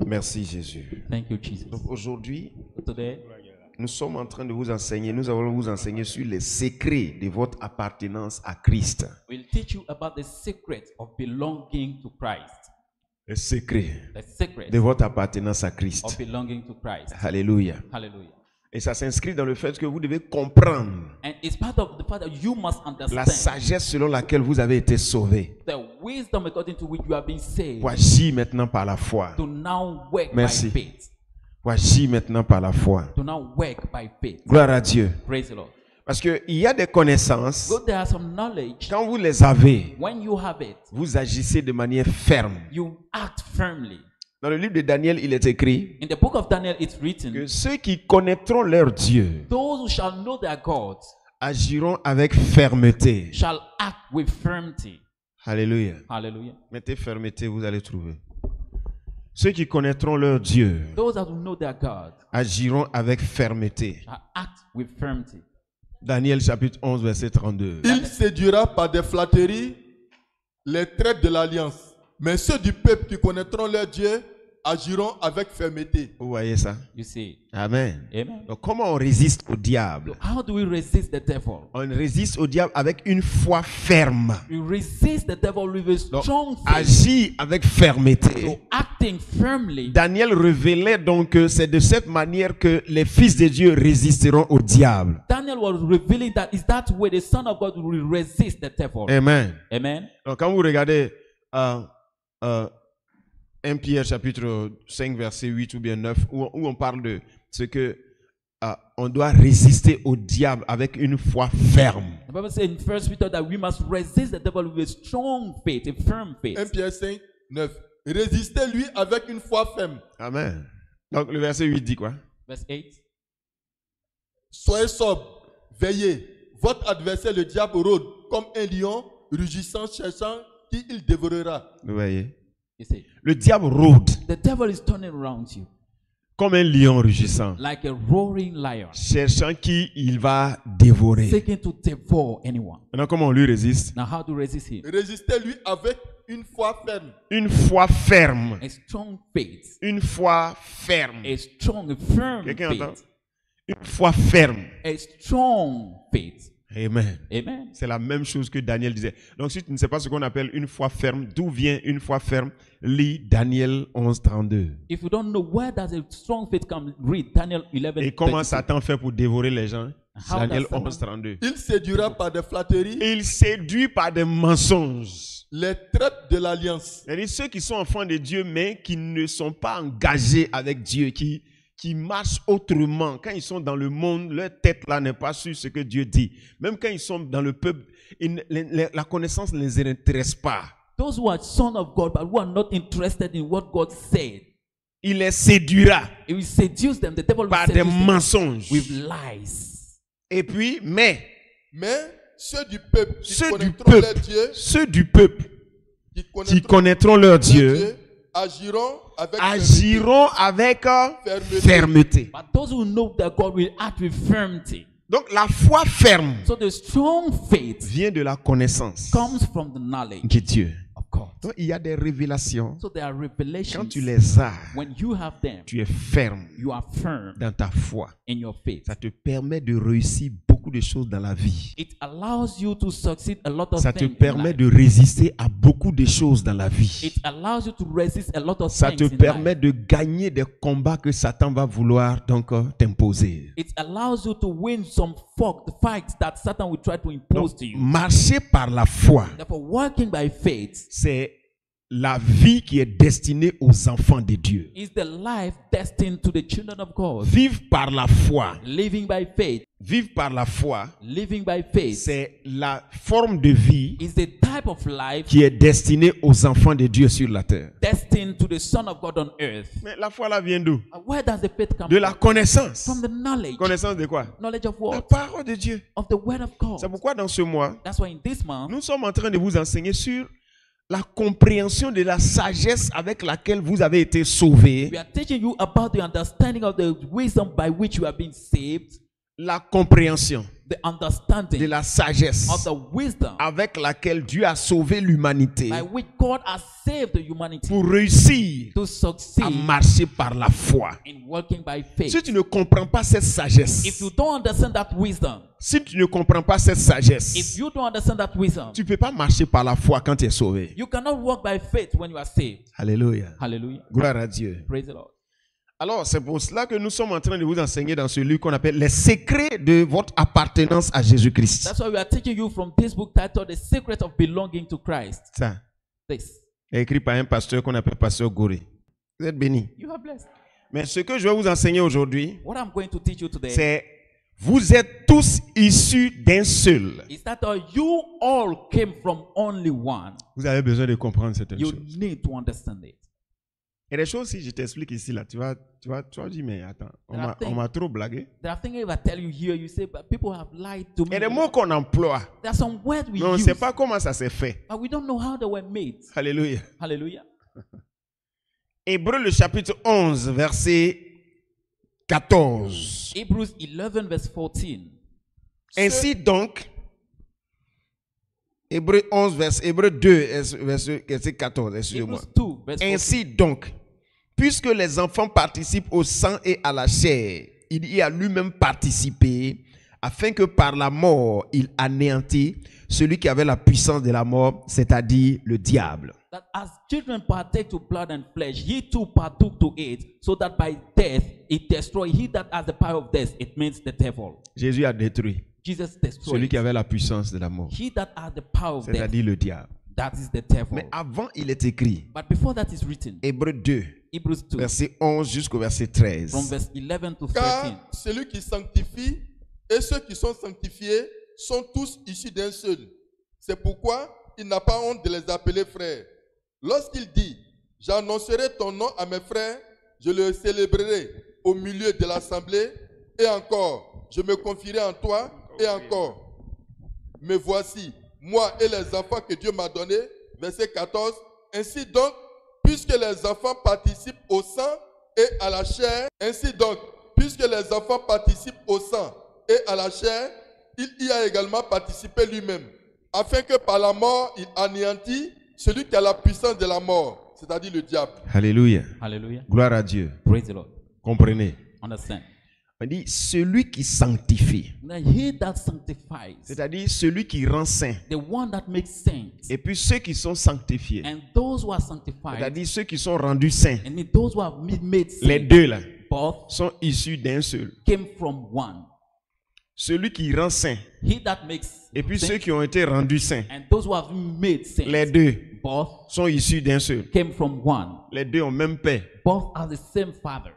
Merci Jésus. Thank you, Jesus. Donc aujourd'hui, Today, nous sommes en train de vous enseigner, nous allons vous enseigner sur les secrets de votre appartenance à Christ. we'll teach you about the secret of belonging to Christ. Les secrets The secret de votre appartenance à Christ. of belonging to Christ. Alléluia. Hallelujah. Et ça s'inscrit dans le fait que vous devez comprendre And it's part of the fact that you must la understand sagesse selon laquelle vous avez été sauvés. the wisdom according to which you have been saved Pour agir maintenant par la foi. to now work Merci. by faith. Pour agir maintenant par la foi. To now work by faith. Gloire à Dieu. Praise the Lord. Parce qu'il y a des connaissances, So there are some knowledge. quand vous les avez, When you have it, vous agissez de manière ferme. you act firmly. Dans le livre de Daniel, il est écrit In the book of Daniel, it's written, que ceux qui connaîtront leur Dieu those who shall know their God agiront avec fermeté. shall act with firmity. Alléluia. Hallelujah. Mettez fermeté, vous allez trouver. Ceux qui connaîtront leur Dieu Those that will know their God agiront avec fermeté. shall act with firmity. Daniel chapitre 11, verset 32. Il séduira par des flatteries les traîtres de l'alliance. Mais ceux du peuple qui connaîtront leur Dieu agiront avec fermeté. Vous voyez ça? You see. Amen. Amen. Donc comment on résiste au diable? How do we resist the devil? On résiste au diable avec une foi ferme. We resist the devil with a Donc, strong faith. agir avec fermeté. So acting firmly. Daniel révélait donc que c'est de cette manière que les fils de Dieu résisteront au diable. Daniel was revealing that is that way the Son of God will resist the devil. Amen. Amen. Donc quand vous regardez 1 Pierre chapitre 5 verset 8 ou bien 9 où on parle de ce que on doit résister au diable avec une foi ferme. The Bible says in 1 Peter that we must resist the devil with a strong faith, a firm 1 faith. Pierre 5, 9. Résistez-lui avec une foi ferme. Amen. Donc le verset 8 dit quoi? Verse 8. Soyez sobre, veillez. Votre adversaire, le diable, rôde comme un lion, rugissant, cherchant qui il dévorera. Vous voyez? You see, Le diable rôde the devil is turning around you comme un lion rugissant, like a roaring lion, cherchant qui il va dévorer. seeking to devour anyone. Maintenant, comment on lui résiste? Now, how to resist him? Résistez-lui avec une foi ferme. Une foi ferme. A strong faith, Une foi ferme. a strong, a firm Quelqu'un entend? faith, Une foi ferme. a strong faith. Amen. Amen. C'est la même chose que Daniel disait. Donc, si tu ne sais pas ce qu'on appelle une foi ferme, d'où vient une foi ferme, lis Daniel 11, 32. If you don't know where does a strong faith come, read Daniel 11. Et comment 32. Satan fait pour dévorer les gens? How Daniel does Satan- 11, 32. Il séduira par des flatteries Il séduit par des mensonges. les traîtres de l'alliance. C'est-à-dire ceux qui sont enfants de Dieu, mais qui ne sont pas engagés avec Dieu, qui marchent autrement. Quand ils sont dans le monde, leur tête là n'est pas sur ce que Dieu dit. Même quand ils sont dans le peuple, la connaissance ne les intéresse pas. Those who are sons of God but who are not interested in what God said, Il les séduira it will seduce them. The devil will par des seduce them mensonges. with lies. Et puis, mais Mais ceux du peuple qui ceux du connaîtront leur peuple, Dieu, ceux du peuple qui qui connaîtront leur Dieu, agiront avec agiront avec Fermeté. fermeté. But those who know that God will act with firmity. Donc la foi ferme So the strong faith vient de la connaissance comes from the knowledge de Dieu. of God. Donc il y a des révélations. So there are revelations. Quand tu les as, When you have them, tu es ferme you are firm dans ta foi. in your faith. Ça te permet de réussir beaucoup de choses dans la vie. It allows you to succeed a lot of Ça te things in permet life. de résister à beaucoup de choses dans la vie. It allows you to resist a lot of Ça things te in permet life. de gagner des combats que Satan va vouloir donc t'imposer. It allows you to win some fights that Satan will try to impose Donc, to you. marcher par la foi, Therefore, working by faith c'est la vie qui est destinée aux enfants de Dieu. is the life destined to the children of God. Vivre par la foi, Living by faith, vivre par la foi, living by faith c'est la forme de vie is the type of life qui est destinée aux enfants de Dieu sur la terre. destined to the Son of God on earth. Mais la foi là vient d'où? And where does the faith come De la from? connaissance. From the knowledge. Connaissance de quoi? Knowledge of La what? parole de Dieu. Of the word of God. C'est pourquoi dans ce mois, That's why in this month, nous sommes en train de vous enseigner sur la compréhension de la sagesse avec laquelle vous avez été sauvés. we are teaching you about the understanding of the wisdom by which you have been saved. La compréhension. the understanding de la sagesse of the wisdom avec laquelle Dieu a sauvé l'humanité by which God has saved the humanity pour réussir to à succeed marcher par la foi. in working by faith. Si tu ne comprends pas cette If sagesse, you don't understand that wisdom, si tu ne comprends pas cette if sagesse, you don't understand that wisdom, tu ne peux pas marcher par la foi quand tu es sauvé. you cannot walk by faith when you are saved. Alléluia. Hallelujah. Gloire à Dieu. Praise the Lord. Alors, c'est pour cela que nous sommes en train de vous enseigner dans ce livre qu'on appelle les secrets de votre appartenance à Jésus-Christ. That's why we are teaching you from this book titled The Secret of Belonging to Christ. Ça, This. écrit par un pasteur qu'on appelle Pasteur Goré. Vous êtes bénis. You are blessed. Mais ce que je vais vous enseigner aujourd'hui, What I'm going to teach you today c'est vous êtes tous issus d'un seul. is that you all came from only one. Vous avez besoin de comprendre certaines You choses. need to understand it. Il y a des choses, si je t'explique ici, là, tu vas dire, mais attends, on m'a trop blagué. There are things if I tell you here, you say, but people have lied to Il y me. a des mots qu'on emploie, There are some words we mais on ne use, sait pas comment ça s'est fait. but we don't know how they were made. Alléluia. Hallelujah. Hébreux, le chapitre 11, verset 14. Hebrews 11 verse 14. Ainsi donc, Hébreux 2, verset 14, excusez-moi. Hebrews 2 verse 14. Ainsi donc, puisque les enfants participent au sang et à la chair, il y a lui-même participé, afin que par la mort, il anéantit celui qui avait la puissance de la mort, c'est-à-dire le diable. That as children partake to blood and flesh, he too partook to it, so that by death it destroy he that has the power of death. It means the devil. Jésus a détruit Jesus celui destroyed qui avait la puissance de la mort, he that has the power of death. c'est-à-dire le diable. That is the devil. Mais avant, il est écrit, But before that is written, Hébreux 2, Hebrews 2, verset 11 jusqu'au verset 13. from verse 11 to 13. Car celui qui sanctifie et ceux qui sont sanctifiés sont tous issus d'un seul. C'est pourquoi il n'a pas honte de les appeler frères. Lorsqu'il dit, j'annoncerai ton nom à mes frères, je le célébrerai au milieu de l'assemblée, et encore, je me confierai en toi, et encore. Me voici, moi et les enfants que Dieu m'a donnés. Verset 14. Ainsi donc, puisque les enfants participent au sang et à la chair, ainsi donc, puisque les enfants participent au sang et à la chair, il y a également participé lui-même, afin que par la mort, il anéantit celui qui a la puissance de la mort, c'est-à-dire le diable. Alléluia. Hallelujah. Gloire à Dieu. Praise the Lord. Comprenez. Understand. On dit celui qui sanctifie, Now he that sanctifies, c'est-à-dire celui qui rend saint. the one that makes saints, Et puis ceux qui sont sanctifiés, and those who are sanctified, c'est-à-dire ceux qui sont rendus saints. and those who have made Les saints, deux là both sont issus d'un seul. came from one. Celui qui rend saint He that makes et puis saints, ceux qui ont été rendus saints, and those who have made saints, les deux both sont issus d'un seul. came from one. Les deux ont même père. Both are the same Father.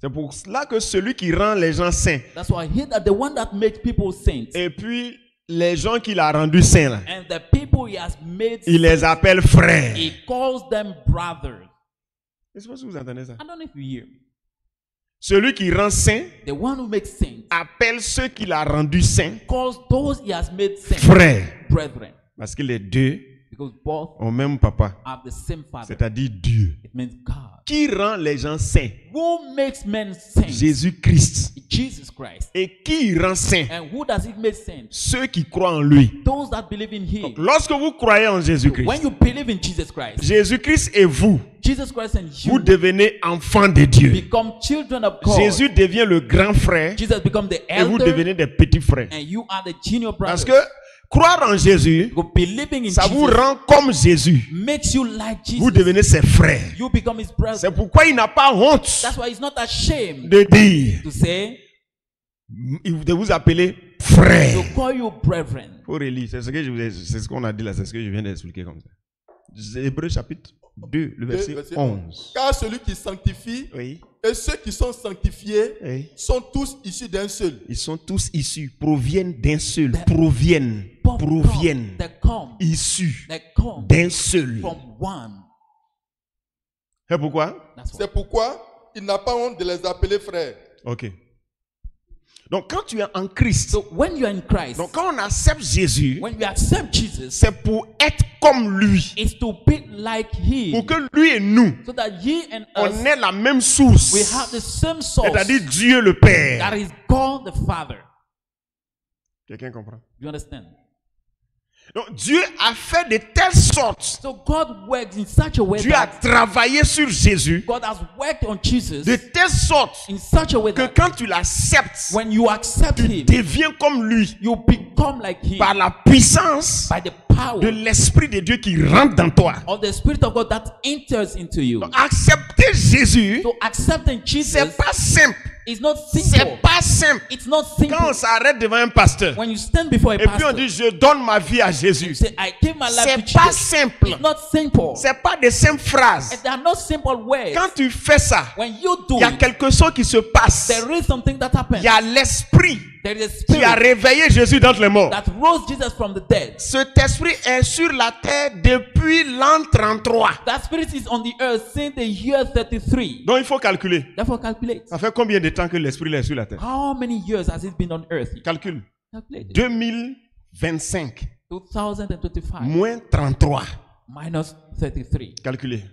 C'est pour cela que celui qui rend les gens saints That's why he that the one that makes people saints, et puis les gens qu'il a rendus saints là, and the people he has made il les appelle frères. he calls them brothers. Je sais pas si vous entendez ça. I don't know if you hear me. Celui qui rend saint The one who makes saints appelle ceux qu'il a rendus saints calls those he has made saints frères. brethren, Parce que les deux because both ont même papa, have the same Father. c'est-à-dire Dieu. It means God. Qui rend les gens saints? Who makes men saints? Jésus-Christ. Jesus Christ. Et qui rend saint? And who does it make saints? Ceux qui croient en lui. Those that believe in Him. Lorsque vous croyez en When Jésus-Christ, you believe in Jesus Christ, Jésus-Christ et vous, Jesus Christ and vous you devenez enfants de Dieu. become children of God. Jésus devient le grand frère Jesus become the et vous elder, devenez des petits frères. and you are the junior Parce brother. que croire en Jésus, Because believing in ça vous Jesus rend comme Jésus. makes you like Vous Jesus. devenez ses frères. You become His brother. C'est pourquoi il n'a pas honte That's why He's not ashamed de dire, to say, de vous appeler frère. to call you brethren. Faut relire, c'est ce qu'on a dit là, c'est ce que je viens d'expliquer comme ça. Hébreux chapitre 2, le verset Verset 11. Car celui qui sanctifie Oui, et ceux qui sont sanctifiés oui. sont tous issus d'un seul. Ils sont tous issus, proviennent d'un seul, proviennent, They come, issus they come d'un seul. from one. Et pourquoi? That's why. C'est pourquoi il n'a pas honte de les appeler frères. Ok. Donc quand tu es en Christ, So when you are in Christ, donc quand on accepte Jésus, when you accept Jesus, c'est pour être comme lui. it's to be like Him, Pour que lui et nous, so that He and on us, ait la même source. we have the same source, C'est-à-dire Dieu le Père. that is God the Father. Quelqu'un comprend? You understand? Donc Dieu a fait de telle sorte, So God worked in such a way Dieu a that travaillé sur Jésus, God has worked on Jesus de telle sorte in such a way que that quand tu l'acceptes, when you accept Him, deviens comme lui you become like Him par la puissance by the power de l'Esprit de Dieu qui rentre dans toi. of the Spirit of God that enters into you. Donc, accepter Jésus, So accepting Jesus c'est pas simple. is not C'est simple. pas simple. It's not Quand on simple. s'arrête devant un pasteur When you stand before a et puis on pastor, dit je donne ma vie à you Jésus, say, I give my life to c'est pas Jesus. simple. It's not simple. C'est pas des simples phrases. They are not simple words. Quand tu fais ça, When you do il y a it, quelque chose qui se passe. there is something that happens. Il y a l'esprit There is a qui a spirit réveillé Jésus d'entre les morts. that rose Jesus from the dead. Cet esprit est sur la terre depuis l'an 33. That spirit is on the earth since the year 33. Donc il faut calculer. Therefore, calculate. Ça fait combien de temps que l'esprit est sur la terre? How many years has it been on earth? Calcule. Calculate. 2025 2025 moins 33. minus 33. Calculez.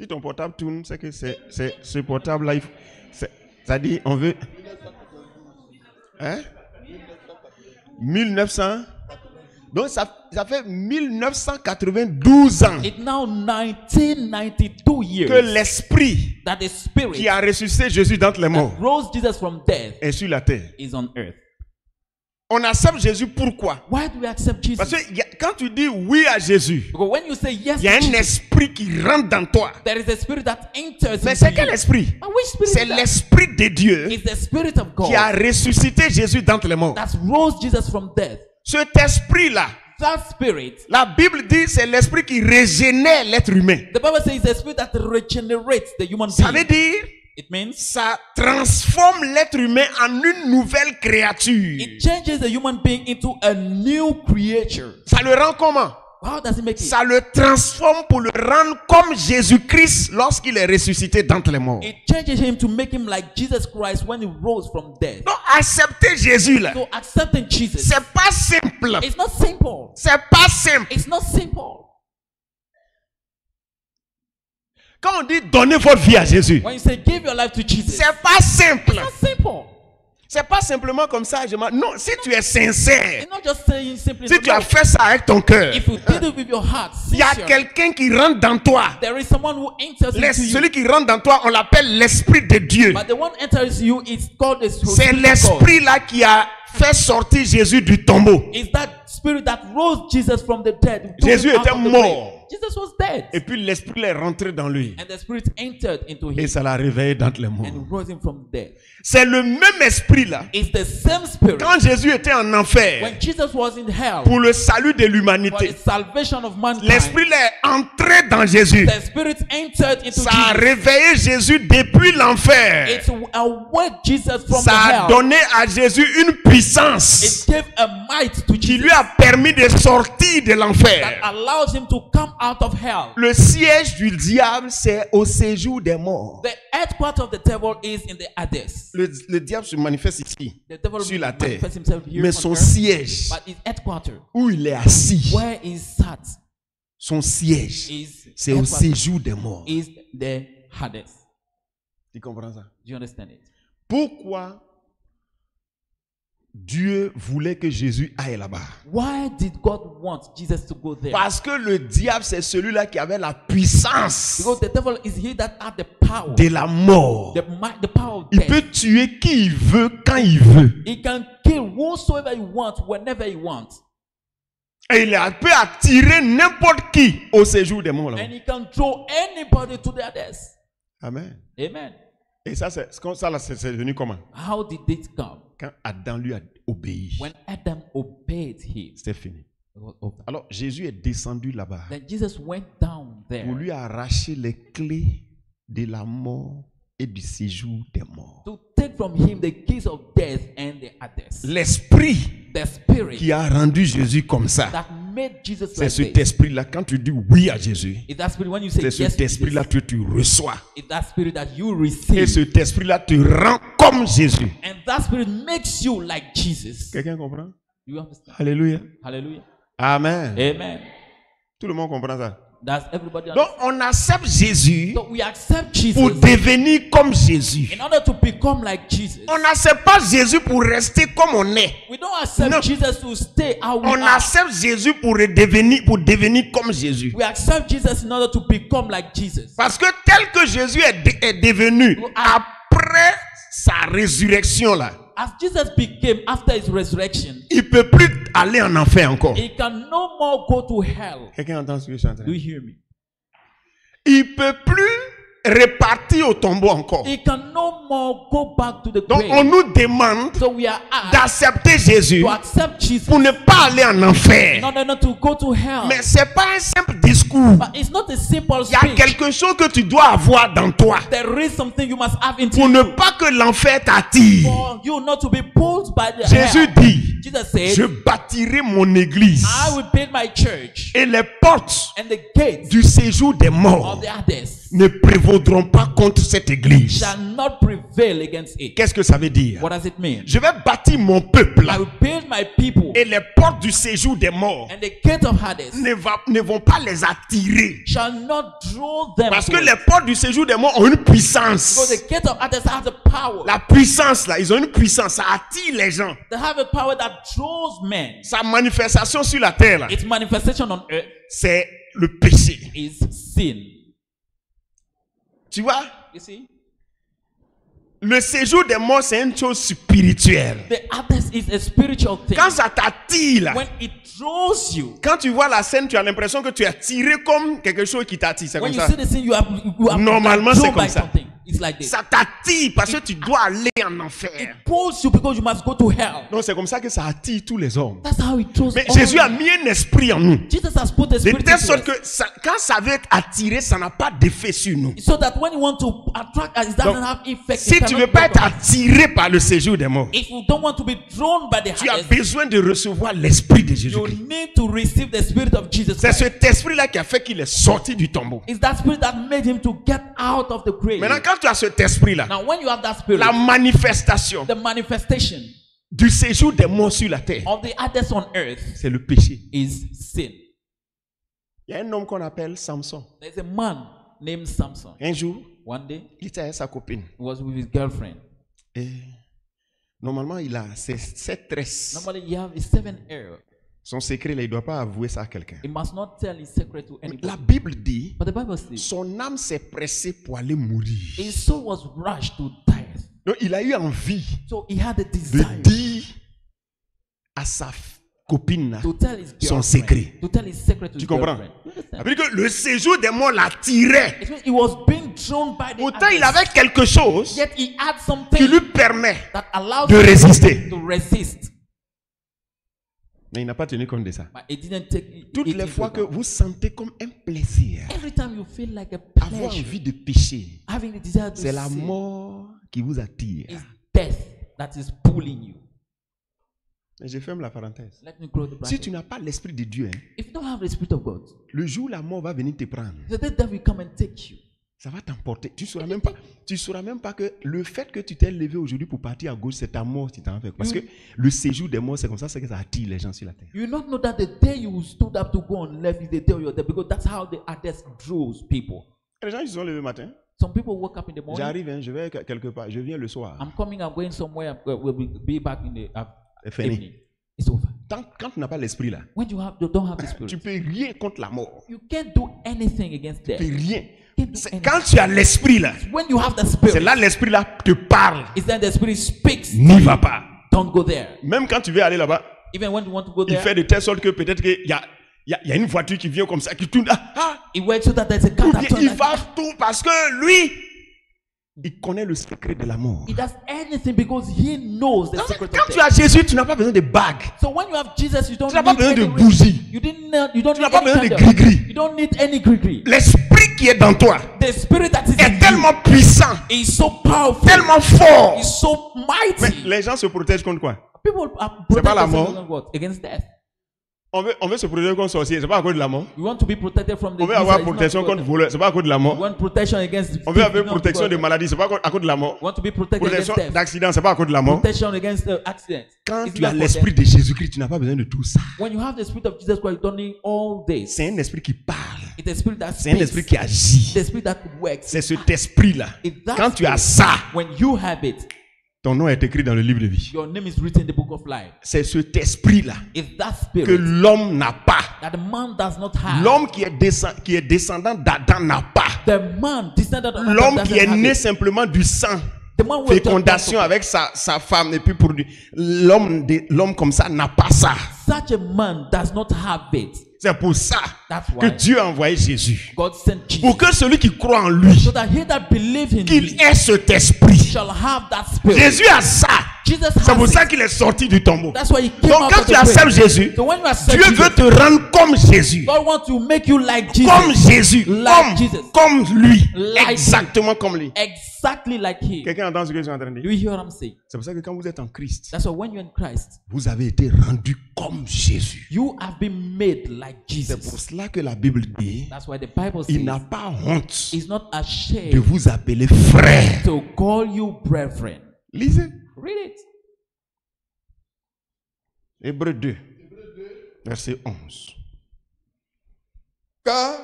Si ton portable tourne, c'est que c'est ce portable-là, ça dit, on veut... Hein? 1900. Donc ça fait 1992 ans It's now 1992 years que l'esprit that the spirit qui a ressuscité Jésus d'entre les morts that rose Jesus from death est sur la terre. is on earth. On accepte Jésus pourquoi? Why do we accept Jesus? Parce que quand tu dis oui à Jésus, Because when you say yes il y a to un Jesus, esprit qui rentre dans toi. there is a spirit that enters Mais into c'est quel you. esprit? But which spirit C'est is that? l'esprit de Dieu It's the spirit of qui a God ressuscité Jésus d'entre les morts. that rose Jesus from death. Cet esprit-là, That spirit, la Bible dit c'est l'esprit qui régénère l'être humain. the Bible says, is the spirit that regenerates the human Ça veut being. dire, It means ça transforme l'être humain en une nouvelle créature. it changes the human being into a new creature. Ça le rend comment? How does it make it? Ça le transforme pour le rendre comme Jésus-Christ lorsqu'il est ressuscité d'entre les morts. It changes him to make him like Jesus Christ when he rose from death. Donc accepter Jésus là, So accepting Jesus, c'est pas simple. it's not simple. C'est pas simple. It's not simple. Quand on dit donnez votre vie à Jésus, When you say give your life to Jesus, c'est pas simple. it's not simple. C'est pas simplement comme ça. Non, si tu es sincère, It's not just saying simply. si no, tu as no. fait ça avec ton cœur, If you did it with your heart, il y a sincerely, quelqu'un qui rentre dans toi. there is someone who enters into you. Celui qui rentre dans toi, on l'appelle l'esprit de Dieu. But the one enters you is called the C'est Spirit of God. l'esprit là qui a fait sortir Jésus du tombeau. Is that spirit that rose Jesus from the dead? who took Jésus him out était of the mort. grave. Jesus was dead. Et puis l'esprit est rentré dans lui. And the spirit entered into Et him ça l'a réveillé d'entre les morts. and rose him from death. C'est le même esprit là. It's the same spirit. Quand Jésus était en enfer When Jesus was in hell pour le salut de for l'humanité, the salvation of mankind, l'esprit là est entré dans Jésus. the spirit entered into Ça a Jesus. réveillé Jésus depuis l'enfer. It awoke Jesus from Ça a the hell. donné à Jésus une puissance It gave a might to qui Jesus lui a permis de sortir de that l'enfer. allows him to come out of hell. Le siège du diable, c'est au séjour des morts. The headquarters of the devil is in the Hades. Le diable se manifeste ici, The devil sur la terre. manifests himself here Mais on son earth, siège, but his headquarters, où il est assis, where he sat, son siège, is c'est au headquarters séjour des morts. is the Hades. Tu comprends ça? Do you understand it? Pourquoi Dieu voulait que Jésus aille là-bas? Why did God want Jesus to go there? Parce que le diable, c'est celui-là qui avait la puissance Because the devil is he that had the power, de la mort. the power of Il death. peut tuer qui il veut, quand il veut. He can kill whosoever he wants, whenever he wants. Et il peut attirer n'importe qui au séjour des morts. là-bas. And he can throw anybody to the Hades. Amen. Amen. Et ça, c'est venu comment? How did it come? Quand Adam lui a obéi. When Adam obeyed him. C'était fini. It was over. Alors Jésus est descendu là-bas Then Jesus went down there pour lui arracher les clés de la mort et du séjour des morts. to take from him the keys of death and the Hades. L'esprit The spirit qui a rendu Jésus comme ça, that made Jesus c'est like cet this. esprit-là. Quand tu dis oui à Jésus, Is that spirit when you say c'est yes cet to esprit-là Jesus, que tu reçois. is that spirit that you Et receive. cet esprit-là te rend comme Jésus. And that spirit makes you like Jesus. Quelqu'un comprend? You understand? Alléluia. Hallelujah. Amen. Amen. Tout le monde comprend ça. Does everybody Donc understand? on accepte Jésus So we accept Jesus pour devenir comme Jésus. in order to become like Jesus. On n'accepte pas Jésus pour rester comme on est. We don't accept No. Jesus to stay how we On are. accepte Jésus pour devenir comme Jésus. We accept Jesus in order to become like Jesus. Parce que tel que Jésus est devenu après sa résurrection là, As Jesus became after his resurrection, il peut plus aller en enfer encore. he can no more go to hell. Quelqu'un entend ce que je suis en train de Do you dire? hear me? Il peut plus repartir au tombeau encore. He can no more go back to the Donc grave. on nous demande So we are asked d'accepter Jésus to accept Jesus pour ne pas aller en in enfer. order not to go to hell. Mais c'est pas un simple discours. But it's not a simple Il y a speech. quelque chose que tu dois avoir dans toi There is something you must have into pour ne you pas que l'enfer t'attire. for you not to be pulled by the Jésus hell. dit, Jesus said, je bâtirai mon église I will build my church, et les portes and the gates du séjour des of morts the Hades ne prévaudront pas contre cette église. shall not prevail against it. Qu'est-ce que ça veut dire? What does it mean? Je vais bâtir mon peuple I will build my people, et les portes du séjour des morts and the gates of Hades ne vont pas les attirer. shall not draw them. Parce que to it. les portes du séjour des morts ont une Because puissance. the gates of Hades have the power. La puissance là, ils ont une puissance, ça attire les gens. They have a power that draws men. Sa manifestation sur la terre là, Its manifestation on earth c'est le péché. is sin. Tu vois? You see? Le séjour des morts, c'est une chose spirituelle. The Hades is a spiritual thing. Quand ça t'attire là, When it draws you, quand tu vois la scène, tu as l'impression que tu es attiré comme quelque chose qui t'attire. C'est when comme you ça. see the sin, you are Normalement, drawn c'est comme by ça. something. It's like this. Ça t'attire parce que tu dois aller en It enfer. pulls you because you must go to hell. Donc c'est comme ça que ça attire tous les hommes. That's how it draws Mais all Jésus a men. mis un esprit en nous. Jesus has put a De spirit telle into sorte us. que quand ça veut être attiré, ça n'a pas d'effet sur nous. So that when you want to attract us, it doesn't Donc, have effect. Si It tu ne cannot veux pas go être to us. attiré par le séjour des morts, If you don't want to be drawn by the tu as Hades, besoin de recevoir l'esprit de you Jésus-Christ. need to receive the spirit of Jesus C'est Christ. cet esprit-là qui a fait qu'il est sorti du tombeau. It's that spirit that made him to get out of the grave. Maintenant, quand tu as cet esprit-là, Now, when you have that spirit, la manifestation the manifestation du séjour des morts sur la terre, of the Hades on earth c'est le péché. is sin. Il y a un homme qu'on appelle Samson. There's a man named Samson. Un jour, One day, il était avec sa copine. he was with his girlfriend. Et normalement, il a ses 7 tresses. Normally, he have a 7 hair. Son secret, là, il ne doit pas avouer ça à quelqu'un. He must not tell his secret to anybody. La Bible dit, But the Bible says son âme s'est pressée pour aller mourir. his soul was rushed to death. Donc, il a eu envie So he had a de desire dire à sa copine là, to tell his son girlfriend. secret. To tell his secret to Tu his comprends? girlfriend. You Ça understand? veut dire que le séjour des morts l'attirait. It means he was being drawn by the Pourtant, il Hades. avait quelque chose Yet he had qui something lui permet that allows de him résister. to resist. Mais il n'a pas tenu compte de ça. But it didn't take Toutes it les into fois que account. vous sentez comme un plaisir, Every time you feel like a avoir pleasure, envie de pécher, having the desire to c'est la sin, mort qui vous attire. is death that is pulling you. Et je ferme la parenthèse. Let me close the Si bracket. tu n'as pas l'esprit de Dieu, hein, If you don't have the Spirit of God, le jour où la mort va venir te prendre, the day that will come and take you. ça va t'emporter. Tu ne sauras même pas que le fait que tu t'es levé aujourd'hui pour partir à gauche, c'est ta mort qui t'en fait. Parce que le séjour des morts, c'est comme ça, c'est que ça attire les gens sur la terre. You will not know that the day you stood up to go on left is the day you're there, because that's how the Hades draws people. Les gens, ils se sont levés le matin. Some people wake up in the morning. J'arrive, hein, je vais quelque part. Je viens le soir. I'm coming, I'm going somewhere. We'll be back in the C'est fini. evening. It's over. Quand tu n'as pas l'esprit là, When you don't have the tu Spirit, peux rien contre la mort. you can't do anything against Tu death. peux rien. You can't do C'est anything. quand tu as l'esprit là, When you have the c'est Spirit, là l'esprit là te parle. it's then the Spirit speaks. N'y va pas. Don't go there. Même quand tu veux aller là-bas, Even when you want to go il there, fait de telle sorte que peut-être qu'il y a une voiture qui vient comme ça, qui tourne. it waits so that there's a car Ou that bien turns il like va that. tout parce que lui, il connaît le secret de la mort. He does anything because he knows the secret Quand of tu death. as Jésus, tu n'as pas besoin de bagues. So when you have Jesus, you don't Tu n'as pas need besoin de any bougies. You don't Tu n'as need pas any besoin de candle. gris-gris. You don't need any gree. L'esprit qui est dans toi The Spirit that is in est you tellement puissant, is so powerful. tellement fort. Is so Mais mighty. les gens se protègent contre quoi? People are C'est pas la protected mort. against what? Against death. On veut se protéger contre sorcier, c'est pas à cause de la mort. You want to be protected from the On veut disease, avoir it's not protection because- contre voleur, c'est pas à cause de la You mort. want protection against On veut thief, avoir not protection because- de maladie, c'est pas à cause de la mort. You want to be protected against Protection death. d'accident, c'est pas à cause de la mort. Protection against accidents. Quand It's tu as not for l'esprit death. de Jésus-Christ, tu n'as pas besoin de tout ça. When you have the Spirit of Jesus Christ, you don't need all this. C'est un esprit qui parle. It's a spirit that C'est un esprit speaks. qui agit. It's a spirit that works. C'est cet esprit-là. It's that Quand tu as spirit. ça, When you have it, ton nom est écrit dans le livre de vie. your name is written in the book of life. C'est cet esprit-là It's that que spirit l'homme n'a pas. that the man does not have. L'homme qui est descendant d'Adam n'a pas. The man descended of Adam L'homme doesn't qui est have né it. simplement du sang, The man was just fécondation born avec sa femme et puis produit. L'homme comme ça n'a pas ça. from- Such a man does not have it. C'est pour ça That's que why Dieu a envoyé Jésus. God sent Jesus. Pour que celui qui croit en lui, So that he that believes in qu'il him ait cet esprit. shall have that spirit. Jésus a ça. Jesus C'est pour has ça it. qu'il est sorti du tombeau. That's why he came Donc out quand of tu the acceptes grave. Jésus, So when you accept Dieu Jesus, veut te rendre comme Jésus. God wants to make you like Jesus. Comme Jésus. Like Jesus. Comme lui. Like Exactement comme lui. Exactly like him. Quelqu'un entend ce que je suis en train de Do dire? you hear what I'm saying? C'est pour ça que quand vous êtes en Christ, That's why when you're in Christ, vous avez été rendu comme Jésus. you have been made like C'est pour Jesus. cela que la Bible dit, That's why the Bible il says n'a pas honte he's not de ashamed vous appeler frère. to call you brethren. Lisez. Read it. Hébreux 2, verset 11. Car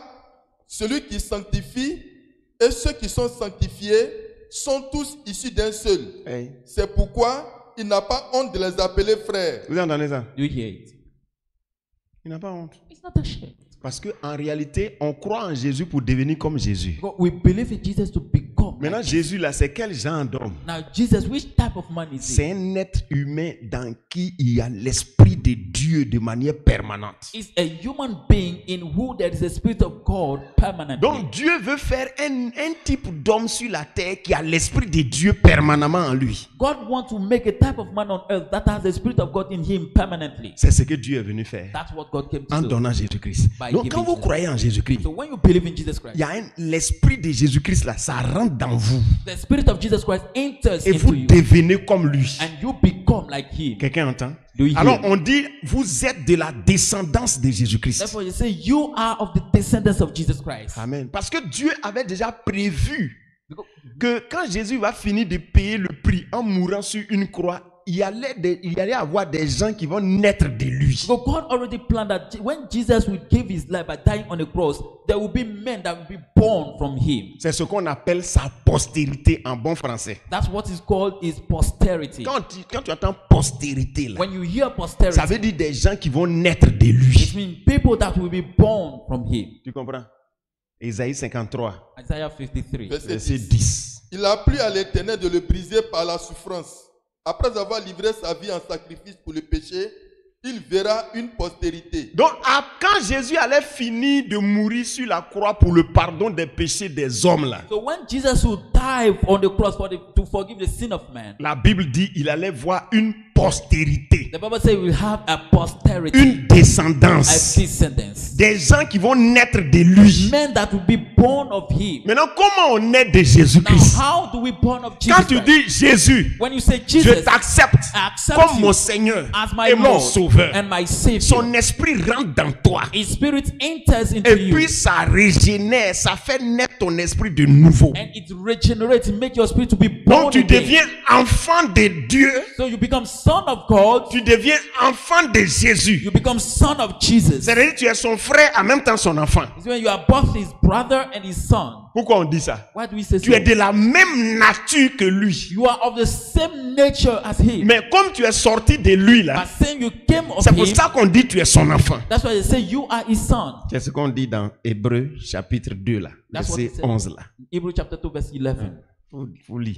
celui qui sanctifie et ceux qui sont sanctifiés sont tous issus d'un seul. Hey. C'est pourquoi il n'a pas honte de les appeler frères. Vous entendez ça? Do you hear it? Il n'a pas honte. He's not ashamed. Parce qu'en réalité, on croit en Jésus pour devenir comme Jésus. Because we believe in Jesus to become. Maintenant, Jésus, là, c'est quel genre d'homme? Now, Jesus, which type of man is C'est he? un être humain dans qui il y a l'esprit de Dieu de manière permanente. Is a human being in who there is a spirit of God permanently. Donc Dieu veut faire un type d'homme sur la terre qui a l'esprit de Dieu permanemment en lui. God wants to make a type of man on earth that has the spirit of God in him permanently. C'est ce que Dieu est venu faire That's what God came en to do. donnant Jésus-Christ. By Donc giving quand vous Jesus. croyez en Jésus-Christ, So when you believe in Jesus Christ, il y a l'esprit de Jésus-Christ là, ça rentre dans vous the spirit of Jesus Christ enters et vous into you, devenez comme lui. and you become like him. Quelqu'un entend? Do you hear? Alors on dit, vous êtes de la descendance de Jésus-Christ. Therefore, you say you are of the descendants of Jesus Christ. Amen. Parce que Dieu avait déjà prévu Because que quand Jésus va finir de payer le prix en mourant sur une croix, il y allait avoir des gens qui vont naître de lui. God already planned that when Jesus will give his life by dying on the cross, there will be men that will be born from him. C'est ce qu'on appelle sa postérité en bon français. That's what is called his posterity. Quand tu entends postérité, là, When you hear posterity, ça veut dire des gens qui vont naître de it lui. means people that will be born from him. Tu comprends? Ésaïe 53, Isaiah 53. Verset verset 10. 10. Il a plu à l'Éternel de le briser par la souffrance. Après avoir livré sa vie en sacrifice pour le péché, il verra une postérité. Donc, quand Jésus allait finir de mourir sur la croix pour le pardon des péchés des hommes, là, So when Jesus will die on the cross to forgive the sin of man, la Bible dit il allait voir une postérité, the Bible says we have a posterity, une a descendance, descendants, des gens qui vont naître de lui. men that will be born of him. Maintenant, comment on naît de Now, Jésus-Christ? how do we born of Jesus Quand tu Christ? dis Jésus, When you say je Jesus, t'accepte I accept comme you mon Seigneur as my et mon Lord Sauveur. and my Savior, Son esprit rentre dans toi. His Spirit enters into Et you, puis ça régénère, ça fait naître ton esprit de nouveau. and it regenerates, make your spirit to be born Donc tu again. deviens enfant de Dieu, So you become son of God, tu deviens enfant de Jésus. you become son of Jesus. C'est-à-dire tu es son frère en même temps son enfant. It's when you are both his brother and his son. Pourquoi on dit ça? Why do we say Tu so? es de la même nature que lui. You are of the same nature as him. Mais comme tu es sorti de lui là, But saying you came of c'est pour him, ça qu'on dit tu es son enfant. that's why they say you are his son. C'est ce qu'on dit dans Hébreux chapitre 2 là, That's what verset it says. 11 là. Hebrews chapter 2 verse 11. Faut lire.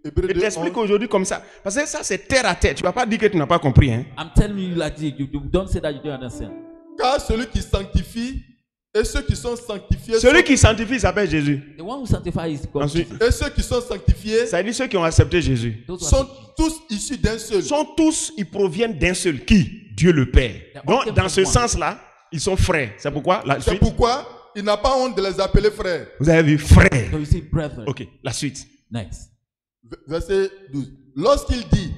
Hébreux Je 2, t'explique 11. aujourd'hui comme ça. Parce que ça c'est terre à terre. Tu vas pas dire que tu n'as pas compris. Hein? I'm telling you like this. You don't say that you don't understand. Car celui qui sanctifie et ceux qui sont sanctifiés Celui sont, qui sanctifie s'appelle Jésus. The one who sanctifies is God. Ensuite, et ceux qui sont sanctifiés ça dit ceux qui ont accepté Jésus. Those who sont accept tous issus d'un seul. Sont tous, ils proviennent d'un seul. Qui? Dieu le Père. Donc dans ce sens-là, ils sont frères. C'est pourquoi la C'est suite. pourquoi il n'a pas honte de les appeler frères. Vous avez vu frère. So you say brethren. Ok, la suite. Next. Verset 12. Lorsqu'il dit,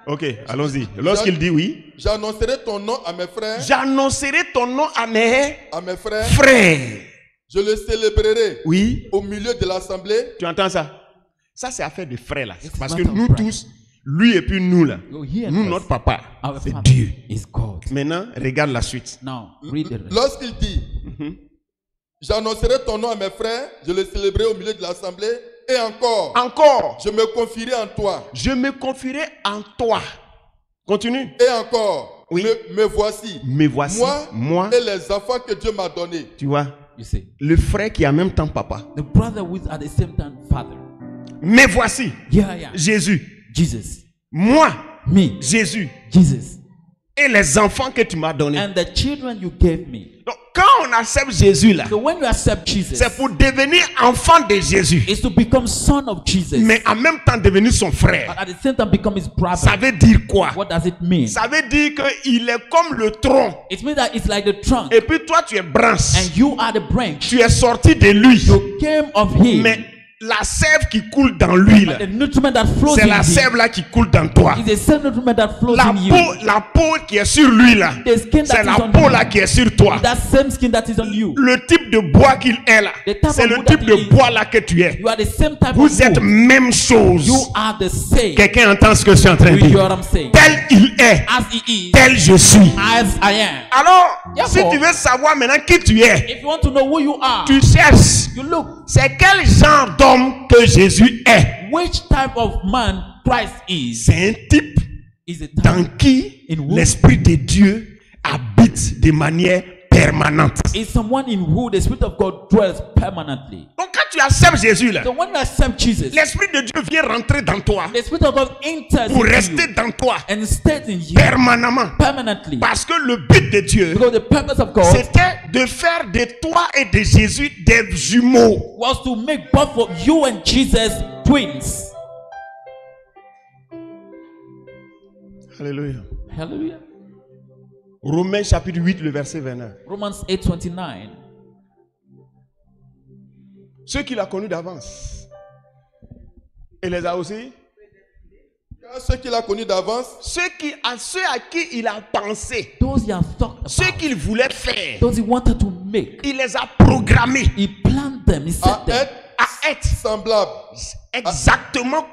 Ok, allons-y. Lorsqu'il dit oui, j'annoncerai ton nom à mes frères, j'annoncerai ton nom à mes frères, frères. je le célébrerai Oui, au milieu de l'assemblée. tu entends ça? Ça c'est affaire de frères là. It's Parce que matter of nous pride. tous, Lui et puis nous là. You hear Nous, us. notre papa, Our c'est Father Dieu. is God. Maintenant, regarde la suite. Now, read the rest. Lorsqu'il dit, j'annoncerai ton nom à mes frères, je le célébrerai au milieu de l'assemblée, et encore, Encore, je me confierai en toi. je me confierai en toi. Continue. Et encore, Oui. me voici, Me voici, moi, et les enfants que Dieu m'a donnés. tu vois, You see, le frère qui est en même temps papa. the brother with at the same time father. Me voici, Yeah. Jésus. Jesus. Moi, Me. Jésus. Jesus. Et les enfants que tu m'as donnés. And the children you gave me. Donc, quand on accepte Jésus là, So when you accept Jesus, c'est pour devenir enfant de Jésus. it's to become son of Jesus. Mais en même temps devenir son But frère. at the same time become his brother. Ça veut dire quoi? What does it mean? Ça veut dire qu'il est comme le tronc. It means that it's like the trunk. Et puis toi, tu es branche. And you are the branch. Tu es sorti de lui. You came of him. Mais la sève qui coule dans lui, là, But the nutriment that flows c'est in la him sève là qui coule dans toi. is the same nutriment that flows La in you. peau qui est sur lui là, The skin c'est that la is on peau you. là qui est sur toi. That same skin that is on you. Le type de bois qu'il est là, The type c'est of le wood type that de he is. bois là que tu es. You are the same type Vous of êtes wood. même chose. You are the same. Quelqu'un entend ce que je suis en train de You hear dire? what I'm saying? Tel il est, As he is, tel je suis. as I am. Alors, si Therefore, tu veux savoir maintenant qui tu es, if you want to know who you are, tu cherches. you look C'est quel genre d'homme que Jésus est. which type of man Christ is. C'est un type Is a dans type. qui In whom? l'Esprit de Dieu habite de manière permanente. Is someone in who the Spirit of God dwells permanently. Donc quand tu acceptes Jésus là, So when you accept Jesus, l'Esprit de Dieu vient rentrer dans toi the Spirit of God enters pour into rester you dans toi and stays in you permanemment. permanently. Parce que le but de Dieu, Because the purpose of God c'était de faire de toi et de Jésus des jumeaux. was to make both of you and Jesus twins. Alléluia. Hallelujah. Romains chapitre 8, le verset 29. Romans 8:29. Ceux qu'il a connus d'avance, il les a aussi. Car ceux qu'il a connus d'avance, Ceux à qui il a pensé, Those he has talked ceux about, qu'il voulait faire, those he wanted to make, il les a programmés he planned them, he set à them être à être semblable exactement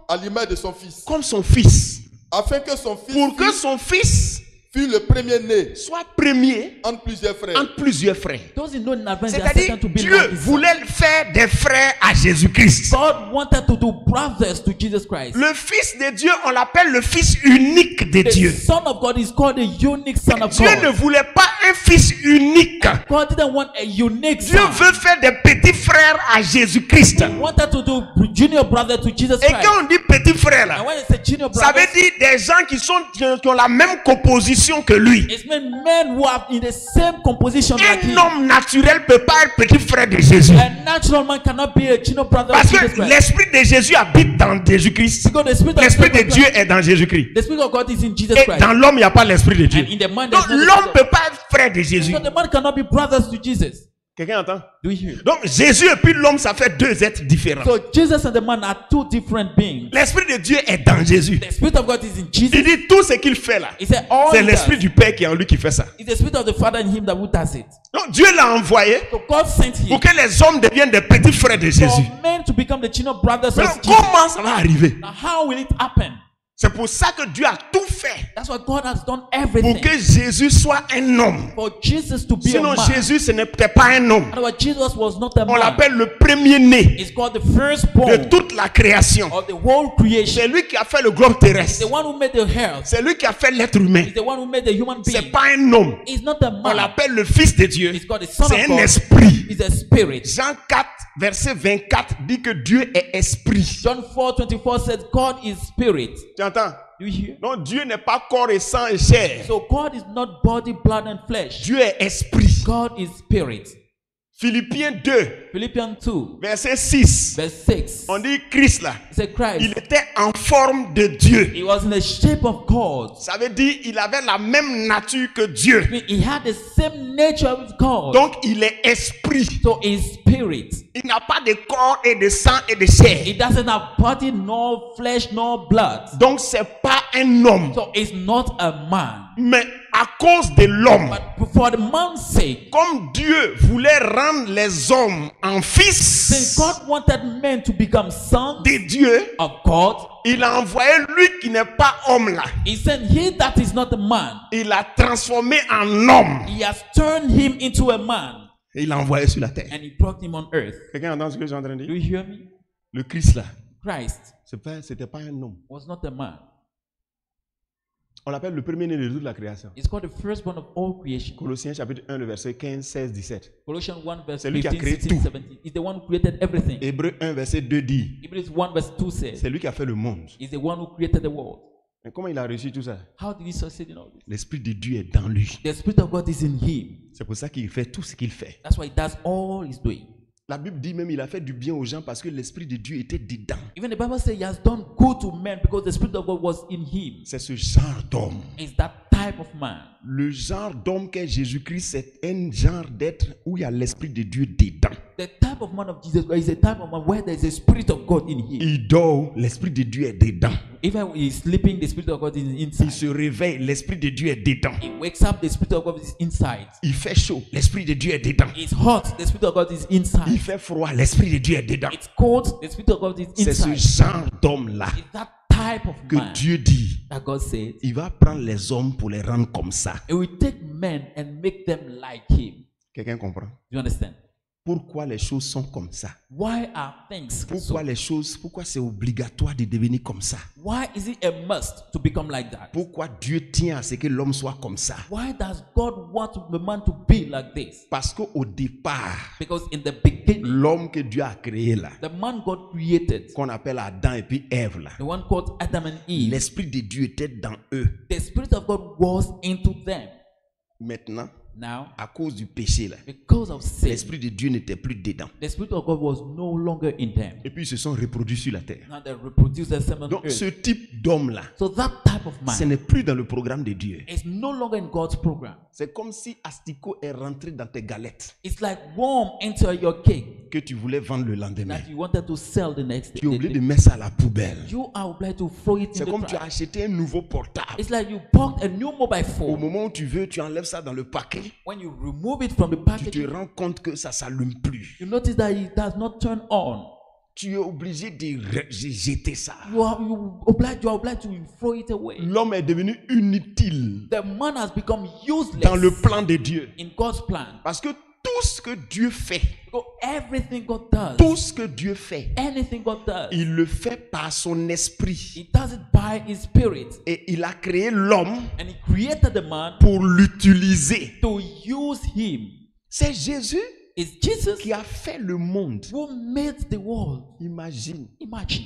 à l'image de son fils, comme son fils. afin que son fils Pour que son fils fût le premier-né soit premier entre plusieurs frères. entre plusieurs frères. Those he know in advance, they are C'est-à-dire, certain to be Dieu like his son. voulait faire des frères à Jésus-Christ. God wanted to do brothers to Jesus Christ. Le Fils de Dieu, on l'appelle le Fils unique de The Dieu. Son of God is called the unique Son of Dieu ne God. voulait pas un Fils unique. God didn't want a unique Dieu son. veut faire des petits frères à Jésus-Christ. He wanted to do junior brother to Jesus Et Christ. quand on dit petits frères là, And when it's a junior ça brother, veut dire des gens qui ont la même composition que lui. it means men who are in the same composition like Un him. homme naturel ne peut pas être petit frère de Jésus. A natural man cannot be a junior brother Parce of Jesus que Christ. l'Esprit de Jésus habite dans Jésus-Christ. Because the Spirit of L'Esprit God- de Dieu est dans Jésus-Christ. The Spirit of God is in Jesus Et Christ. dans l'homme, il n'y a pas l'Esprit de Dieu. And in the man, Donc there's no l'homme ne the peut pas être frère de Jésus. So the man cannot be brothers to Jesus. Quelqu'un entend? Do you hear? Donc Jésus et puis l'homme, ça fait deux êtres différents. So Jesus and the man are two different beings. L'Esprit de Dieu est dans Jésus. The Spirit of God is in Il Jesus. dit tout ce qu'il fait là. He said all C'est he l'Esprit does du Père qui est en lui qui fait ça. is the Spirit of the Father in him that who does it. Donc Dieu l'a envoyé So God sent him pour que les hommes deviennent des petits frères de Jésus. for men to become the junior brothers Mais of Jesus. comment ça va arriver? Now how will it happen? C'est pour ça que Dieu a tout fait That's why God has done pour everything que Jésus soit un homme. for Jesus to be Sinon a man. Jésus ce n'était pas un homme. Otherwise, Jesus was not a On man. l'appelle le premier-né It's called the de firstborn toute la création. of the whole creation. C'est lui qui a fait le globe He's terrestre. the one who made the earth. C'est lui qui a fait l'être humain. He's the one who made the human C'est being. pas un homme. He's not a On man. l'appelle le Fils de Dieu. He's called the Son C'est of un God. esprit. He's a spirit. Jean 4, verset 24 dit que Dieu est esprit. John 4:24 says God is spirit. Tu entends? Do you hear? Non, Dieu n'est pas corps et sang et chair. So God is not body, blood, and flesh. Dieu est esprit. God is spirit. Philippiens 2, Philippians 2, verset 6. verse 6. On dit Christ là. It says Il Christ. était en forme de Dieu. He was in the shape of God. Ça veut dire il avait la même nature que Dieu. I mean, he had the same nature with God. Donc il est esprit. So he's spirit. Il n'a pas de corps et de sang et de chair. He doesn't have body, nor flesh, nor blood. Donc c'est pas un homme. So he's not a man. Mais à cause de l'homme, But for the man's sake, comme Dieu voulait rendre les hommes en fils since God wanted men to become sons de Dieu, of God, il a envoyé lui qui n'est pas homme là. he sent he that is not a man. Il l'a transformé en homme. He has turned him into a man Et il l'a envoyé sur la terre. and he brought him on earth. Quelqu'un entend ce que je suis en train de Do dire? you hear me? Le Christ là, Christ c'était pas un homme. was not a man. On l'appelle le premier-né de toute la création. He's called the firstborn of all creation. Colossiens chapitre 1, le verset 15, 16, 17. Colossians 1 verse C'est lui qui a 15, créé 16, tout. 17. He's the one who created everything. Hébreux 1, verset 2 dit, Hebrews 1 verse 2 says, c'est lui qui a fait le monde. he's the one who created the world. Mais comment il a réussi tout ça? How did he succeed in all this? L'Esprit de Dieu est dans lui. The Spirit of God is in him. C'est pour ça qu'il fait tout ce qu'il fait. That's why he does all he's doing. La Bible dit même il a fait du bien aux gens parce que l'Esprit de Dieu était dedans. Even the Bible says he has done good to men because the Spirit of God was in him. C'est ce genre d'homme. It's that type of man. Le genre d'homme qu'est Jésus-Christ, c'est un genre d'être où il y a l'Esprit de Dieu dedans. The type of man of Jesus Christ is a type of man where there is a Spirit of God in him. Il dort, l'Esprit de Dieu est dedans. Even when he's sleeping, the Spirit of God is Il inside. se réveille, l'Esprit de Dieu est dedans. He wakes up, the Spirit of God is inside. Il fait chaud, l'Esprit de Dieu est dedans. It's hot, the Spirit of God is Il inside. fait froid, l'Esprit de Dieu est dedans. It's cold, the Spirit of God is C'est ce inside. genre d'homme-là It's that type of que man Dieu dit, that God said, il va prendre les hommes pour les rendre comme ça. it will take men and make them like him. Quelqu'un comprend? You understand? Pourquoi les choses sont comme ça? Why are things Pourquoi c'est obligatoire de devenir comme ça? Why is it a must to become like that? Pourquoi Dieu tient à ce que l'homme soit comme ça? Why does God want the man to be like this? Parce qu'au départ, Because in the beginning, l'homme que Dieu a créé là, the man God created, qu'on appelle Adam et puis Ève là, the one called Adam and Eve, l'Esprit de Dieu était dans eux. the Spirit of God was into them. Maintenant, Now, à cause du péché là, because of sin, l'Esprit de Dieu n'était plus dedans. the Spirit of God was no longer in them. Et puis ils se sont reproduits sur la terre. Now they reproduce themselves on Donc earth. ce type d'homme là, So that type of ce man n'est plus dans le programme de Dieu. is no longer in God's program. C'est comme si asticot est rentré dans tes galettes It's like worm enter your cake que tu voulais vendre le lendemain. that you wanted to sell the next Tu es obligé de day. mettre ça à la poubelle. You are obliged to throw it in C'est the comme tu as trash. acheté un nouveau portable. It's like you bought a new mobile Au phone. moment où tu veux, tu enlèves ça dans le paquet. When you remove it from the Tu te package, rends compte que ça ne s'allume plus. you notice that it does not turn on. Tu es obligé de jeter ça. You are obliged to throw it away. L'homme est devenu inutile The man has become useless dans le plan de Dieu. in God's plan. Parce que tout ce que Dieu fait, Because everything God does, tout ce que Dieu fait, anything God does, il le fait par son esprit. He does it by His Spirit. Et il a créé l'homme And He created the man pour l'utiliser. to use him. C'est Jésus It's Jesus qui a fait le monde. who made the world. Imagine. Imagine.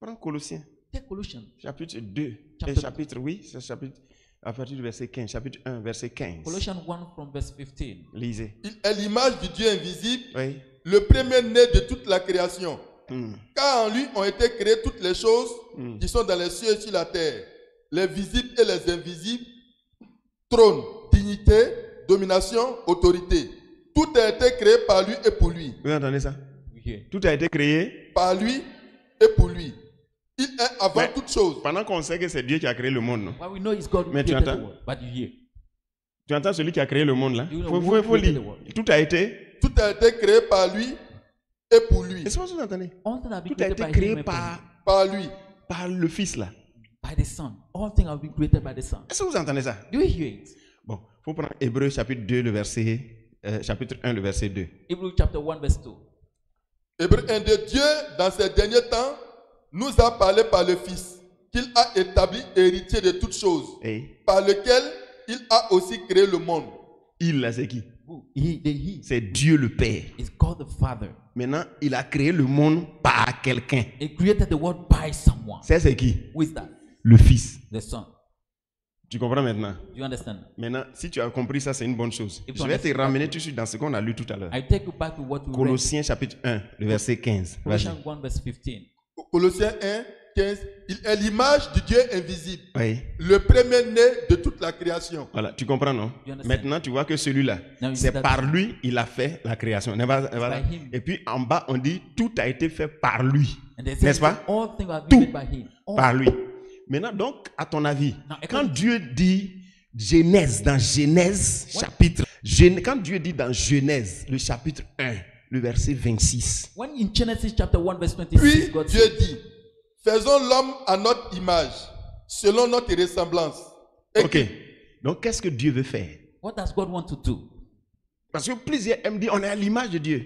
Prends Colossiens, Take Colossians. chapitre 2. C'est chapitre, à partir du verset 15. Chapitre 1, verset 15. Colossians 1 from verse 15. Lisez. Il est l'image du Dieu invisible, Oui. le premier-né de toute la création. Hmm. Car en lui ont été créées toutes les choses qui sont dans les cieux et sur la terre, les visibles et les invisibles, trône, dignité, domination, autorité. Tout a été créé par lui et pour lui. Vous entendez ça? We hear. Tout a été créé. Par lui et pour lui. Il est avant Mais- toute chose. Pendant qu'on sait que c'est Dieu qui a créé le monde, non? Well, we know it's God who Mais tu created the entends? world. But you hear. Tu entends celui qui a créé le monde là? You know, Faut who created lire. the world? Tout a été. Tout a été créé par lui et pour lui. Est-ce que vous entendez? All things have been Tout a created été by créé him and for him. Par lui. par le Fils là. By the Son. All things have been created by the Son. Est-ce que vous entendez ça? Do you hear it? Bon, il faut prendre Hébreux chapitre 2, le verset, chapitre 1, le verset 2. Hebrews chapter 1 verse 2. Hébreux 1 de Dieu, dans ces derniers temps, nous a parlé par le Fils, qu'il a établi héritier de toutes choses, Et par lequel il a aussi créé le monde. il là, c'est qui? Who? He C'est Dieu le Père. is God the Father. Maintenant, il a créé le monde par quelqu'un. He created the world by someone. C'est qui? Who is that? Le Fils. The Son. Tu comprends maintenant? Do you understand? Maintenant, si tu as compris ça, c'est une bonne chose. If Je you vais te understand ramener that- tout de suite dans ce qu'on a lu tout à l'heure. I take you back to what we read. Colossiens chapitre 1, le verset 15. Vas-y. Colossians 1 verse 15. Colossiens 1, 15. Il est l'image du Dieu invisible, Oui. le premier-né de toute la création. Voilà, tu comprends, non? You understand? Maintenant, tu vois que celui-là, Now you see c'est that- par lui il a fait la création. Voilà. by him. Et puis en bas, on dit tout a été fait par lui. And they N'est-ce say pas? all things have Tout been made by him. All. Par lui. Maintenant, donc, à ton avis, Now, quand Dieu dit Genèse, dans Genèse, chapitre. Quand Dieu dit dans Genèse, le chapitre 1, le verset 26. When in Genesis chapter 1 verse 26, Puis God Dieu said, dit, faisons l'homme à notre image, selon notre ressemblance. Et Ok. Donc, qu'est-ce que Dieu veut faire? what does God want to do? Parce que plusieurs aiment dire, on est à l'image de Dieu.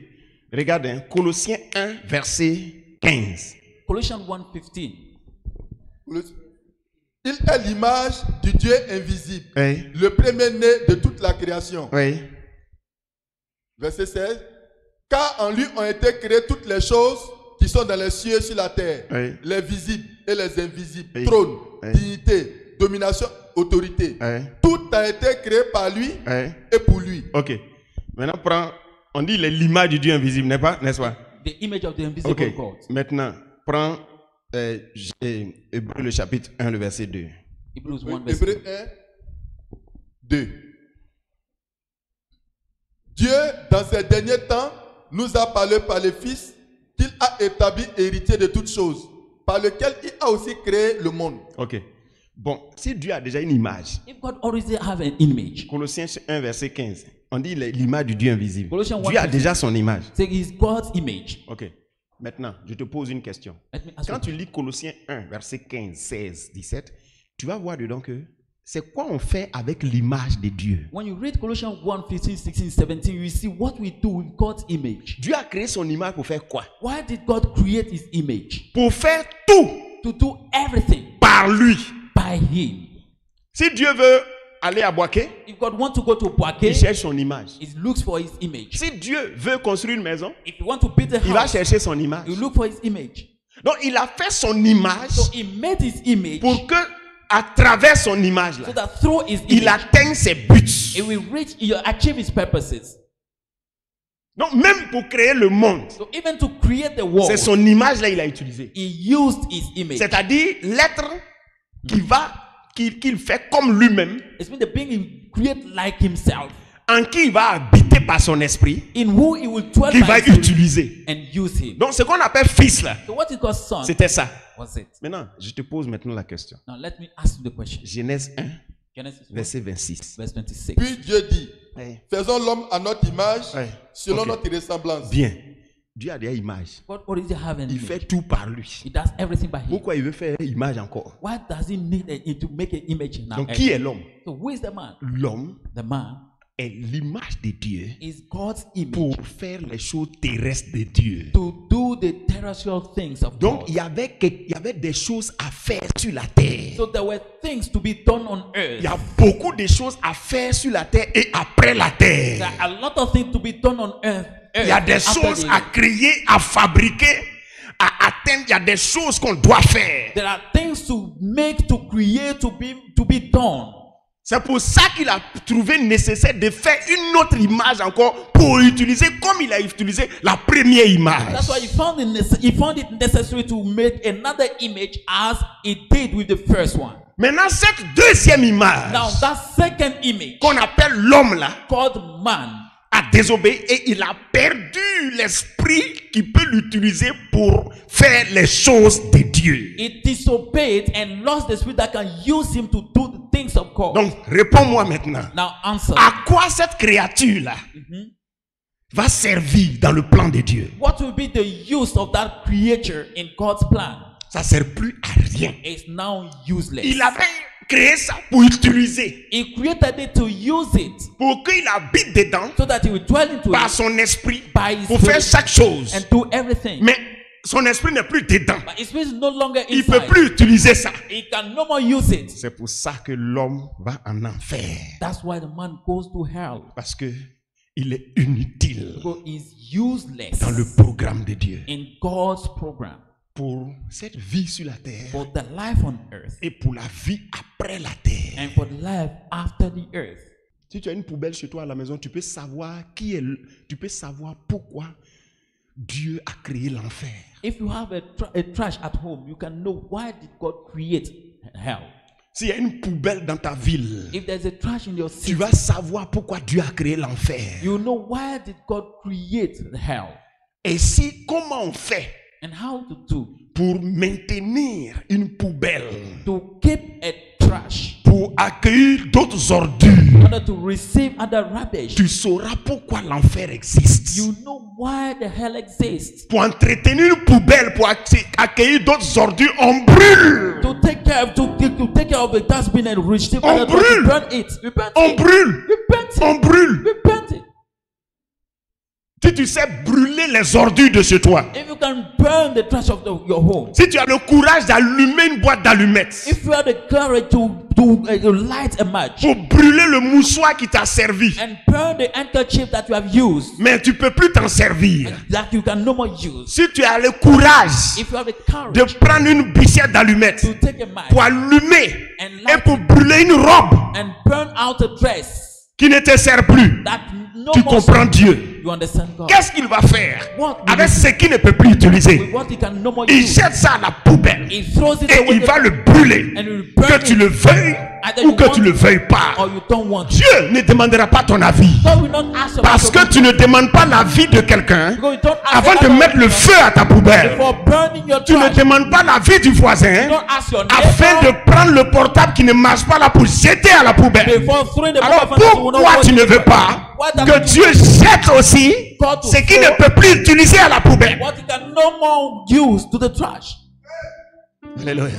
Regarde, hein, Colossiens 1, verset 15. Colossians 1:15. il est l'image du Dieu invisible, Oui. le premier-né de toute la création. Oui. Verset 16. Car en lui ont été créées toutes les choses qui sont dans les cieux et sur la terre, Oui. les visibles et les invisibles, Oui. trône, Oui. dignité, domination, autorité. Oui. Tout a été créé par lui Oui. et pour lui. Ok. Maintenant, on dit l'image du Dieu invisible, n'est-ce pas? The image of the invisible Ok. God. Maintenant, prends Hébreux le chapitre 1, le verset 2. Hebrews 1 verse Hébreux 1, 2. Dieu, dans ces derniers temps, nous a parlé par le Fils qu'il a établi héritier de toutes choses, par lequel il a aussi créé le monde. Ok. Bon, si Dieu a déjà une image, If God already have an image, Colossiens 1, verset 15, on dit l'image du Dieu invisible. Colossians 1, Dieu a déjà son image. say is God's image. Ok. Maintenant, je te pose une question. Let me ask Quand you. tu lis Colossiens 1, verset 15, 16, 17, tu vas voir dedans que c'est quoi on fait avec l'image de Dieu. When you read Colossians 1, 15, 16, 17, you see what we do with God's image. Dieu a créé son image pour faire quoi? Why did God create his image? Pour faire tout To do everything par lui. by him. Si Dieu veut aller à Boaké, If God wants to go to il Boaké, cherche son image. he looks for his image. Si Dieu veut construire une maison, If you want to build a il va house, chercher son image. you look for his image. Donc, il a fait son image So he made his image pour que, à travers son image, so là, that through his il image, atteigne ses buts. it will reach, he'll achieve his purposes. Donc, même pour créer le monde, So even to create the world, c'est son image là il a utilisé. he used his image. C'est-à-dire l'être qu'il fait comme lui-même, It's been the being he create like himself, en qui il va habiter par son esprit, in who he will dwell qu'il va by his utiliser. and use him. Donc, ce qu'on appelle fils là, So what is God's son? c'était ça. Was it? Maintenant, je te pose maintenant la question. Now let me ask you the question. Genèse 1, Genesis 1, verset 26. verse 26. Puis Dieu dit, Oui. faisons l'homme à notre image, Oui. selon Ok. notre ressemblance. Bien. Dieu a des images. God already have an Il image. fait tout par lui. He does everything by him. Pourquoi il veut faire une image encore? Why does he need to make an image now? Donc, qui est l'homme? So who is the man? L'homme The man est l'image de Dieu is God's image pour faire les choses terrestres de Dieu. to do the terrestrial things of Donc, God. il y avait des choses à faire sur la terre. So there were things to be done on earth. Il y a beaucoup de choses à faire sur la terre et après la There terre. are a lot of things to be done on earth. Il y a des after choses the à earth. créer, à fabriquer, à atteindre. Il y a des choses qu'on doit faire. There are things to make, to create, to be done. C'est pour ça qu'il a trouvé nécessaire de faire une autre image encore pour utiliser comme il a utilisé la première image. That's why he found it necessary to make another image as he did with the first one. Maintenant, cette deuxième image Now that second image qu'on appelle l'homme là, called man a désobéi et il a perdu l'esprit qui peut l'utiliser pour faire les choses de Dieu. it disobeyed and lost the spirit that can use him to do the things of God. Donc, réponds-moi maintenant. Now answer. À quoi cette créature-là va servir dans le plan de Dieu? What will be the use of that creature in God's plan? Ça ne sert plus à rien. It's now useless. Il avait créé ça pour utiliser, He created it to use it pour qu'il habite dedans so that he will dwell into par it son esprit by his pour faire spirit chaque chose. and do everything. Mais son esprit n'est plus dedans. But his spirit is no longer Il ne peut inside. plus utiliser ça. He can no more use it. C'est pour ça que l'homme va en enfer. That's why the man goes to hell. Parce que il est inutile Because he's useless dans le programme de Dieu. in God's program Pour cette vie sur la terre for the life on earth et pour la vie après la terre. and for the life after the earth. Si tu as une poubelle chez toi à la maison, tu peux savoir tu peux savoir pourquoi Dieu a créé l'enfer. If you have a trash at home, you can know why did God create hell. S'il y a une poubelle dans ta ville, If there's a trash in your tu city, vas savoir pourquoi Dieu a créé l'enfer. you know why did God create hell Et si, comment on fait and how to do pour maintenir une poubelle, to keep a trash pour accueillir d'autres ordures, in order to receive other rubbish, tu sauras pourquoi l'enfer existe. you know why the hell exists. Pour entretenir une poubelle, pour accueillir d'autres ordures, on brûle. To take care of the dustbin and receive On other drugs, brûle. you burn it. You burn On it. brûle. You burn it. On brûle. You burn it. Si tu sais brûler les ordures de chez toi, If you can burn the trash of your home, si tu as le courage d'allumer une boîte d'allumettes if you have the courage to light a match pour brûler le moussoir qui t'a servi, and burn the handkerchief that you have used, mais tu peux plus t'en servir. that you can no more use. Si tu as le courage If you have the de courage prendre une bichette d'allumettes to take a match pour allumer and et light pour brûler une robe and burn out a dress qui ne te sert plus, that no tu more comprends Dieu. you understand God. Qu'est-ce qu'il va faire What avec will ce qu'il ne peut plus utiliser? with what he can no more Il use? jette ça à la poubelle He throws it et away il va le brûler, and will burn que tu it, le veuilles either ou you que want tu ne le veuilles pas. or you don't want it. Dieu ne demandera pas ton avis God will not ask about parce your que tu ne demandes pas l'avis de quelqu'un because you don't ask avant de about mettre le feu à ta poubelle. before burning your Tu ne trash. demandes pas l'avis du voisin You don't ask your afin neighbor de prendre le portable qui ne marche pas là pour jeter à la poubelle. before throwing the Alors mobile phone that you will not pourquoi want tu ne it. veux pas Why does que Dieu jette aussi God to ce qu'il throw ne peut plus utiliser à la poubelle? what he can no more use to the trash? Alléluia.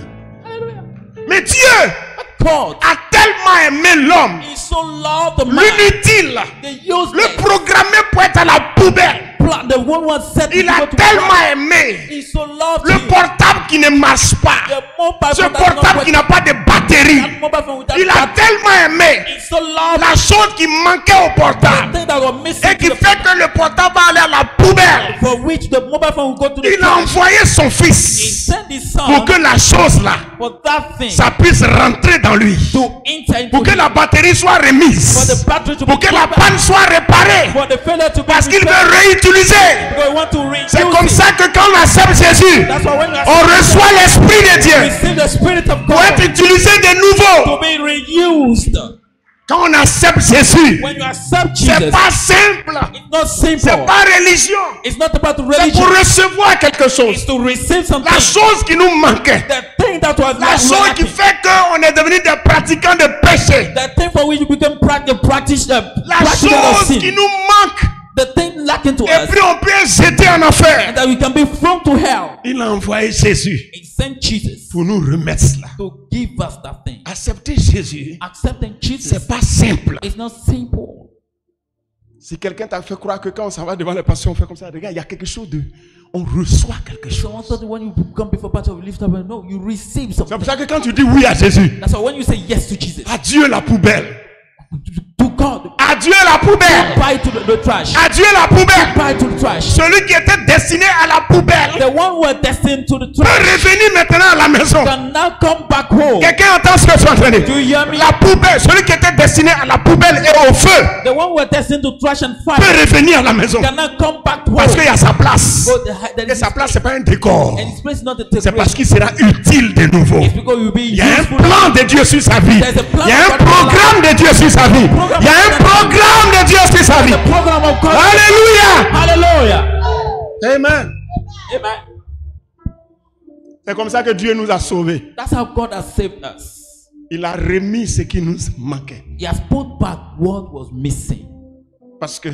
Hallelujah. Mais Dieu God a tellement aimé l'homme, he so loved the man, l'inutile, the useless, le programmé pour être à la poubelle. the one who has set Il a people to tellement plan. aimé He so loved le you. portable qui ne marche pas, The mobile ce phone that portable is qui not n'a pas de batterie. that mobile phone without Il a battery. tellement aimé He so loved la chose qui manquait au the portable thing that was missing et qui to the fait que le portable va aller à la poubelle. for which the mobile phone will go to the Il a trash. envoyé son He fils sent his pour son que la chose là, for that thing ça puisse rentrer dans lui, to enter into pour que him, la batterie soit for the remise, battery to pour be que la put back, panne soit réparée, for the failure to be parce qu'il repaired. veut réutiliser. Because we want to reuse C'est comme it. ça que quand on accepte Jésus, That's why when you on reçoit l'Esprit de Dieu receive the Spirit of pour être God utilisé de nouveau. to be reused. Quand on accepte Jésus, When you accept c'est Jesus, pas simple, it's not c'est simple. pas religion, It's not about c'est religion. pour recevoir quelque It's chose. to receive something. La chose qui nous manquait, The thing that was la chose qui fait qu'on est devenu des pratiquants de péché, the thing for which you become practice la practical of chose sin. qui nous manque, The thing lacking to et us, puis on peut être jeté en enfer. and that we can be thrown to hell. Il a envoyé Jésus He sent Jesus pour nous remettre cela. to give us that thing. Accepter Jésus, Accepting Jesus c'est pas simple. is not simple. Si quelqu'un t'a fait croire que quand on s'en va devant les pasteurs, on fait comme ça, regarde, il y a quelque chose de... On reçoit quelque chose. So also when you come before pastor, you lift up and no, you receive C'est something. pour ça que quand tu dis oui à Jésus, That's why when you say yes to Jesus, adieu la poubelle. to God, Adieu la poubelle. bye to the trash, Adieu la poubelle. bye to the trash. Celui qui était destiné à la poubelle The one who are destined to the peut trash revenir maintenant à la maison. can now come back home. Quelqu'un entend ce que je suis en train de Do dire? you hear me? La poubelle, celui qui était destiné à la poubelle et au feu The one who are destined to trash and peut fire revenir à la maison. can now come back home. Parce qu'il y a sa place. But the Et sa place, c'est pas un décor. and his place is not the C'est parce decoration. qu'il sera utile de nouveau. It's because you'll be Il y a un useful. plan de Dieu sur sa vie. Il y a un programme de Dieu sur sa vie. Il y a un programme de Dieu sur sa vie. The program of God. Alléluia. Hallelujah. Amen. Amen. C'est comme ça que Dieu nous a sauvés. That's how God has saved us. Il a remis ce qui nous manquait. He has put back what was missing. Parce que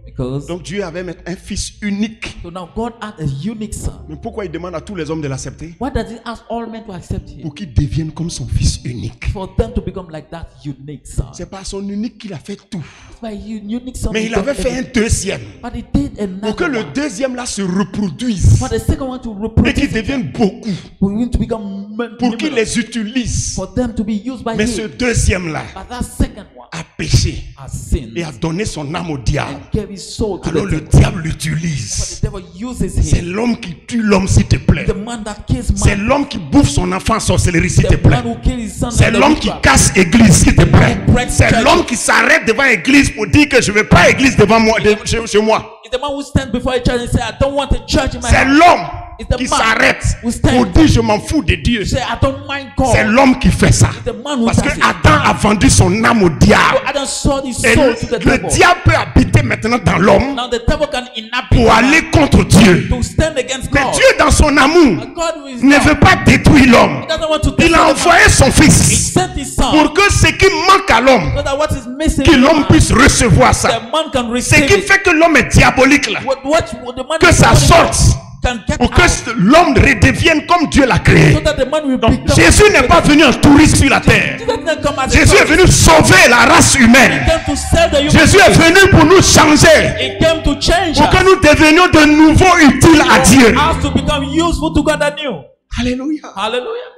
Because donc Dieu avait mettre un fils unique. so now God had a unique son. Mais pourquoi il demande à tous les hommes de l'accepter? Why does he ask all men to accept him? Pour qu'ils deviennent comme son fils unique. For them to become like that unique son. C'est pas son unique qu'il a fait tout. That's why unique son. Mais is il avait done fait un everything. deuxième. But he did Pour que another le one. deuxième là se reproduise. For the second one to Et reproduce. qu'ils deviennent beaucoup. For him to become Pour qu'il numerous. les utilise. For them to be used by Mais ce him. deuxième là But that second one a péché. has sinned Et a donné son âme au diable. and gave his soul to Alors the le devil. diable But l'utilise. the devil uses C'est him. l'homme qui tue l'homme s'il te plaît. The man that kills C'est man. l'homme qui bouffe son enfant en sorcellerie s'il te The plaît. man who kills his son. C'est and the l'homme qui witchcraft. casse église s'il te plaît. Breaks C'est church. l'homme qui s'arrête devant l'église pour dire que je ne veux pas église devant moi, chez moi. It's the man who stands before a church and says, I don't want a church in my C'est house. l'homme It's the qui man s'arrête who stands. pour dire je m'en fous de Dieu, You say, I don't mind God. c'est l'homme qui fait ça. It's the man who Parce que does it. Adam a vendu son âme au So diable. Adam sold his Et soul to the le devil. diable peut habiter maintenant dans l'homme Now the devil can inhabit pour the man aller contre Dieu. to stand against Mais God. Dieu, dans son amour, But God who is ne love, veut pas détruire l'homme. he doesn't want to Il destroy a the man. envoyé son He fils sent his son pour que ce qui manque à l'homme, so that what is missing que in the l'homme man, puisse recevoir ça. the man can Ce receive qui it. fait que l'homme est diabolique là, What the man que is ça doing sorte, can get pour que out, l'homme redevienne comme Dieu l'a créé. so that the man will Donc become. Jésus n'est pas venu en touriste sur la terre. Jesus didn't come as a Jésus est tourist. venu sauver la race He humaine. came to save the human Jésus est race. venu pour nous changer, He came to change pour que us. nous devenions de nouveau utiles à Dieu. Us to become useful to God anew. Alléluia. Hallelujah.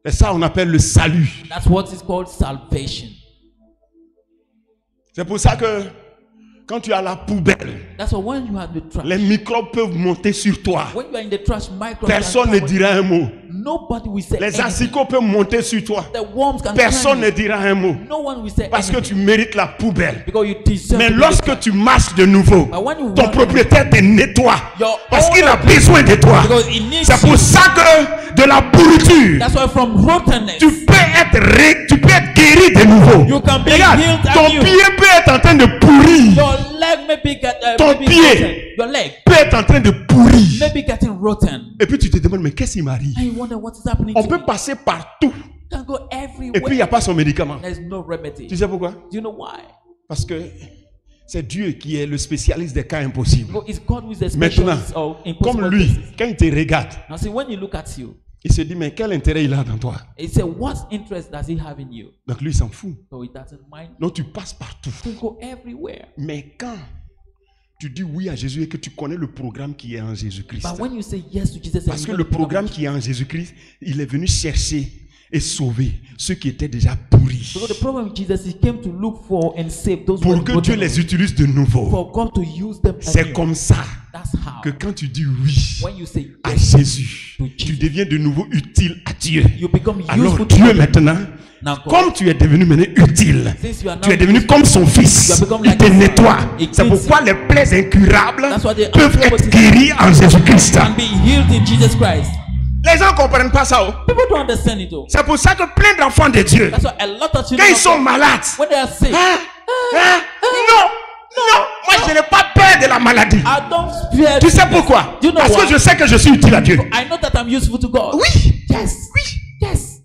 Et ça, on appelle le salut. That's what is called salvation. C'est pour ça que quand tu as la poubelle, That's why when you have the trash, les microbes peuvent monter sur toi. when you are in the trash, microbes Personne can ne come. dira un mot. Nobody will say Les anything. asticots peuvent monter sur toi. The worms can Personne climb ne you. dira un mot. No one will say Parce que anything tu mérites la poubelle. because you deserve Mais to be lorsque the tu marches de nouveau, But when you ton walk propriétaire te nettoie. Your Parce qu'il a owner besoin de toi. because he needs C'est pour you. ça que de la pourriture, That's why from rottenness, tu peux être guéri de nouveau. you can be Regarde, healed ton anew. pied peut être en train de pourrir. Your leg may be, Ton may be pied. rotten. Your leg Peut être en train de pourrir. may be getting rotten. Et puis tu te demandes, mais qu'est-ce qui m'arrive? And you wonder what is happening On to peut me. passer partout. You can go Et everywhere. puis il n'y a pas son médicament. There's no remedy. Tu sais pourquoi? Do you know why? Parce que c'est Dieu qui est le spécialiste des cas impossibles. Because it's God who is the Maintenant, specialist of comme impossible lui, cases. quand il te regarde, Now see, when you look at you, il se dit, mais quel intérêt il a dans toi? he said, what interest does he have in you? Donc lui, il s'en fout. So he doesn't mind. Donc tu passes partout. You go everywhere. Mais quand tu dis oui à Jésus et que tu connais le programme qui est en Jésus-Christ, But when you say yes to Jesus, parce que le programme qui est en Jésus-Christ, il est venu chercher et sauver ceux qui étaient déjà pourris. because the problem with Jesus, he came to look for and save those who Pour were que Dieu rotten, les utilise de nouveau. for God to use them C'est anew. comme ça That's how. que quand tu dis oui When you say à yes, Jésus, to tu Jesus, deviens de nouveau utile à Dieu. you become Alors useful to Dieu God. maintenant, Now God, comme tu es devenu maintenant utile, since you are now tu es devenu useful, comme son fils, you have become il like te his son. nettoie. He C'est cleans pourquoi les plaies incurables That's why the peuvent être uncurable guéries en Jésus-Christ. can be healed in Jesus Christ. Les gens ne comprennent pas ça. Oh. People don't understand it though. C'est pour ça que plein d'enfants de Dieu, That's why a lot of quand children, ils sont malades, when they are sick, non, moi je n'ai pas peur de la maladie. I don't fear. Tu sais pourquoi? Do you know Parce que why? je sais que je suis utile à Dieu. I know that I'm useful to God. Oui, Yes. oui. Yes.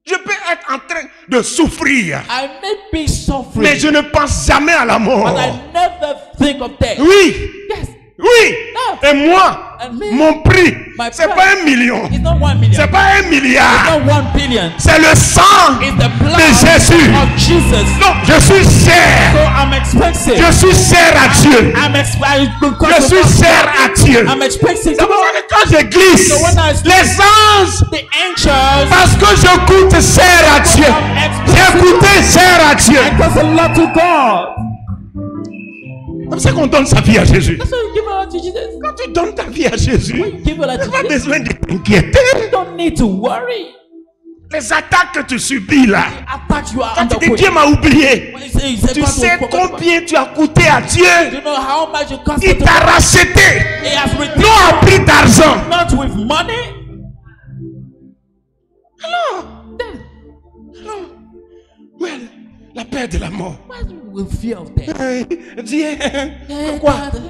Je peux être en train de souffrir, I may be suffering, mais je ne pense jamais à la mort. but I never think of death. Oui, Yes. oui. No. Et moi, And me, mon prix, my c'est price pas 1 million, It's not 1 million. c'est pas 1 milliard, It's not 1 billion. c'est le sang It's the blood de Jésus. of Jesus. Non, je suis cher. So I'm expensive. Je suis cher à Dieu. Je suis cher à Dieu. I'm expensive. C'est pour ça que quand je glisse, So when I les anges, the angels, parce que je coûte cher à Dieu, j'ai coûté cher à Dieu. I cost a lot to God. C'est pour ça qu'on donne sa vie à Jésus. That's why you give it out to Jesus. Quand tu donnes ta vie à Jésus, When you give it out tu to n'as pas Jesus, besoin de t'inquiéter. you don't need to worry. Les attaques que tu subis là, Attack you are quand tu under dis Dieu m'a oublié, When you say tu God sais will forget combien tu as coûté à Dieu. about- you know how much it cost Il to t'a racheté, He has redeemed non à prix d'argent. not with money. Non. Ouais, la peur de la mort. Why will fear of death? Dieu, Eh, pourquoi? God,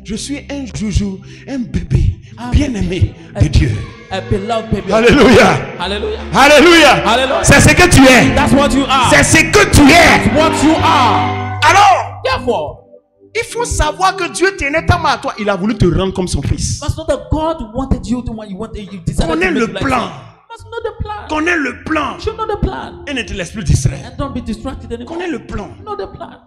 Je suis un joujou, un bébé bien-aimé de Dieu. a beloved baby. Alléluia. Hallelujah. Alléluia. Hallelujah. C'est ce que tu es. That's what you are. C'est ce que tu es. What you are. Alors, Therefore, il faut savoir que Dieu tenait tellement à toi. Il a voulu te rendre comme son fils. that's not that God wanted you to what you wanted. You decided Connais to le make like plan. him. That's not the plan. Connais le plan. You should know the plan. Et ne te laisse plus distraire. And don't be distracted anymore. Connais le plan. Know the plan.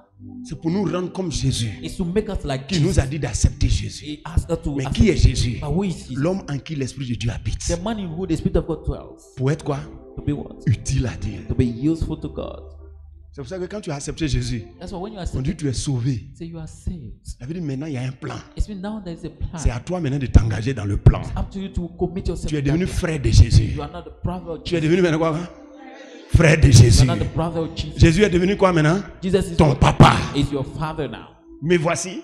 C'est pour nous rendre comme Jésus. It's to make us like Qui Jesus. nous a dit d'accepter Jésus. He asked us to Mais accept qui est him. Jésus? But who is Jesus? L'homme en qui l'Esprit de Dieu habite. The man in who the Spirit of God dwells. Pour être quoi? To be what? Utile à Dieu. To be useful to God. C'est pour ça que quand tu as accepté Jésus, That's why when you on accept dit tu es sauvé. say you are saved. Ça veut dire maintenant il y a un plan. It's been now there is a plan. C'est à toi maintenant de t'engager dans le plan. Up to you to commit yourself. Tu es to that devenu plan. frère de Jésus. You are not the brother of Tu es Jesus. devenu maintenant quoi? Frère de You Jésus. are not the brother of Jesus. Jésus est devenu quoi maintenant? Jesus is Ton your, papa. is your father now. Mais voici,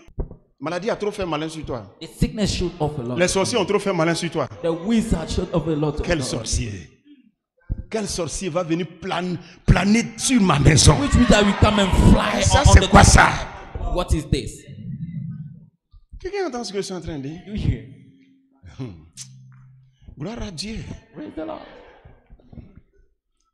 Maladie a trop fait malin sur toi. The sickness showed off a lot. Les sorciers ont trop fait malin sur toi. The wizard showed off a lot. Quel sorcier? Quel sorcier va venir planer sur ma maison? Which wizard will come and fly Ça, on c'est the quoi top? ça? What is this? Quelqu'un entend ce que je suis en train de dire? You hear? Gloire à Dieu. Praise the Lord.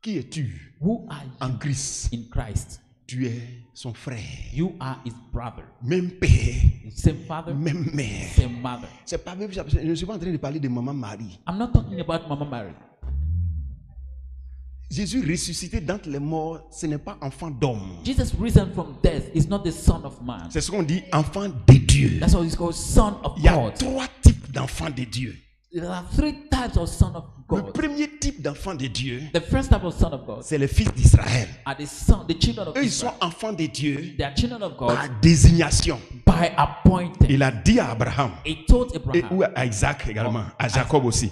Qui es-tu Who are you en Christ? in Christ? Tu es son frère. You are his brother. Même père, Same father, même mère. same mother. C'est pas, je ne suis pas en train de parler de maman Marie. I'm not talking about Mama Mary. Jésus ressuscité d'entre les morts, ce n'est pas enfant d'homme. Jesus risen from death is not the son of man. C'est ce qu'on dit enfant de Dieu. That's why he's called son of Il y a God. 3 types d'enfants de Dieu. There are 3 types of son of Le God. premier type d'enfant de Dieu, The first type of son of God c'est les fils d'Israël. are the children of Eux, ils sont Israel. enfants de Dieu They are children of God par désignation. by appointing. Il a dit à Abraham, He told et Abraham. ou à Isaac également, à Jacob aussi.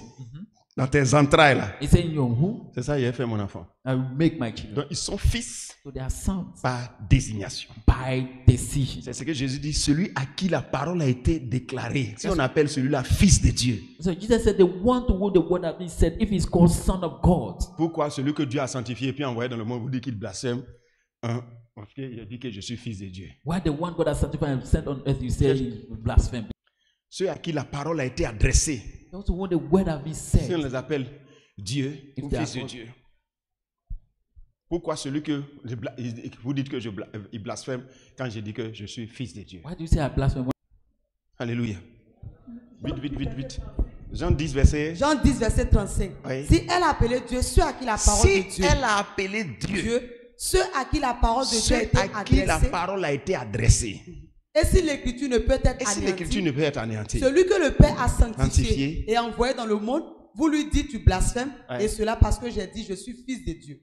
Dans tes entrailles là. He said, "You who C'est ça, il a fait mon enfant. I will make my children." Donc, ils sont fils So they are sons par désignation. by decision. C'est ce que Jésus dit, celui à qui la parole a été déclarée. Si on appelle celui-là fils de Dieu. So Jesus said, "The one to whom the word has been said, if he's called son of God." Pourquoi celui que Dieu a sanctifié et puis envoyé dans le monde vous dit qu'il blasphème? Parce qu'il a dit que je suis fils de Dieu. Why the one God has sanctified and sent on earth, you say he blaspheme? Ceux à qui la parole a été adressée, Those to whom the word has been si on said, les appelle Dieu If ou they are fils de called- Dieu. Pourquoi celui que vous dites que il blasphème quand je dis que je suis fils de Dieu? why do you say I blaspheme? Alléluia. Vite. Jean 10, verset. Jean 10, verset 35. Oui. Si elle a appelé Dieu ceux à qui la parole Si de Dieu, elle a appelé Dieu, ceux à qui la parole de Dieu a ceux été à qui la adressée, parole a été adressée, et si l'écriture ne peut être et si l'écriture anéantie, ne peut être anéantie, celui que le Père a Sanctifié. sanctifié et envoyé dans le monde, vous lui dites tu blasphèmes, Ouais. et cela parce que j'ai dit je suis fils de Dieu.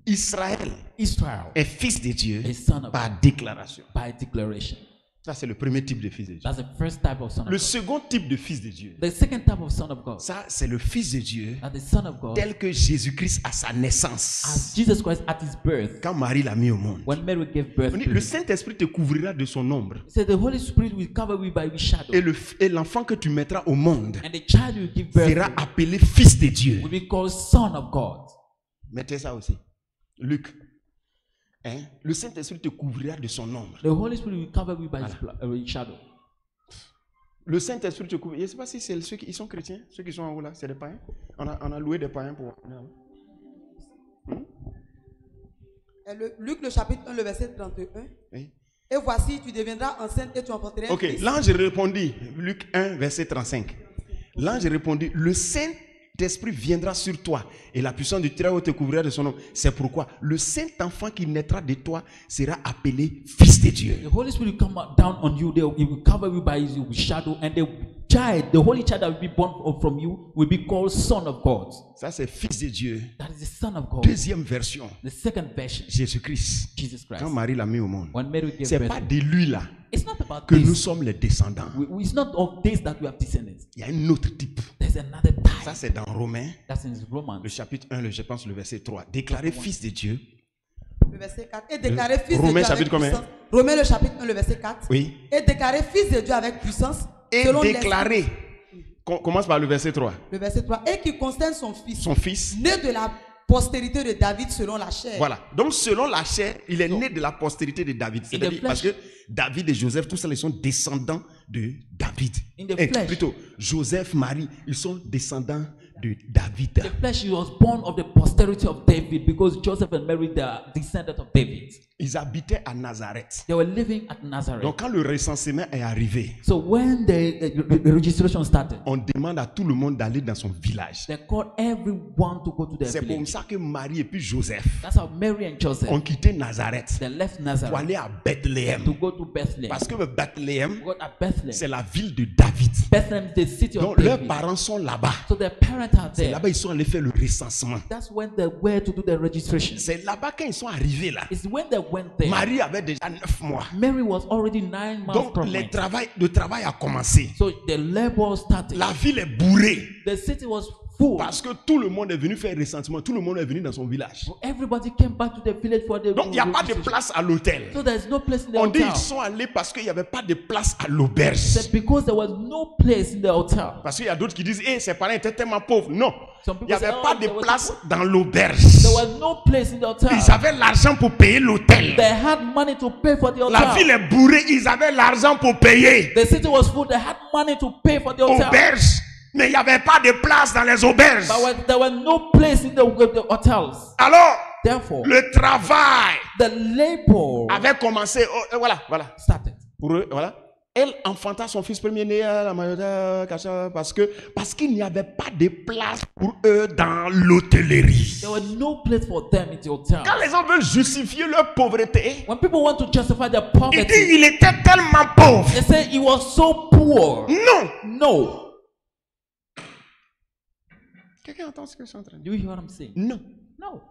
Israël Israel est fils de Dieu is son of par God déclaration. by declaration. Ça, c'est le premier type de fils de Dieu. That's the first type of son of Le God. second type de fils de Dieu, The second type of son of God, ça, c'est le fils de Dieu that the son of God, tel que Jésus-Christ à sa as naissance, Jesus Christ at his birth, quand Marie l'a mis au monde. when Mary gave birth On dit, to le him. Saint-Esprit te couvrira de son ombre. He said, the Holy Spirit will cover you by his shadow, Et l'enfant que tu mettras au monde and the child you give birth sera to appelé fils de Dieu. will be called son of God. Mettez ça aussi. Luc. Hein? Le Saint-Esprit te couvrira de son ombre. The Holy Spirit will cover you by his shadow. Le Saint-Esprit te couvre. Je ne sais pas si c'est ceux qui sont chrétiens, ceux qui sont en haut là, c'est des païens. On a loué des païens pour. Et Luc le chapitre 1, le verset 31. Oui. Et voici, tu deviendras enceinte et tu enfanteras un Ok, fils. l'ange répondit, Luc 1, verset 35. L'ange répondit, le Saint-Esprit viendra sur toi et la puissance du Très-Haut te couvrira de son nom. C'est pourquoi le Saint-Enfant qui naîtra de toi sera appelé Fils de Dieu. The Holy Spirit will come down on you. He will cover you by his shadow, and the Holy Child that will be born from you will be called Son of God. Ça, c'est Fils de Dieu. That is the Son of God. Deuxième version, The second version, Jésus-Christ. Jesus Christ. Quand Marie l'a mis au monde, When Mary gave c'est birth, pas de lui là it's not about que nous this. sommes les descendants. It's not of this that we have descendants. Il y a un autre type. There's another type. Ça, c'est dans Romains, That's in Romans. le chapitre 1, je pense le verset 3. Déclaré Fils de Dieu. Le verset 4. Et déclaré fils de Romains Dieu avec chapitre combien? puissance. Romains le chapitre 1, le verset 4. Oui. Et déclaré fils de Dieu avec puissance. Et selon déclaré. Commence par le verset 3. le verset 3. Et qui concerne son fils, Son fils. né de la postérité de David selon la chair. Voilà. Donc, selon la chair, il est né de la postérité de David. C'est-à-dire flesh. parce que David et Joseph, tous ça, ils sont descendants de David. In the flesh. Plutôt, Joseph, Marie, ils sont descendants de David. The flesh, he was born of the posterity of David because Joseph and Mary they are descendants of David. Ils habitaient à Nazareth. They were living at Nazareth. Donc, quand le recensement est arrivé, So when the registration started, on demande à tout le monde d'aller dans son village. they called everyone to go to their C'est comme village. ça que Marie et puis Joseph That's how Mary and Joseph ont quitté Nazareth they left pour Nazareth aller à Bethléem. to go to Bethlehem. Parce que Bethléem, Go at Bethlehem. c'est la ville de David. Bethlehem is the city of Donc, leurs David. parents sont là-bas. So their parents are C'est there. là-bas ils sont allés faire le recensement. That's when they were to do the registration. C'est là-bas quand ils sont arrivés là. It's when they went there. Marie avait déjà 9 mois. Mary was already 9 months Donc pregnant. le travail a commencé. So the labor started. La ville est bourrée. The city was full. Parce que tout le monde est venu faire ressentiment. Tout le monde est venu dans son village. Everybody came back to the village for the Donc, il n'y a pas de place à l'hôtel. So there's no place in the On dit hotel. qu'ils sont allés parce qu'il n'y avait pas de place à l'auberge. Said because there was no place in the hotel. Parce qu'il y a d'autres qui disent, ses parents étaient tellement pauvres. Non, Some il people n'y avait say, pas oh, de there was place no- dans l'auberge. There was no place in the hotel. Ils avaient l'argent pour payer l'hôtel. They had money to pay for the La ville hotel. est bourrée, ils avaient l'argent pour payer. The city was full. They had money to pay for the hotel. Auberge. Mais il n'y avait pas de place dans les auberges. There were no place in the hotels. Alors, Therefore, le travail the labor avait commencé. Oh, voilà. started. Pour eux, voilà. Elle enfanta son fils premier-né à la majorité parce qu'il n'y avait pas de place pour eux dans l'hôtellerie. There was no place for them in the hotel. Quand les gens veulent justifier leur pauvreté, When people want to justify their ils poverty, disent il était tellement pauvre. they say he was so poor. Non. No. Quelqu'un entend ce que je suis en train de Do dire? you hear what I'm saying? Non. No.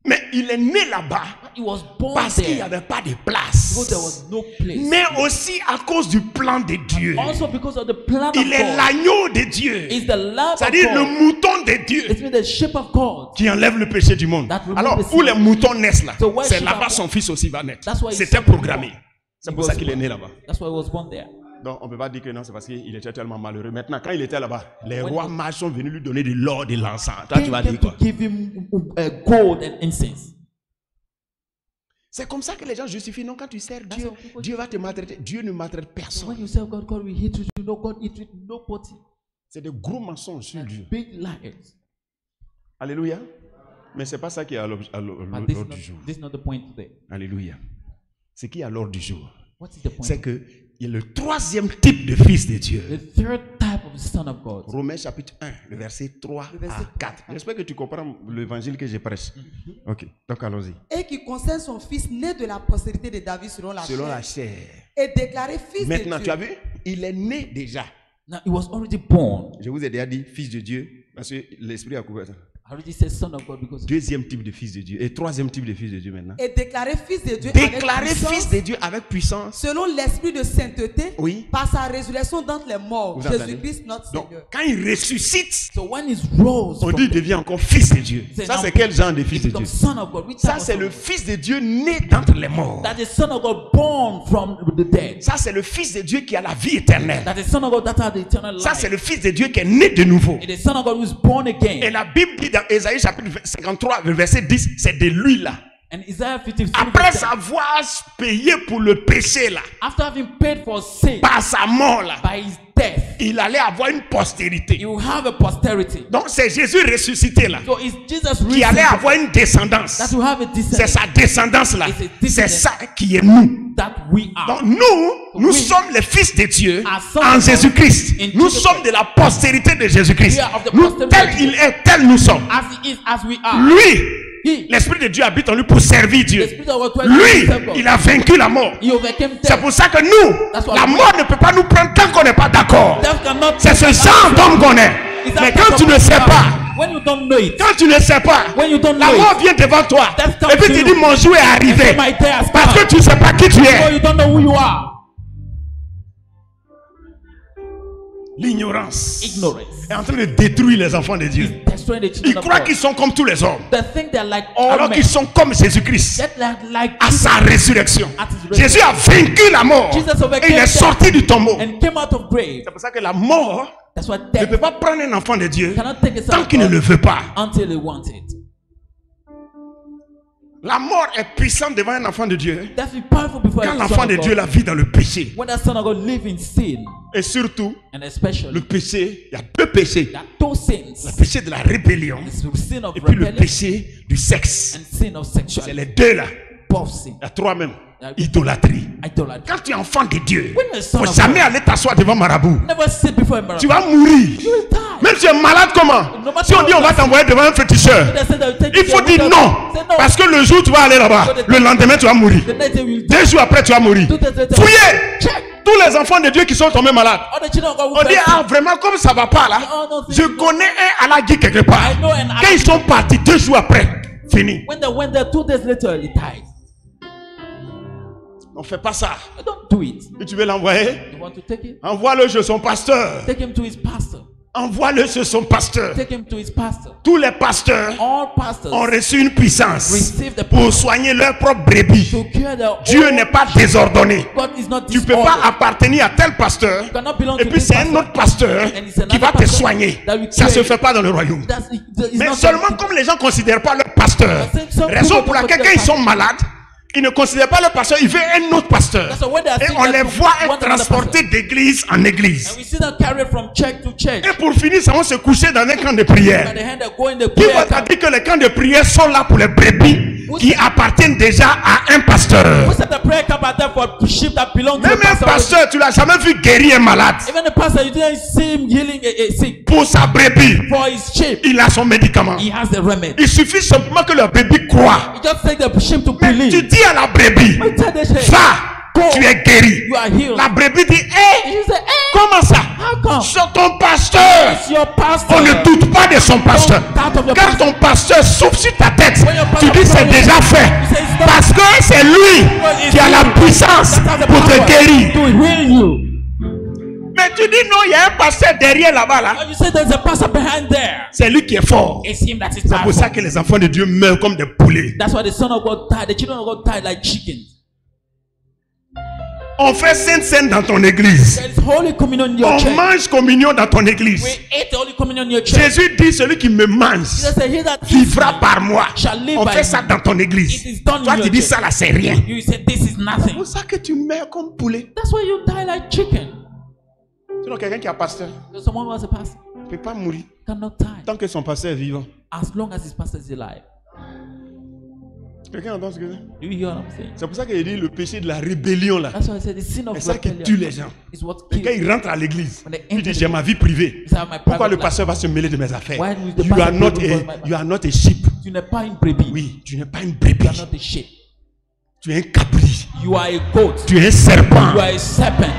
Mais il est né là-bas He was born parce qu'il n'y there avait pas de because there place. was no place. Mais aussi à cause du plan de Dieu. Also because of the plan of Il est God. l'agneau de Dieu. Is the lamb of C'est-à-dire le God. mouton de Dieu It means the sheep of God. qui enlève le péché du monde. That remove Alors, the sin. où les moutons naissent là, So where c'est sheep là-bas are son fils aussi va naître. That's why he's C'était so programmé. born. C'est He pour ça was qu'il est born. né là-bas. That's why he was born there. Donc, on ne peut pas dire que non, c'est parce qu'il était tellement malheureux. Maintenant, quand il était là-bas, les When rois he- mages sont venus lui donner de l'or, de l'encens. Toi, tu They vas came dire to quoi? give him gold and incense. C'est comme ça que les gens justifient. Non, quand tu sers That's Dieu, how people Dieu va te maltraiter. Dieu ne maltraite So personne. when you say God, God will hate you, you know God hate nobody. C'est des gros mensonges sur Dieu. Big liars. Alléluia. Mais ce n'est pas ça qui est à But l'ordre du jour. this is not the point today. Alléluia. Ce qui est à l'ordre du jour, What is the point? c'est que il y a le troisième type de fils de Dieu. The third type of son of God. Romains chapitre 1, le verset 3 Le verset à 4. J'espère que tu comprends l'évangile que je prêche. Ok, donc allons-y. Et qui concerne son fils né de la postérité de David selon la Selon chair. la chair. Et déclaré fils Maintenant, de tu as Dieu. vu? Il est né déjà. Now he was already born. Je vous ai déjà dit fils de Dieu parce que l'esprit a couvert. I already said son of God because Deuxième type de fils de Dieu. Et troisième type de fils de Dieu maintenant. Et déclaré fils de Dieu Déclaré avec puissance, fils de Dieu avec puissance. selon l'esprit de sainteté, Oui. par sa résurrection d'entre les morts, Vous entendez? Jésus-Christ notre Donc, Seigneur. quand il ressuscite, so when he rose on from dit il the- devient encore fils de Dieu. C'est Ça, now- c'est quel genre de he fils de Dieu? becomes son of God. Which Ça, type of c'est son le of God? fils de Dieu né d'entre les morts. That is son of God born from the dead. Ça, c'est le fils de Dieu qui a la vie éternelle. That is son of God that had the eternal Ça, life. c'est le fils de Dieu qui est né de nouveau. It is son of God who is born Et again. la Bible dit dans Ésaïe chapitre 53, verset 10, c'est de lui là. And Isaiah 53. Après verse 10, avoir payé pour le péché là, after having paid for sin par sa mort là, by his death, il allait avoir une postérité. you have a posterity. Donc c'est Jésus ressuscité là, So it's Jesus qui allait risen avoir une descendance. that you have a C'est descendant sa descendance là. It's a descendant. C'est ça qui est nous. that we are. Donc nous Oui. sommes les fils de Dieu Are sons en of God Jésus-Christ. in Nous Jesus sommes de la postérité de Jésus-Christ. We are of the Nous, posterity tel of il est, tel nous sommes. As he is, as we are. Lui, He, l'Esprit de Dieu habite en lui pour servir the Dieu. Spirit of God, dwells in Lui, himself. il a vaincu la mort. He overcame C'est death. pour ça que nous, That's why la we- mort ne peut pas nous prendre tant qu'on n'est pas d'accord. Death cannot C'est ce take genre us. d'homme qu'on est. It's that Mais type quand of tu ne sais person. pas, When you don't know it, quand tu ne sais pas, When you don't la know mort vient devant toi. Death comes Et puis to tu you. dis mon jour est arrivé. my day has Parce que come. tu ne sais pas qui tu So es. you don't know who you are. L'ignorance Ignorance. est en train de détruire les enfants de Dieu. Destroying the Ils children of croient God. qu'ils sont comme tous les hommes. They think they're like all Alors men. qu'ils sont comme Jésus-Christ Yet like à sa Jesus résurrection. at his resurrection. Jésus a vaincu la mort. Jesus overcame Et il est death. sorti du tombeau. and came out of grave. C'est pour ça que la mort That's why ne death peut pas prendre un enfant de Dieu cannot take a son tant of qu'il ne God le veut pas. until they want it. La mort est puissante devant un enfant de Dieu That's powerful before quand a l'enfant son de of Dieu God. la vit dans le péché. When that son of God live in sin, Et surtout, and especially le péché, il y a deux péchés. there are two Le sins. péché de la rébellion It's the sin of et puis le rebellion péché du sexe. and sin of C'est sexuality. les deux là. Both sin. Il y a trois même. Idolâtrie. Idolatry. Quand tu es enfant de Dieu, When you're a son faut of jamais God, aller t'asseoir devant marabout. never sit before a Tu miracle. vas mourir. You will die. Même si tu es malade comment? No matter Si on dit how on va bad- t'envoyer devant un féticheur, They say they'll take il you faut there dire without- non. Say no. Parce que le jour où tu vas aller là-bas, le lendemain tu vas mourir. The next day will 2 jours après tu vas mourir. 2 days later. Fouillez Check. tous les enfants de Dieu qui sont tombés malades. All the children of God On will dit first ah vraiment comme ça va pas là. Oh, no, Je connais un Alagui quelque part. I know an Quand ils sont partis 2 jours après, fini. When they went there 2 days later, he died. On fait pas ça. Don't do it. Et tu veux l'envoyer? You want to take it? Envoie-le chez son pasteur. Take him to his pastor. Envoie-le sur son pasteur. Take him to his pastor. Tous les pasteurs All pastors ont reçu une puissance receive the pour soigner leurs propres brebis. to cure their Dieu own n'est pas désordonné. God is not Tu ne peux pas disordered. appartenir à tel pasteur You cannot belong et to puis this c'est un pastor. autre pasteur And it's another qui va te pastor soigner. that will Ça ne cure se you. fait pas dans le royaume. It's Mais not seulement something- comme les gens ne considèrent pas leur pasteur, Some raison people pour don't laquelle consider quand ils sont malades, ils ne considèrent pas leur pasteur, ils veulent un autre pasteur. That's why when they are Et sick, on they les want voit être another transportés d'église en And église. we see them carried from church to church. Et pour finir, ça va se coucher dans un camp de At prière. the end, they go in the Qui va prayer camp. te dire que les camps de prière sont là pour les brebis qui appartiennent déjà à un pasteur? We said the prayer camp are there for sheep that belong to Même the un pastor. pasteur, tu l'as jamais vu guérir un malade. Even the pastor, you didn't see him healing a sick. Pour sa brebis, For his sheep, il a son médicament. he has the remedy. Il suffit simplement que le brebis croit. You just take the sheep to Mais tu believe. dis à la brebis, You tell the sheep, va, tu es guéri. you are healed. La brebis dit, hé, You say, hey, comment ça? how come? C'est ton pasteur. It's your pastor. On ne doute pas de son pasteur. Don't doubt of your Quand pastor. ton pasteur souffle sur ta tête, When your tu pastor dis c'est prays, déjà fait. you say it's done. Parce que c'est lui qui a la puissance That has the pour te power guérir. to heal you. Mais tu dis non, il y a un pasteur derrière là-bas là. And you say there's a pastor behind there. C'est lui qui est fort. It's him that is C'est pour powerful. ça que les enfants de Dieu meurent comme des poulets. That's why the son of God died. The children of God died like chickens. On fait Sainte Seine dans ton église. There is Holy Communion in your On church. mange communion dans ton église. We ate the Holy Communion in your church. Jésus dit celui qui me mange Jesus said, he that eats vivra par moi. shall live On by fait ça me. dans ton église. It is done Toi in tu your dis church. ça là c'est rien. You say this is C'est nothing. pour ça que tu meurs comme poulet. That's why you die like chicken. Sinon quelqu'un qui a pasteur Because someone who has a pastor ne peut pas mourir cannot die tant que son pasteur est vivant. as long as his pastor is alive. Quelqu'un entend ce que c'est? Do you hear what I'm saying? C'est pour ça qu'il dit le péché de la rébellion là. That's why I said the sin of C'est ça qui rebellion tue les gens. is what Et quand kills. il rentre à l'église, When they il enter dit the j'ai ma vie privée. I have my Pourquoi private le life. pasteur va se mêler de mes affaires? Why will the You are pastor not be involved in my- you are not a sheep. Tu n'es pas une brebis. Oui, tu n'es pas une You brebis. are not a sheep. Tu es un capri. You are a goat. Tu es un serpent. You are a serpent.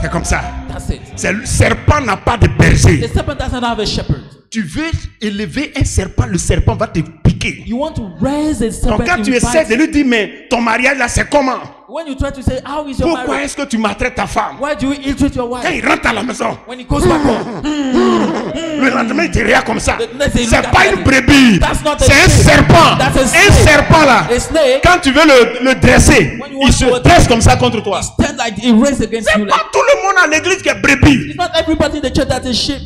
C'est comme ça. That's it. C'est le serpent n'a pas de The berger. serpent doesn't have a shepherd. Tu veux élever un serpent, le serpent va te piquer. You want to raise a serpent. Donc quand tu in essaies de fight. lui dire mais ton mariage là c'est comment? When you try to say, how is your Pourquoi marriage? est-ce que tu maltraites ta femme? Why do you ill-treat your Quand wife? il rentre à la maison, When he goes back home, le lendemain il te regarde comme ça. The next day, C'est look pas at une it. brebis. That's not a C'est un sheep. serpent. That's a Un snake. serpent là. a snake Quand tu veux le dresser, When you il want se to- dresse comme ça contre toi. stand like he raised against C'est you. Like, pas tout le monde à l'église qui est brebis. it's not everybody in the church that is sheep.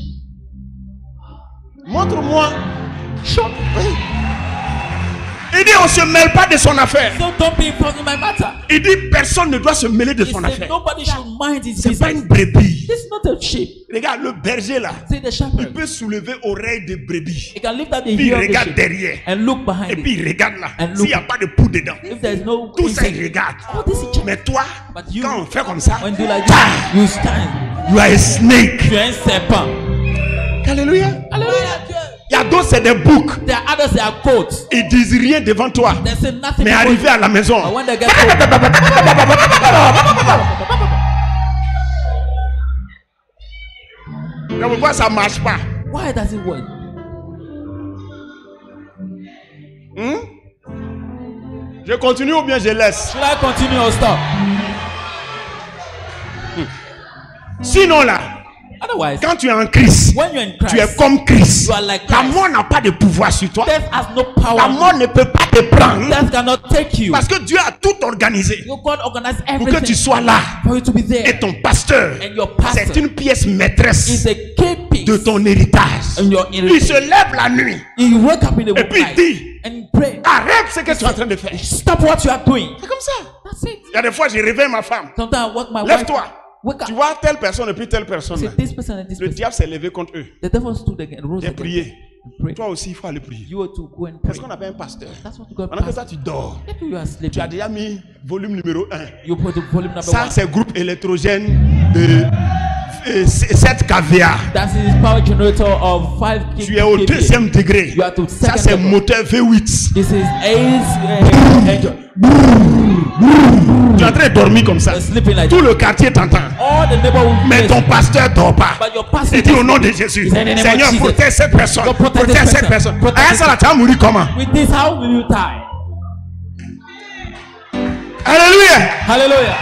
Montre-moi. Oui. Il dit on se mêle pas de son affaire. So don't be involved in my matter. Il dit personne ne doit se mêler de He son said affaire. nobody should mind his C'est pas business. une brebis. This is not a sheep. Regarde le berger là. See the Il shepherd. peut soulever oreille de brebis. He can lift up the Puis il heel of the regarde sheep derrière. and look behind Et puis it. il regarde là. And S'il n'y a pas de poux dedans. If there is no Tout ça il insect, regarde. oh, this is check. Mais toi, But you- quand on fait comme ça, When you do like ta, this, you stand. you are a snake. Tu es un serpent. Alléluia. Hallelujah. Il y a d'autres, c'est des boucs. There are others that are goats. Ils disent rien devant toi. They say nothing. Mais before arrivé you. à la maison, But when they get home, donc pourquoi ça ne marche pas? why does it work? Je continue ou bien je laisse? Should I continue or stop? Sinon là, Otherwise, quand tu es en Christ, when you're in tu es Christ, comme Christ. you are like La Christ. mort n'a pas de pouvoir sur toi. Death has no La power. mort ne peut pas te prendre. Death cannot take you. Parce que Dieu a tout organisé Your God organized pour que tu everything sois là. for you to be Et there. ton pasteur, And your c'est pastor une pièce is maîtresse a key piece de ton héritage. in your Il se inheritance. lève la nuit. You wake up in the Et puis il night dit, and pray. arrête ce que tu es en train de faire. Stop what you are doing. C'est comme ça. That's it. Il y a des fois, je réveille ma femme. Sometimes I wake my wife. Lève-toi. Wake up. Tu vois telle personne et puis telle personne. Say là. this person and this Le person. diable s'est levé contre eux. The devil stood again, rose J'ai again. prié. And prayed. Toi aussi, il faut aller prier. You are to go and pray. Est-ce qu'on avait un pasteur? That's what God Pendant que pastor. toi, tu dors. If you are Tu as sleeping, déjà mis volume numéro 1. you put the volume number Ça, one. c'est groupe électrogène de 7 kVA. That is power generator of 5 kVA. Tu es au deuxième degré. You are to Ça, second c'est level. moteur V8. This is engine. Tu es en train de dormir comme ça. You're sleeping like Tout le quartier t'entend. all the neighborhood. Mais ton pasteur ne dort pas. But your pastor Et dis au nom de Jésus, In the name of Seigneur, Jesus. protège cette personne. God protect Protège this cette person. personne. Protect Ah, ça là, tu vas mourir comment? With this, how will you die? Alléluia. Hallelujah.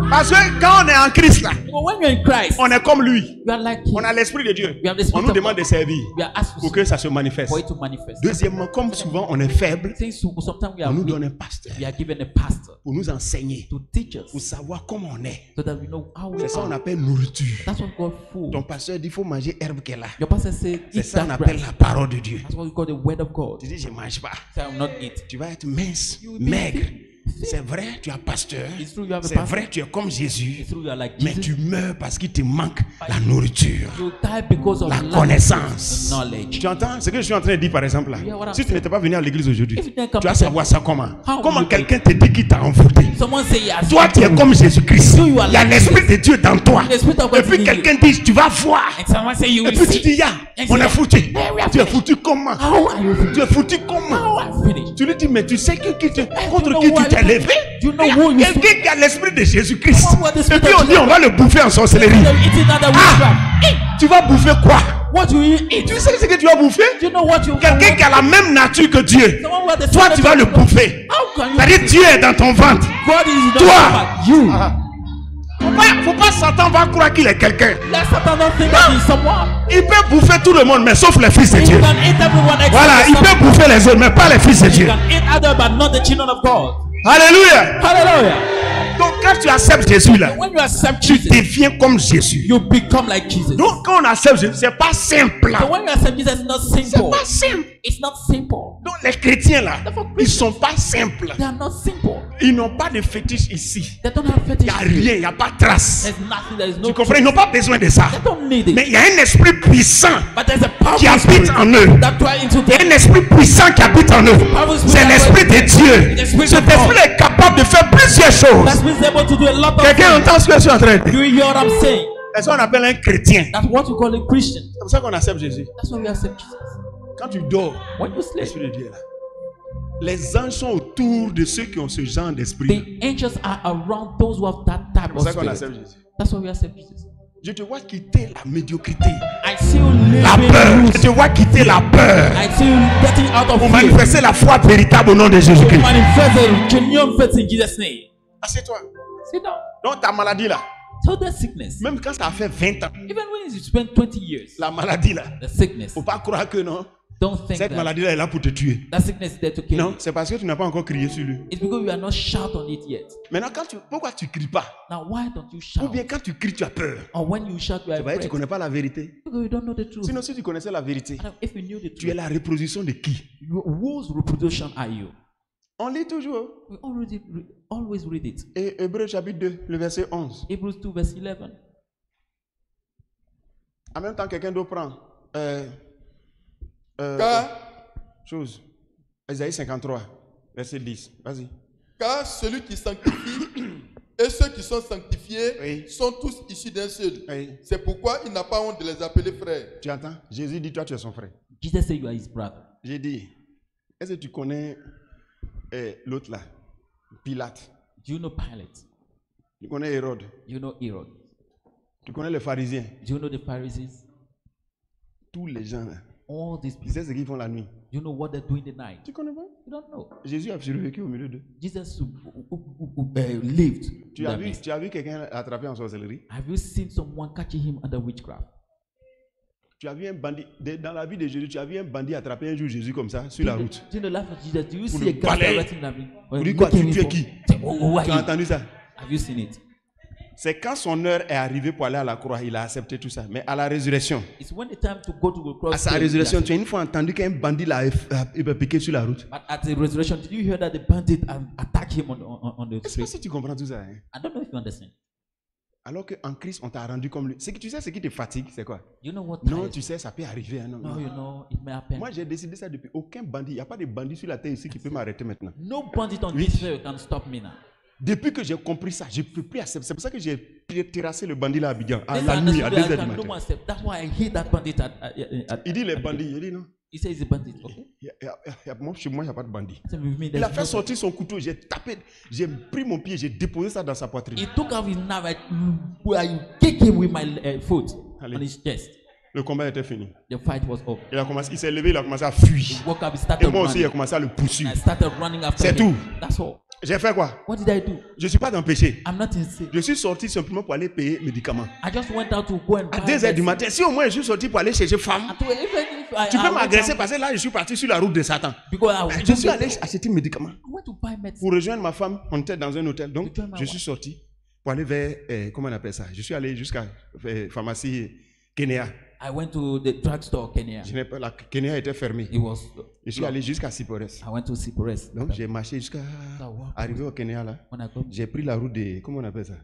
Parce que quand on est en Christ là, But when you're in Christ, on est comme lui. you are like him. On a l'esprit de Dieu. We have the On Spirit nous of demande God. de servir We are asked pour to que ça se manifeste. for it to manifest. Deuxièmement, comme souvent on est faible, Since sometimes we on are nous weak, donne un pasteur we are given a pastor pour nous enseigner, to teach us pour savoir comment on est. so that we know how we C'est ça qu'on are. appelle nourriture. That's what God food. Ton pasteur dit il faut manger herbe qu'elle a. Your pastor said, C'est eat ça qu'on that appelle grass. la parole de Dieu. That's what we call the word of God. Tu dis je mange pas. Say, I will not eat. Tu vas être mince, You will be maigre. thin. C'est vrai, tu as pasteur. It's true you have a C'est pastor. vrai, tu es comme Jésus. It's true you are like Mais Jesus. tu meurs parce qu'il te manque la nourriture, You die because of la lack connaissance. of knowledge. Tu entends ce que je suis en train de dire par exemple là? Yeah, what I'm Si tu saying. n'étais pas venu à l'église aujourd'hui, If you didn't come tu vas to savoir church, ça comment? how Comment will you quelqu'un te dit qu'il t'a envoûté? Someone say yes. Toi, tu es comme Jésus-Christ. You are Il y a like l'Esprit de Dieu dans toi. The Spirit of God Et puis is in quelqu'un dit, tu vas voir. And someone say you Et will puis tu see. dis, ya, And on say, est foutu. Hey, we are Tu es finished. foutu comment? How are you Tu finished? es foutu comment? How are you finished? Tu lui dis, mais tu sais contre know qui who tu I t'es am? levé? Do you know who you Quelqu'un qui a l'Esprit de Jésus-Christ. Someone who has the Et Spirit puis of on dit, Jesus. on va le bouffer en sorcellerie. You're eating another witchcraft. Tu vas bouffer quoi? What do you eat? Tu sais ce que tu vas bouffer? Do you know what you Quelqu'un qui a la même nature que Dieu. Someone who has the Toi, Spirit tu of vas le God. bouffer. How can you? C'est-à-dire, Dieu est dans ton ventre. God is in the Toi. stomach. You. Faut pas Satan va croire qu'il est quelqu'un. Let Satan not think that he's someone. Il peut bouffer tout le monde, mais sauf les fils de He Dieu. can eat everyone except Voilà, the il Son peut of bouffer les autres, mais pas les fils de God. He Dieu. can eat other but not the children of God. Alléluia. Hallelujah. Donc quand tu acceptes Jésus là, When you accept tu Jesus, deviens comme Jésus. you become like Jesus. Donc quand on accepte Jésus, c'est pas simple. So when you accept Jesus, it's not C'est simple. pas simple. It's not simple. Donc les chrétiens là, ils sont pas simples. They are not simple. Ils n'ont pas de fétiche ici. They don't have Il fetish. n'y a rien, il n'y a pas de trace. There's nothing. There is no. Tu comprends? Ils n'ont pas besoin de ça. They don't need it. Mais il y a un esprit puissant But there's a powerful qui habite spirit en eux. that dwell into Il y a them. un esprit puissant qui habite en eux. C'est l'esprit de Dieu. Cet esprit est capable de faire plusieurs choses. That means able to do a lot of Quelqu'un things. entend ce que je suis en train de dire? Do you hear what I'm saying? C'est ça qu'on appelle un chrétien. That's what we call a Christian. C'est pour ça qu'on accepte Jésus. That's why we accept Jesus. Quand tu dors, When you sleep, l'esprit de Dieu est là. Les anges sont autour de ceux qui ont ce genre d'esprit. the angels are around those who have that type C'est pour of ça qu'on spirit. accepte Jésus. That's why we accept Jesus. Je te vois quitter la médiocrité, I see you la living peur. loose. Je te vois quitter la peur I see you getting out of pour fear. manifester la foi véritable au nom de Jésus-Christ. Manifest the genuine faith in Jesus' name. Assieds-toi. Sit down. Donc ta maladie là, So that sickness, même quand ça a fait 20 ans, even when you spend 20 years, la maladie là, the sickness, faut pas croire que non. don't think Cette that maladie là est là pour te tuer. that sickness is there to kill Non, you. c'est parce que tu n'as pas encore crié sur lui. It's because you are not shout on it yet. Maintenant, pourquoi tu cries pas? Now, why don't you Ou shout? bien quand tu cries, tu as peur. Or when you shout, you are Tu afraid. connais pas la vérité. Because you don't know the truth. Sinon, si tu connaissais la vérité, And if you knew the tu es truth, la reproduction de qui? whose reproduction are you? On lit toujours. We always read it. Et Hébreux chapitre 2, le verset 11. Hebrews 2 verse 11. En même temps, quelqu'un d'autre prend. Car, Chose. Isaïe 53, verset 10. Vas-y. car celui qui sanctifie et ceux qui sont sanctifiés Oui. sont tous issus d'un seul. Oui. C'est pourquoi il n'a pas honte de les appeler frères. Tu entends? Jésus dit, toi, tu es son frère. Jesus said you are his brother. J'ai dit, est-ce que tu connais l'autre là? Pilate. Do you know Pilate? Tu connais Hérode. Do you know Herod? Tu connais les pharisiens. Do you know the Pharisees? Tous les gens là. All these Tu people. sais ce qu'ils font la nuit. Do you know what they're doing the night? Tu connais pas? You don't know. Jésus a survécu au milieu d'eux. Jesus lived. Tu in as that vu, midst. tu as vu quelqu'un attrapé en sorcellerie? Have you seen someone catching him under witchcraft? Tu as vu un bandit, dans la vie de Jésus, tu as vu un bandit attraper un jour Jésus comme ça, sur la route. Do you know the life of Jesus? Do you Pour see le a guy balayer. directing that? Pour dire quoi, tu es qui? Who are Tu as you? entendu ça? Have you seen it? C'est quand son heure est arrivée pour aller à la croix, il a accepté tout ça. Mais à la résurrection, It's when the time to go to the cross. à sa came, résurrection, he tu as une fois entendu qu'un bandit l'a piqué sur la route. But at the resurrection, did you hear that the bandit attacked him on the Est-ce que street? si tu comprends tout ça, hein? I don't know if you understand. Alors qu'en Christ, on t'a rendu comme lui. C'est que tu sais ce qui te fatigue, c'est quoi? You know what? Non, tires- tu sais, ça peut arriver. Hein, non, No, non. you know, it may happen. Moi, j'ai décidé ça depuis. Aucun bandit, il n'y a pas de bandit sur la terre ici qui peut m'arrêter maintenant. No bandit on Oui. this earth can stop me now. Depuis que j'ai compris ça, je ne peux plus accepter. C'est pour ça que j'ai terrassé le bandit là à Abidjan, à This la I nuit, à understood 2h I du can do matin. myself. That's why I hate that bandit. Il dit les bandits, il dit non. He says he's a bandit. Okay. Moi, chez moi, il n'y a pas de bandit. So with me, Il there's a fait no- sortir son couteau, j'ai tapé, j'ai pris mon pied, j'ai déposé ça dans sa poitrine. He took out his knife. I kicked him with my foot Allez. on his chest. Le combat était fini. The fight was over. Il s'est levé, il a commencé à fuir. He woke up. He Et started moi aussi, il a running. commencé à le poursuivre. I started running after C'est him. tout. That's all. J'ai fait quoi? What did I do? Je ne suis pas dans le péché. I'm not in sin. Je suis sorti simplement pour aller payer médicaments. I just went out to go and À buy 2 heures du medicine. matin, si au moins je suis sorti pour aller chercher femme, Even if tu peux went m'agresser out parce que là, je suis parti sur la route de Satan. because I Je suis allé acheter médicaments. went to buy medicine. Pour rejoindre ma femme, on était dans un hôtel. Donc, To join my je suis sorti pour aller vers, comment on appelle ça? Je suis allé jusqu'à pharmacie Kenya. I went to the drugstore Kenya. La Kenya était fermée. It was. Je suis allé jusqu'à Sipores. I went to Cyprus. Donc, j'ai marché jusqu'à arriver au Kenya là. When I got J'ai pris la route de, comment on appelle ça?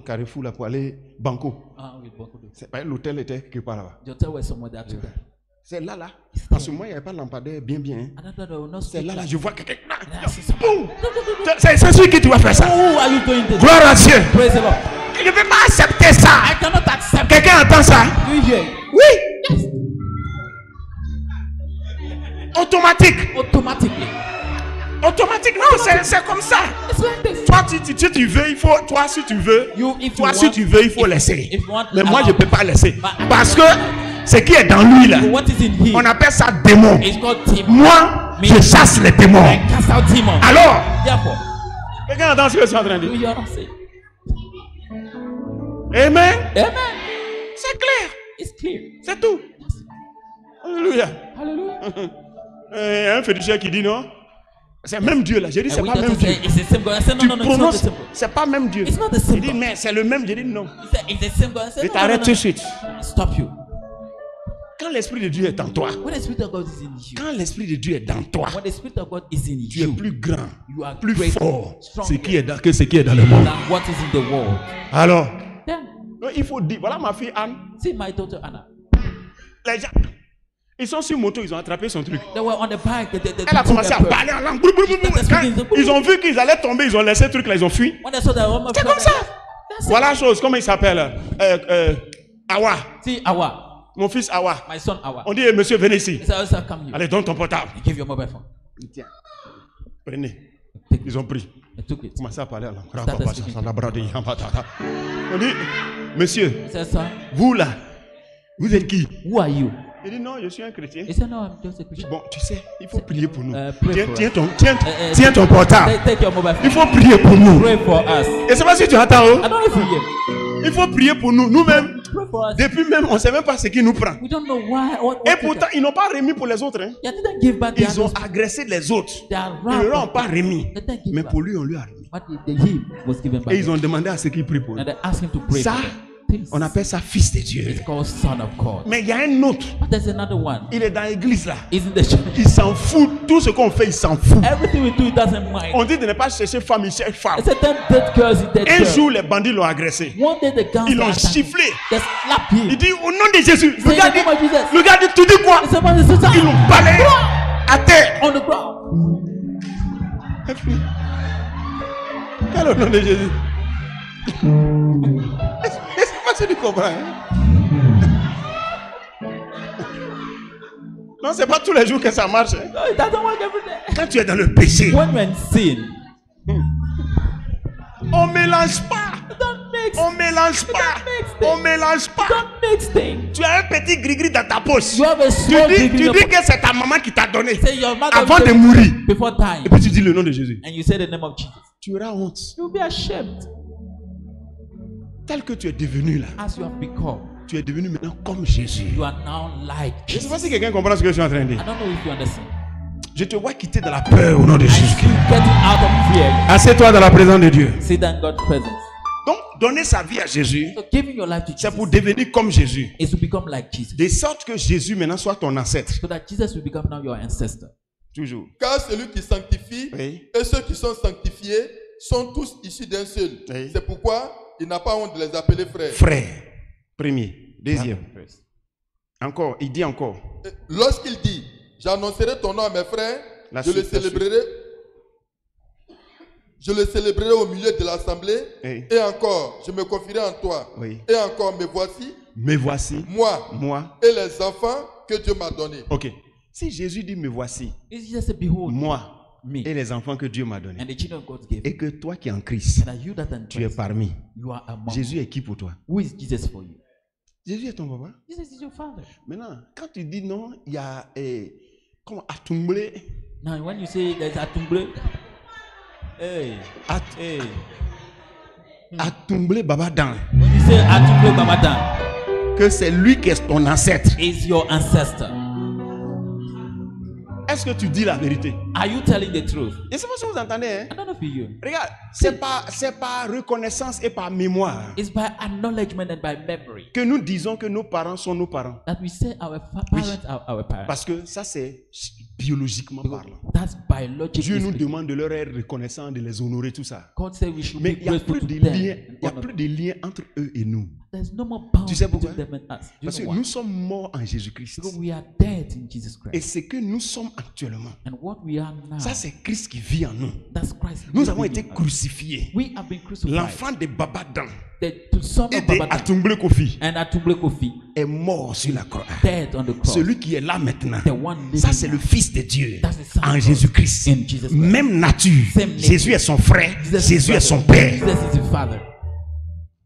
Carrefour là pour aller Banco. with Bokodo. L'hôtel était quelque part là-bas. The hotel was somewhere there too. C'est là. En ce moment, il n'y avait pas de lampadaire bien. Hein. And I thought I would not C'est speak là, like- je vois quelqu'un. And I see some- Boum! C'est celui qui tu vas faire ça. Who are you doing this? Gloire à Dieu. Praise the Lord. Je ne peux pas accepter ça. I cannot accept. Quelqu'un entend ça? Do you hear? Oui. Automatique. Automatically. Automatique. Non, c'est comme ça. It's like this. Toi, si tu veux, il faut. Toi, si tu veux. If Toi, you si want- tu veux, il faut if- laisser. if you want- Mais moi, allow. je ne peux pas laisser. But- Parce que ce qui est dans lui, là, What is in him? on appelle ça démon. It's called demon. Moi, je chasse les démons. I cast out demon. Alors, Therefore, quelqu'un entend ce que je suis en train de do dire? you hear what I'm saying? Amen. Amen. C'est clair. It's clear. C'est tout. Alléluia. Hallelujah. Il y a un féticheur qui dit non. C'est même Dieu là. J'ai dit, c'est And we pas même just Dieu. say it's the same God. I said Tu no, it's not the prononces, same God. c'est pas même Dieu. It's not the same Il dit, God. mais c'est le même. J'ai dit non. He said it's the same God. I said Je no, t'arrête no, tout no, de suite. no. Stop you. Quand l'Esprit de Dieu est en toi, When the Spirit of God is in you, quand l'Esprit de Dieu est dans toi, when the Spirit of God is in tu es you, plus grand, you are plus greater, fort stronger que ce qui est dans le monde. than what is in the world. Alors, Then, donc, il faut dire, voilà ma fille Anne, see my daughter Anna. les gens, ils sont sur moto, ils ont attrapé son truc. They were on the bike. Elle a commencé à parler en langue. Quand ils ont vu qu'ils allaient tomber, ils ont laissé le truc là, ils ont fui. When they saw the woman, C'est comme ça. That's it. Voilà la chose, comment il s'appelle? Awa, See, Awa, mon fils Awa. my son Awa. On dit, eh, monsieur, venez ici. He said, "Sir, come here. Allez, donne ton portable. Give your mobile phone." Tiens, prenez. Take it. Ils ont pris. I took it. Commencé à parler en langue. Started speaking. On dit, monsieur, He said, "Sir, vous là, vous êtes qui? who are you?" Il dit, non, je suis un chrétien. He said, "No, I'm just a Christian." Bon, tu sais, il faut prier pour nous. Pray Tiens, for tiens us. ton, tiens, tiens ton portable. Take your mobile Il phone. faut prier pour nous. Pray for us. Et c'est pas si tu entends. I Oh. don't know if you hear. Il faut prier pour nous. Nous-mêmes, Pray for us. depuis même, on ne sait même pas ce qui nous prend. We don't know why. What Et did pourtant, ils n'ont pas remis pour les autres. Hein. they didn't give back their Ils ont agressé les autres. their Ils ne leur ont wrath. pas remis. They didn't give Mais back. pour lui, on lui a remis. What did he was given back. Et ils ont demandé à ceux qui prient pour And lui. they asked him to pray Ça, for them. This on appelle ça fils de Dieu. is called Son of God. Mais il y a un autre. But there's another one. Il est dans l'église là. He's in the church. Il s'en fout. Tout ce qu'on fait, il s'en fout. Everything we do, he doesn't mind. On dit de ne pas chercher femme, il cherche femme. It's a dead girl, is dead Un girl. jour, les bandits l'ont agressé. One day the guns Ils l'ont attacked him. sifflé. They slapped him. Il dit au nom de Jésus. Say Le gars the name of dit, Jesus. le gars dit, tu dis quoi? Someone is sister. Ils l'ont balayé à terre. On the ground. Et puis, quel est le nom de Jésus? C'est pas si tu comprends. Hein? Non, c'est pas tous les jours que ça marche. Hein? No, it doesn't work every day. Quand tu es dans le péché, When we're in sin, on mélange pas. don't mix. On mélange pas. On mélange pas. Don't mix things. Tu as un petit gris-gris dans ta poche. You have a Tu small dis, degree tu of- dis que c'est ta maman qui t'a donné Say your mother avant will de say mourir. before dying, Et puis tu dis le nom de Jésus. and you say the name of Jesus. Tu auras honte. You'll be ashamed Tel que tu es devenu là. as you have become. Tu es devenu maintenant comme Jésus. You are now like Je ne sais Jesus. pas si quelqu'un comprend ce que je suis en train de I dire. don't know if you understand. Je te vois quitter de la peur au nom de I Jésus. see you getting out of fear. Assieds-toi dans la présence de Dieu. Sit down in God's presence. Donc, donner sa vie à Jésus, So giving your life to c'est pour Jesus devenir comme Jésus. is to become like Jesus. De sorte que Jésus maintenant soit ton ancêtre. So that Jesus will become now your ancestor. Toujours. Car celui qui sanctifie Oui. et ceux qui sont sanctifiés sont tous issus d'un seul. Oui. C'est pourquoi il n'a pas honte de les appeler frères. Frère. Premier. Deuxième. Encore. Il dit encore. Et lorsqu'il dit, j'annoncerai ton nom à mes frères, La je le suite, la célébrerai. Je le célébrerai au milieu de l'assemblée. Oui. Et encore, je me confierai en toi. Oui. Et encore, me voici, Me voici. moi Moi. et les enfants que Dieu m'a donnés. Ok. Si Jésus dit me voici, It's just a behold moi me et les enfants que Dieu m'a donnés, and the children God gave. et que toi qui es en Christ, And that you that are in tu es Christ, parmi. you are among. Jésus est qui pour toi? Who is Jesus for you? Jésus est ton papa. Jesus is your father. Maintenant, quand tu dis non, il y a comment Atumblé, Now, when you say there's Atumble, hey, At- hey. Atumble Babadan, When you say Atumble Bamadan, que c'est lui qui est ton ancêtre. is your ancestor. Est-ce que tu dis la vérité? Are you telling the truth? Je ne sais pas si vous entendez. Hein? I don't know if you. Regarde, c'est par reconnaissance et par mémoire It's by acknowledgement and by memory que nous disons que nos parents sont nos parents. that we say our parents are our parents. Parce que ça, c'est biologiquement Because parlant. that's biologically Dieu nous speaking. demande de leur être reconnaissant, de les honorer, tout ça. God said we should Mais be il n'y a grateful plus to de them. liens, and il y a honor plus them. de liens entre eux et nous. There's no more bound Tu sais between pourquoi? them and us. Do you Parce que know why? nous sommes morts en Jésus-Christ. Because we are dead in Jesus Et Christ. ce que nous sommes actuellement, And what we are now, ça c'est Christ qui vit en nous. that's Christ. Nous living avons été in us. crucifiés. We have been crucified. L'enfant de Babadan The son et of de Babada Atumble Kofi and Atumble Kofi, est mort sur la croix. dead on the cross. Celui qui est là maintenant, The one living ça c'est now. le Fils de Dieu That's the Son en of God Jésus-Christ. in Jesus Christ. Même nature. Same nature. Jésus est son frère, Jesus is Jésus est brother. son père. Jesus is the father.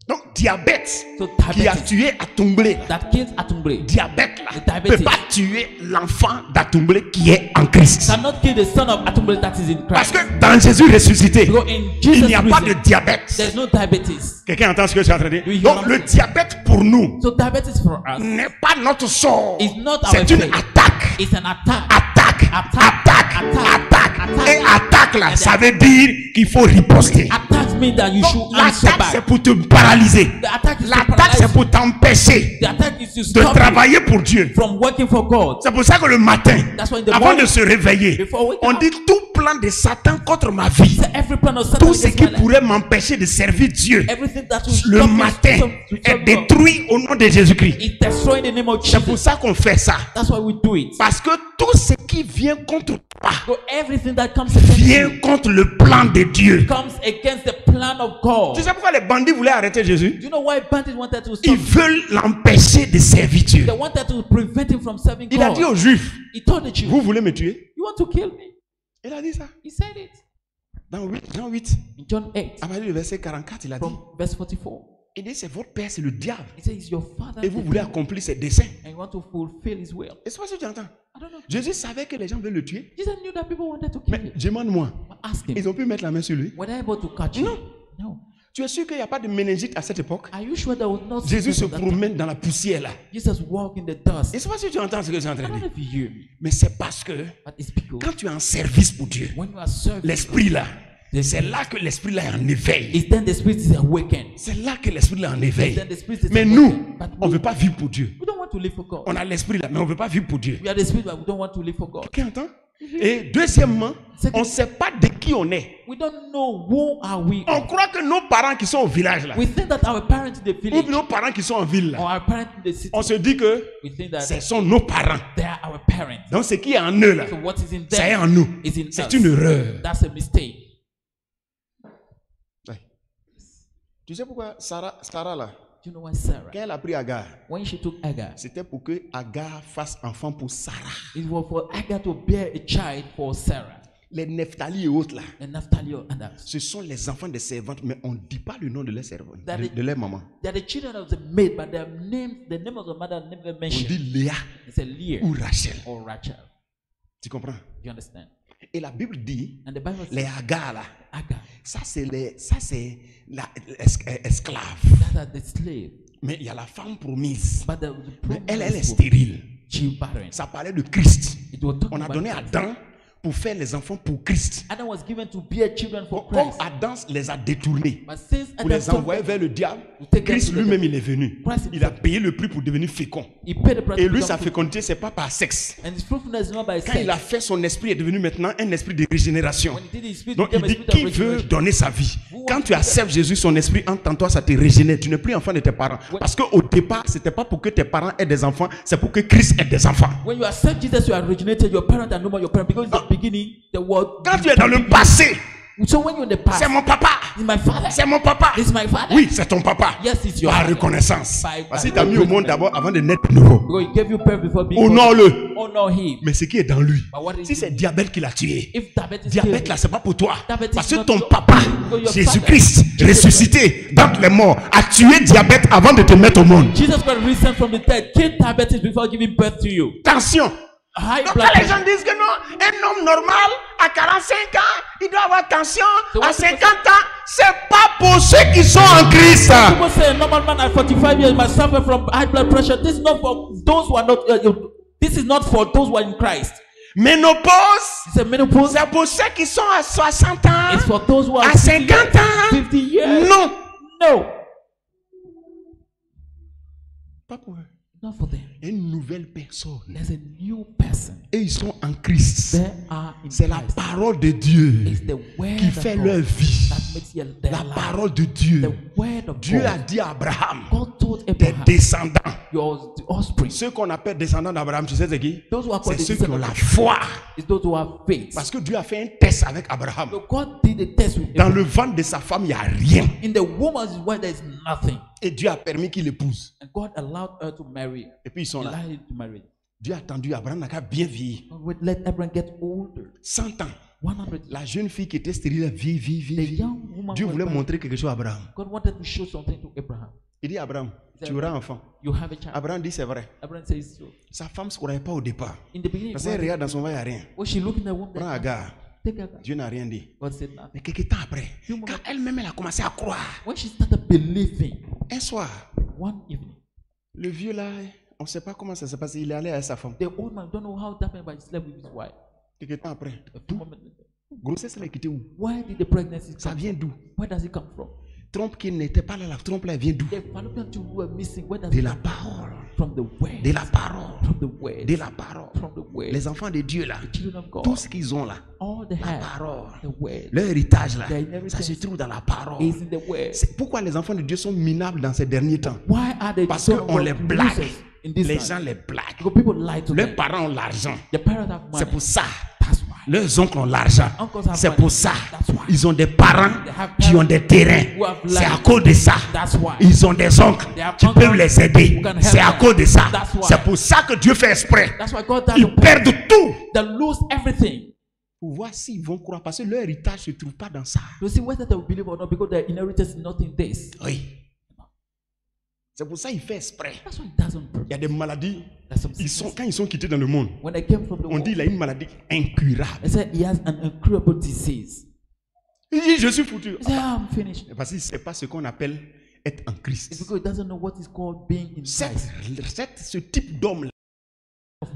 Donc diabète So qui a diabetes tué Atumble, that kills Atumble diabète là, The ne diabetes. peut pas tuer l'enfant d'Atumble qui est en Christ. cannot kill the son of Atumble that is in Parce Christ. que dans Jésus ressuscité, Because in il Jesus n'y a pas de risen, diabète. there's no diabetes. Quelqu'un entend ce que je suis en train de dire? Oui, Donc je le diabète pour nous So diabetes for us n'est pas notre sort. is not our C'est une faith. attaque. It's an attack. Attaque. Attack. Attaque. Attack. Attaque. Et attaque là, ça veut dire qu'il faut riposter. Attack means that you Donc, should answer l'attaque c'est back. pour te paralyser. The attack is to L'attaque paralyze c'est pour t'empêcher The attack is to de stop you travailler pour Dieu. from working for God. C'est pour ça que le matin, That's why in the avant morning, de se réveiller, before waking on up, dit tout plan de Satan contre ma vie. so every plan of Satan Tout ce against qui my life, pourrait m'empêcher de servir Dieu, everything that will le stop me matin, to est serve God, détruit au nom de Jésus-Christ. is destroyed in the name of C'est pour Jesus. ça qu'on fait ça. That's why we do it. Parce que tout ce qui vient contre toi So everything that comes against vient you contre le plan de Dieu. comes against the plan of God. Tu sais pourquoi les bandits voulaient arrêter Jésus? Do you know why bandits wanted to Ils stop? veulent l'empêcher de servir Dieu. They wanted to prevent him from serving Il a dit God. aux Juifs, He told the Jews, vous voulez me tuer? you want to kill me? Il a dit ça. He said it. Dans Jean 8, In John 8, à partir du verset 44, il a dit, from verse 44, il dit, c'est votre père, c'est le diable. he says, it's your father Et vous the voulez devil, accomplir ses desseins. and you want to fulfill his will. Et c'est pas ce que tu entends. I don't know. Jésus savait que les gens veulent le tuer. Jesus knew that people wanted to kill Mais him. demande-moi, Ask him, ils ont pu mettre la main sur lui? were they able to catch him? Non. No. Tu es sûr qu'il n'y a pas de méningite à cette époque? Are you sure there was no Jésus se sickness at that time? promène dans la poussière là. Jesus walked in the dust. Et c'est pas si tu entends ce que je suis en I train de don't know dire. if you hear me, Mais c'est parce que but it's because quand tu es en service pour Dieu, when you are serving, l'esprit là, c'est là que l'esprit là est en éveil. it's then the spirit is awakened. C'est là que l'esprit là est en éveil. Then the spirit is Mais awakened. nous, But on ne we, veut pas vivre pour Dieu. we don't want to live for God. On a l'esprit là, mais on ne veut pas vivre pour Dieu. We are the spirit, but we don't want to live for God. Quelqu'un entend? Et deuxièmement, on ne sait pas de qui on est. We don't know who are we. On croit que nos parents qui sont au village là, We think that our parents in the ou village nos parents qui sont en ville or là, our parents in the city, on se dit que we think that ce sont nos parents. they are our parents. Donc ce qui est en eux là, So what is in c'est them en nous. is in C'est us. une erreur. That's a mistake. Ouais. Tu sais pourquoi Sarah là, Do you know why Sarah, quand elle a pris Agar, when she took Agar, c'était pour que Agar fasse enfant pour Sarah. it was for Agar to bear a child for Sarah Les Nephtali et autres là, and Naphtali and others. ce sont les enfants des servantes, mais on ne dit pas le nom de leur servante, That de leur maman. They are the children of the maid, but their name, the name of the mother never On mentioned. dit Léa It's a Leah ou Rachel. or Rachel. Tu comprends? You understand? Et la Bible dit, And the Bible les says Agar là, Agar, ça c'est l'esclave. that are the slave, Mais il y a la femme promise. but the Mais elle est promised woman, stérile. she barren. Ça parlait de Christ. It was talking On a about donné à Christ. Adam pour faire les enfants pour Christ. Adam was given to bear children for Comme Christ. Adam les a détournés But since pour Adam les envoyer took vers le diable, to take them Christ to the lui-même devil, il est venu. Christ Il a himself, payé le prix pour devenir fécond. he paid the price Et to lui, become sa fruitful. fécondité, c'est pas par sexe. And his fruitfulness is not by Quand il a sex. fait, son esprit est devenu maintenant un esprit de régénération. When he did his spirit, Donc became il a dit, spirit qui of veut regeneration. donner sa vie? Quand tu acceptes Jésus, son esprit entre en toi, ça te régénère. Tu n'es plus enfant de tes parents. Parce qu'au départ, c'était pas pour que tes parents aient des enfants, c'est pour que Christ ait des enfants. When you accept Jesus, you are regenerated. Your parents are no more your parents because in the beginning, the world. Quand tu es dans le passé, So when you're in the past, c'est mon papa. it's my father. C'est mon papa. It's my father. Oui, c'est ton papa. Yes, it's your Par father. reconnaissance. By- Parce by qu'il t'a mis au monde reconnaissance. d'abord avant de naître de nouveau. Because he gave you birth before being born. Honore-le. Honor him. Mais ce qui est dans lui, But what is si c'est diabète qui l'a tué, if diabetes diabète kills là, you, c'est pas pour toi. Diabetes Parce is que not ton your- papa, because your Jésus-Christ, father, Jesus ressuscité d'entre les morts, a tué diabète avant de te mettre au monde. Jesus Christ risen from the dead, killed diabetes before giving birth to you. Attention, high Donc blood quand les gens pressure. disent que non, un homme normal à 45 ans, il doit avoir tension, So à what 50 ans, c'est pas pour ceux qui sont en Christ. People say a normal man at 45 years must suffer from high blood pressure. This is not for those who are not. This is not for those who are in Christ. Ménopause, It's a menopause. c'est pour ceux qui sont à 60 ans, It's for those who are à 50 ans. 50 years. Non, No, pas pour eux. not for them. Une nouvelle personne. There's a new person. Et ils sont en Christ. They are in C'est la Christ. parole de Dieu It's the word qui of fait God leur vie. that makes their La life. parole de Dieu. The word of Dieu a God. dit à Abraham, God told tes Abraham, descendants. your offspring. Ceux qu'on appelle descendants d'Abraham, tu sais c'est qui? Those who are called C'est the ceux qui ont descendants la of foi. is those who have faith. Parce que Dieu a fait un test avec Abraham. So God did a test with Dans Abraham. le ventre de sa femme, il n'y a rien. In the woman's word, there is nothing. Et Dieu a permis qu'il épouse. And God allowed her to marry. Et puis ils sont He là. allowed her to marry. Dieu a attendu Abraham n'a qu'à bien vieillir. God would let Abraham get older. 100 ans. 100 years. La jeune fille qui était stérile, vie. The young woman Dieu was voulait barren. montrer quelque chose à Abraham. God wanted to show something to Abraham. Il dit à Abraham, tu auras un enfant. You have a child. Abraham dit c'est vrai. Abraham says so. Sa femme ne se croyait pas au départ. In the beginning, Parce qu'elle regarde dans son ventre, il n'y a rien. when she looked in the womb, Prends Agar. take her. Dieu n'a rien dit. God said nothing. Mais quelques temps après, quand elle-même elle a commencé à croire, When she started believing, un soir, one evening, le vieux là, on ne sait pas comment ça s'est passé, il est allé à sa femme. the old man don't know how it happened, but he slept with his wife. Quelques temps après, A few moments later, grossesse elle a quitté où? where did the pregnancy Ça come vient from? d'où? Where does it come from? Trompe qui n'était pas là, la trompe là, elle vient d'où? The fallopian tube were missing. Where does De it la come parole. from? The word. De la parole. From the word. De la parole. From the word. Les enfants de Dieu là, The children of God. tout ce qu'ils ont là, All they la have. parole. The word. Leur héritage là, The inheritance ça se trouve dans la parole. is in the word. C'est pourquoi les enfants de Dieu sont minables dans ces derniers temps. Why are they Parce so qu'on les blague. losers in this Les time? gens les blaguent. Because people lie to Leurs them. parents ont l'argent. The parents have C'est money. pour ça. That's why. Leurs oncles ont l'argent. Uncles have C'est money. pour ça. That's why. Ils ont des parents They have qui parents ont des terrains. who have C'est à land. cause de ça. That's why. Ils ont des oncles They have qui uncles peuvent les aider. who can help C'est à them. cause de ça. That's why. C'est pour ça que Dieu fait exprès. That's why God does Ils perdent tout They lose everything. pour voir s'ils vont croire. Parce que leur héritage ne se trouve pas dans ça. To see whether they will believe or not, because their inheritance is not in this. Oui. C'est pour ça qu'il fait exprès. That's why it doesn't Il y a des maladies. There's some Quand ils sont quittés dans le monde, When they came from the on dit world, qu'il a une maladie incurable. they said he has an incurable disease. Il dit je suis foutu. He said, I'm finished. Parce qu'il ne sait pas ce qu'on appelle être en It's Christ. because he doesn't know what is called being in Christ. Ce type d'homme-là,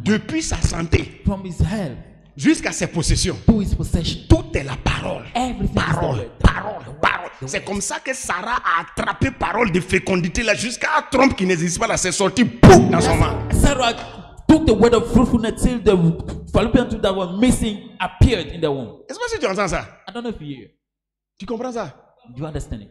depuis sa santé From his health jusqu'à ses possessions, to his possession. tout est la parole. Everything Parole, is the word. parole, The word. parole. The C'est word. comme ça que Sarah a attrapé parole de fécondité là jusqu'à un trompe qui n'existe pas là. C'est sorti pouf dans son ventre. Sarah took the word of fruitfulness till the fallopian tube that was missing appeared in the womb. Est-ce que tu entends ça? I don't know if you hear. Tu comprends ça? Do you understand it?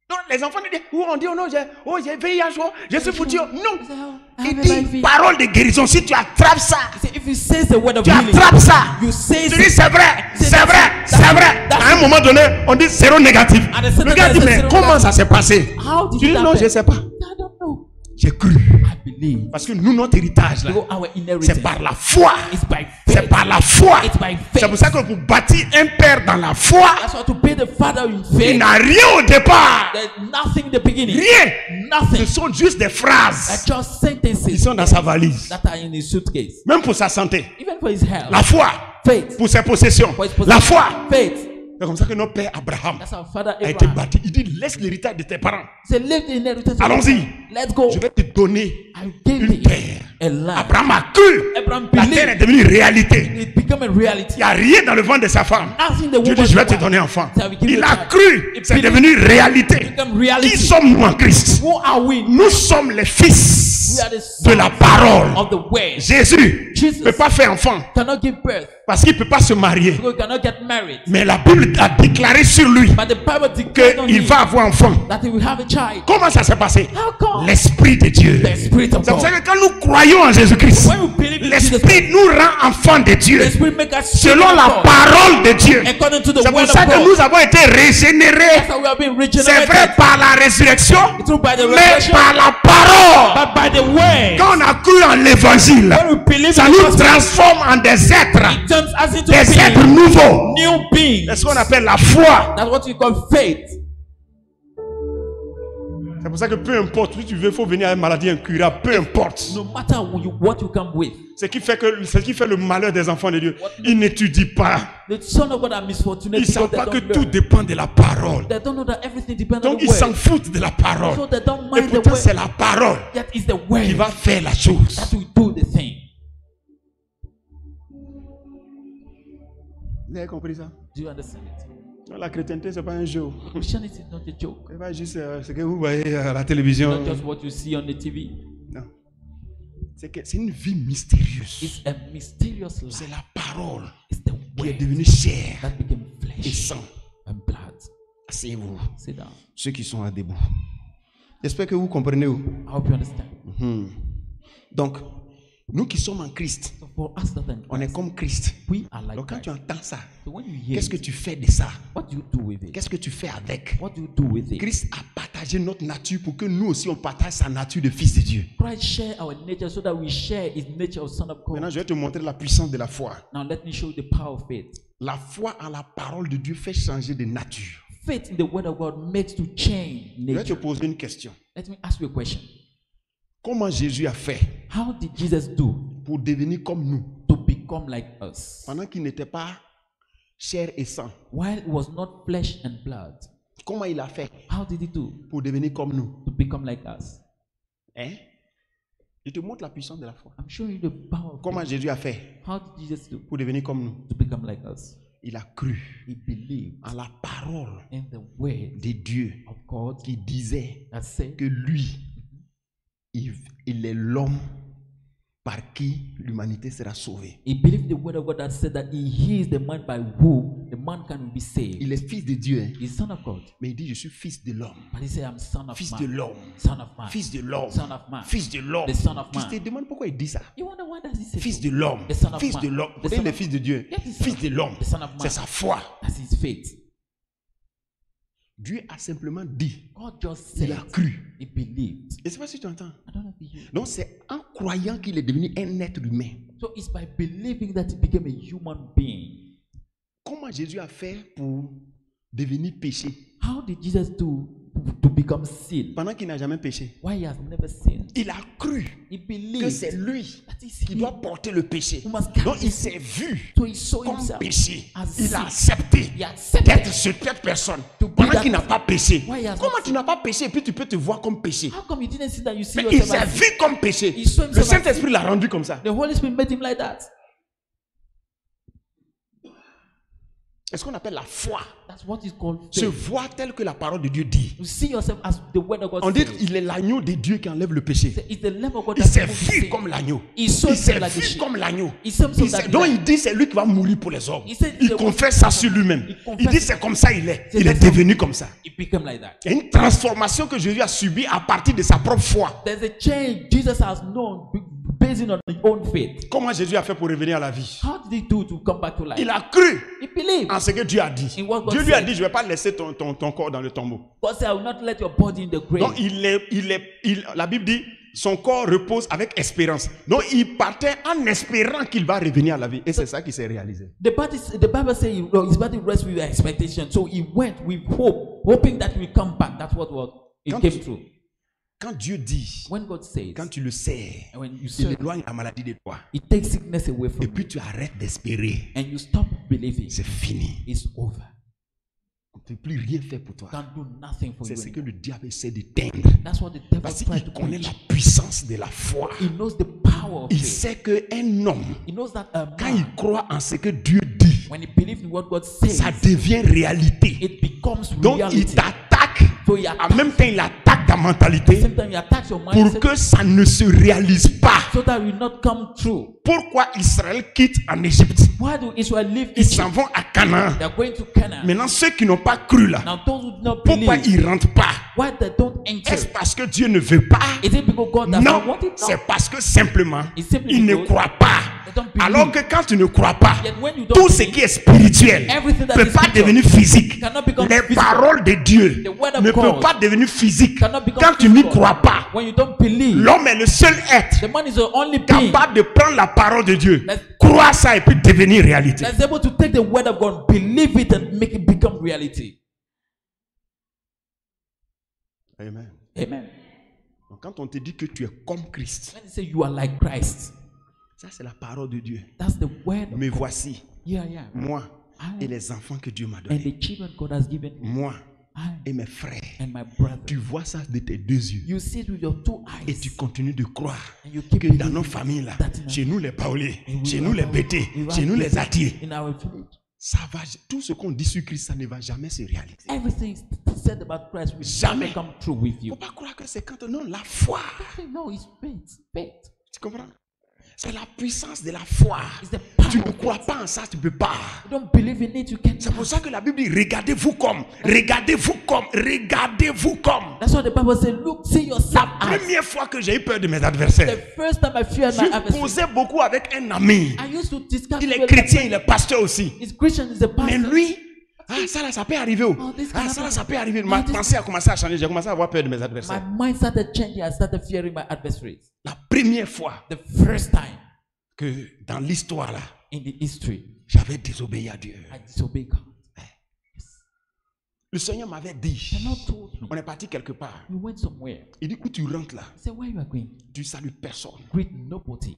Non, les enfants disent, on dit, oh non, j'ai VIH, je suis foutu. Non. He said, oh, I Il have dit HIV. parole de guérison. Si tu attrapes ça, He said, if you say the word of tu healing, attrapes ça. you say Tu dis c'est vrai, c'est vrai, c'est vrai. À un moment donné, on dit zéro négatif. At a certain Le gars time, dit, c'est mais zéro comment négatif. ça s'est passé? How did Tu dis, it non, happen? je ne sais pas. I don't know. J'ai cru. I believe. Parce que nous, notre héritage, là, Because our inheritance c'est par la foi. is by C'est faith. par la foi. It's by C'est faith. pour ça que pour bâtir un père dans la foi, That's why to be the father in il faith, n'a rien au départ. there's nothing in the beginning. Rien. Nothing. Ce sont juste des They're phrases just qui sentences sont dans sa valise. that are in his suitcase. Même pour sa santé. Even for his health. La foi. Faith. Pour ses possessions. For his La possession. foi. Faith. C'est comme ça que notre père Abraham That's our father a été Abraham. bâti. Il dit, laisse l'héritage de tes parents. He said, leave the inheritance. Allons-y. Let's go. Je vais te donner I gave une thee terre. a land. Abraham a cru. Abraham La terre est believed. devenue réalité. It became a reality. Il n'y a rien dans le ventre de sa femme. Nothing the Dieu woman dit, je vais te required. donner enfant. So I will give Il you a a child. cru. It C'est believed. devenu réalité. It became reality. Qui sommes-nous en Christ? Who are we? Nous sommes les fils We are the de la parole. of the word. Jésus Jesus ne peut pas faire enfant cannot give birth parce qu'il ne peut pas se marier. because he cannot get married. Mais la Bible a déclaré sur lui But the Bible declared on qu'il him va avoir enfant. that he will have a child. Comment ça s'est passé? How come? L'Esprit de Dieu. The Spirit of C'est pour ça God. que quand nous croyons en Jésus-Christ, When we believe in Jesus, l'Esprit nous rend enfants de Dieu the Spirit make us selon children la of God, parole de Dieu. according to the C'est pour word ça of que God. nous avons été régénérés. That's how we have been C'est vrai regenerated. par la résurrection, Through by the mais resurrection, par la parole. but by the word. Quand on a cru en l'évangile, When we believe ça in the nous gospel, transforme en des êtres, it turns us into des êtres beings, nouveaux. new beings. C'est ce qu'on appelle la foi. That's what we call faith. C'est pour ça que peu importe, si tu veux, il faut venir à une maladie incurable, peu importe. No matter what you come with. Ce qui fait le malheur des enfants de Dieu, ils n'étudient pas. The son of God are misfortunate Ils ne savent because pas they que don't tout learn. dépend de la parole. They don't know that everything depends on Donc the ils s'en word. foutent de la parole. So they don't Et mind the pourtant word. c'est la parole That is the qui word va faire la chose. that will do the thing. Vous avez compris ça? Do you understand it? Non, la chrétienté, ce n'est pas un jeu. Christianity is not a joke. Ce n'est pas juste ce que vous voyez à la télévision. Not just what you see on the TV. Non. C'est une vie mystérieuse. It's a mysterious life. C'est la parole It's the qui est word devenue chair that became et flesh sang. and blood. Asseyez-vous, Sit down. ceux qui sont à debout. J'espère que vous comprenez. I hope you understand. Donc, nous qui sommes en Christ, So for us that are in on est Christ, comme Christ. we are like Donc quand tu Christ. entends ça, So when you hear qu'est-ce que it, tu fais de ça? what do you do with it? Qu'est-ce que tu fais avec? What do you do with it? Christ a partagé notre nature pour que nous aussi on partage sa nature de fils de Dieu. Christ share our nature so that we share his nature of son of God. Maintenant, je vais te montrer la puissance de la foi. Now let me show you the power of faith. La foi en la parole de Dieu fait changer de nature. Faith in the word of God makes to change Je vais te nature. poser une question. Let me ask you a question. Comment Jésus a fait How did Jesus do pour devenir comme nous to become like us pendant qu'il n'était pas chair et sang? while it was not flesh and blood? Comment il a fait How did he do pour devenir comme nous? to become like us? Hein? Je te montre la puissance de la foi. I'm showing you the power of Comment faith. Jésus a fait How did Jesus do pour devenir comme nous? to become like us? Il a cru He believed en la parole in the word de Dieu of God qui disait that said que lui, il est l'homme par qui l'humanité sera sauvée. he believed the word of God that said that he is the man by whom the mankind will be saved. Il est fils de Dieu, hein? He's son of God. Mais il dit, je suis fils de l'homme. But he said, I'm son of Fils man. de l'homme. Son of man. Fils de l'homme. Son of man. Fils de l'homme. The son of Tu man. te demandes pourquoi il dit ça? You wonder why does he say Fils so? de l'homme. The son of Fils man. de l'homme. The Vous voyez son le of- fils de Dieu. Yeah, the son Fils of- de l'homme. the son of man. C'est sa foi. That's his faith. Dieu a simplement dit. God just Il said a cru. he believed. Et c'est pas si tu entends. I don't know if you hear. Donc c'est en croyant qu'il est devenu un être humain. So it's by believing that he became a human being. Comment Jésus a fait pour devenir péché How did Jesus do to become sin? pendant qu'il n'a jamais péché? Why he has never sinned? Il a cru He que believed c'est lui that is qui him. doit porter le péché. Who must carry Donc il sin. s'est vu So he saw comme himself péché. as Il sin. a accepté He accepted d'être cette personne to be pendant that qu'il n'a pas péché. Why he has Comment not tu n'as pas péché et puis tu peux te voir comme péché? How come you didn't see that you see Mais il yourself s'est as sin? vu comme péché. He saw Le himself as Saint-Esprit l'a rendu comme ça. The Holy Spirit made him like that. C'est ce qu'on appelle la foi. That's what is called Se faith. voir tel que la parole de Dieu dit. You see yourself as the word of God On dit says. qu'il est l'agneau de Dieu qui enlève le péché. It's the Lamb of God Il that s'est removes vu sin. comme l'agneau. He saw Il s'est himself like a vu sheep. comme l'agneau. He saw himself like Donc a il dit c'est lui qui va mourir pour les hommes. He said Il the- confesse ça sur lui-même. He confessed Il dit it. c'est comme ça il est. C'est Il est ça. devenu comme ça. It became like that. Il y a une transformation que Jésus a subie à partir de sa propre foi. There's a change Jesus has known based on his own faith. Comment Jésus a fait pour revenir à la vie? How did he do to come back to life? Il a cru He believed. en ce que Dieu a dit. In what God Dieu lui a said. dit je ne vais pas laisser ton corps dans le tombeau. God said, I will not let your body in the grave. Donc la Bible dit son corps repose avec espérance. Donc il partait en espérant qu'il va revenir à la vie. Et c'est ça qui s'est réalisé. The Bible says his body rests with expectation. So he went with hope, hoping that he will come back. That's what it Quand came tu- true. Quand Dieu dit, When God says, quand tu le sais, and when you il serve, éloigne la maladie de toi. it takes sickness away from Et you, puis tu arrêtes d'espérer. and you stop believing. C'est fini. It's over. On ne peut plus rien faire pour toi. Can't do nothing for C'est you ce que anymore. le diable essaie d'éteindre. That's what the devil Parce tries qu'il to connaît preach. la puissance de la foi. He knows the power of Il faith. sait qu'un homme, He knows that a quand il man, croit en ce que Dieu dit, when he believes in what God says, ça devient réalité. it becomes Donc il reality. t'attaque. So he En attacks, même temps, il attaque ta at the mentalité same time he attacks your pour mindset que ça ne se réalise pas. so that will not come true. Pourquoi Israël quitte en Égypte? Why do Israel leave Ils Egypt? s'en vont à Canaan. They are going to Canaan. Maintenant, ceux qui n'ont pas cru là, Now those who do not pourquoi believe, ils ne rentrent pas? why they don't enter? Est-ce parce que Dieu ne veut pas? Is it because God does Non, not want it? No. c'est parce que simplement, It's simply ils ne because croient pas. they don't believe. Alors que quand tu ne crois pas, Yet when you don't tout ce believe, qui est spirituel everything ne that peut is pas spiritual devenir physique. cannot become Les physical. paroles de Dieu The word of ne God peuvent pas devenir physiques cannot become quand tu n'y physical. crois pas. When you don't believe, L'homme est le seul être the man is the only being capable de prendre la parole de Dieu, Let's- croire ça et puis devenir réalité. that's able to take the word of God, believe it, and make it become reality. Amen. Amen. Donc, quand on te dit que tu es comme Christ, When they say you are like Christ, ça c'est la parole de Dieu. that's the word of Me God. voici, Here I am. moi I et am. les enfants que Dieu m'a And donnés. the children God has given me. Moi I et mes frères. and my brother. Tu vois ça de tes deux yeux. You see it with your two Et eyes. tu continues de croire And you keep que dans believing nos familles là, that in chez nous les Paolés, in chez nous les Bétés, chez nous les Attiers, in our village. ça va, tout ce qu'on dit sur Christ, ça ne va jamais se réaliser. Everything said about Christ will Jamais. never come true with Il ne you. faut pas croire que c'est quand non, la foi. No, it's faith. Faith. Tu comprends? C'est la puissance de la foi. It's the power Tu ne of crois faith. pas en ça, tu ne peux pas. You don't believe in it, you can't. C'est pour ça que la Bible dit regardez-vous comme, regardez-vous comme, regardez-vous comme. That's what the Bible says. Look, see yourself La as. première fois que j'ai eu peur de mes The adversaires, first time I feared my je adversary, causais beaucoup avec un ami. I used to discuss Il est with chrétien, il est pasteur aussi. He's Christian, he's a Mais pastor. lui, ça là, ça peut arriver. Oh, this can Ça là, happen. ça peut arriver. No, Ma this- pensée a commencé à changer. J'ai commencé à avoir peur de mes My adversaires. mind started changing. I started fearing my adversaries. La première fois The first time que dans l'histoire là, in the history, j'avais désobéi à Dieu. I disobeyed God. Le Seigneur m'avait dit, The Lord told me, on est parti quelque part. you went somewhere. Il dit, où tu rentres là, He said, where you are going? tu salues personne. Greet nobody.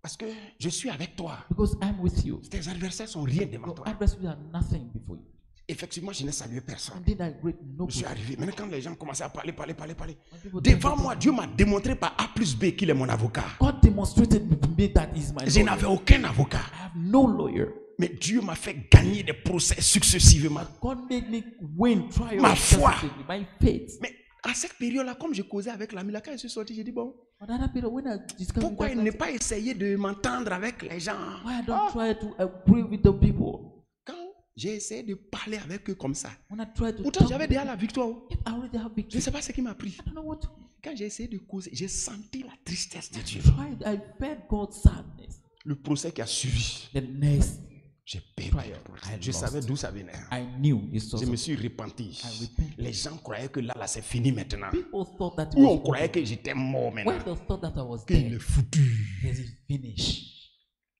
Parce que je suis avec toi. Because I'm with you. Tes adversaires sont rien devant Your toi. adversaries are nothing before you. Effectivement, je n'ai salué personne. And then I greet Je nobody. suis arrivé. Maintenant, quand les gens commençaient à parler, When people devant talk moi, about- Dieu m'a démontré par A plus B qu'il est mon avocat. God demonstrated to me that is my Je lawyer. n'avais aucun avocat. I have no lawyer. Mais Dieu m'a fait gagner des procès successivement. God made me win trials. Ma foi. successively, my faith. Mais à cette période-là, comme je causais avec l'ami, là, quand je suis sorti, j'ai dit, bon, But that period, when I discovered pourquoi that, il n'est pas essayé de m'entendre avec les gens? why I don't try to agree with the people. Quand j'ai essayé de parler avec eux comme ça, When I try to pourtant talk j'avais with déjà them, la victoire. I already have Je victory. ne sais pas ce qui m'a pris. I don't know what to Quand j'ai essayé de causer, j'ai senti la tristesse de Dieu. try. I felt God's sadness. Le procès qui a suivi, The next, j'ai payé. Trial. Je savais d'où ça venait. I knew it was. Je me suis repenti. repent. Les gens croyaient que là c'est fini maintenant. People thought that it Ou on was croyait que j'étais mort when maintenant. they thought that I was Qu'il est dead. foutu. Is it finished?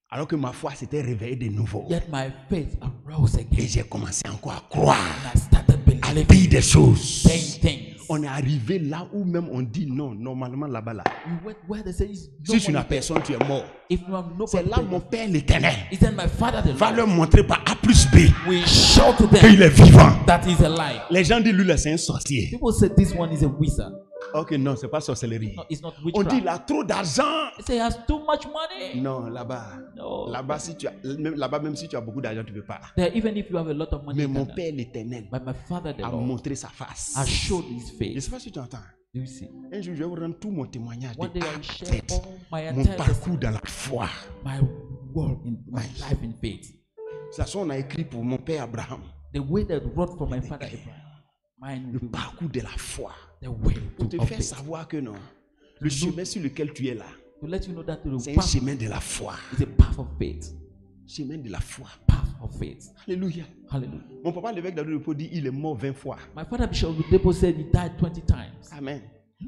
Alors que ma foi s'était réveillée de nouveau. Yet my faith arose Et again. j'ai commencé encore à croire, And I started à believing dire des choses. saying things. On est arrivé là où même on dit non, normalement là-bas là. We went where they say it's Si tu n'as nobody. personne, tu es mort. If you have C'est nobody, là mon Père l'éternel he said, my Father the va Lord leur montrer par A plus B will show to them qu'il est vivant. that he's alive. Les gens disent lui là c'est un sorcier. People say this one is a wizard. Ok, non, c'est pas sorcellerie. No, it's not On dit witchcraft. il a trop d'argent. They say he has too much money. Non, là-bas. No. Là-bas, si tu as, là-bas, même si tu as beaucoup d'argent, tu ne peux pas. There, even if you have a lot of money, Mais you mon cannot. Père l'éternel But my Father the a Lord montré sa face. has showed his Je ne face. sais pas si tu entends. Do you see? Un jour, je vais vous rendre tout mon témoignage One de day A I à share Z. all my Mon entire parcours dans la foi. my world in my life in faith. C'est ça on a écrit pour mon Père Abraham. The way that wrote for my father Abraham. Mine Le will be parcours de la foi. the way Pour te of faire faith. savoir que non. Le chemin sur lequel tu es là, To let you know that the c'est un path chemin de la foi. is a path of faith. Chemin de la foi. Path of faith. Alléluia. Hallelujah. Mon papa, l'évêque d'Adour dit, il est mort 20 fois. My father Bishop Depo said he died 20 times. Amen.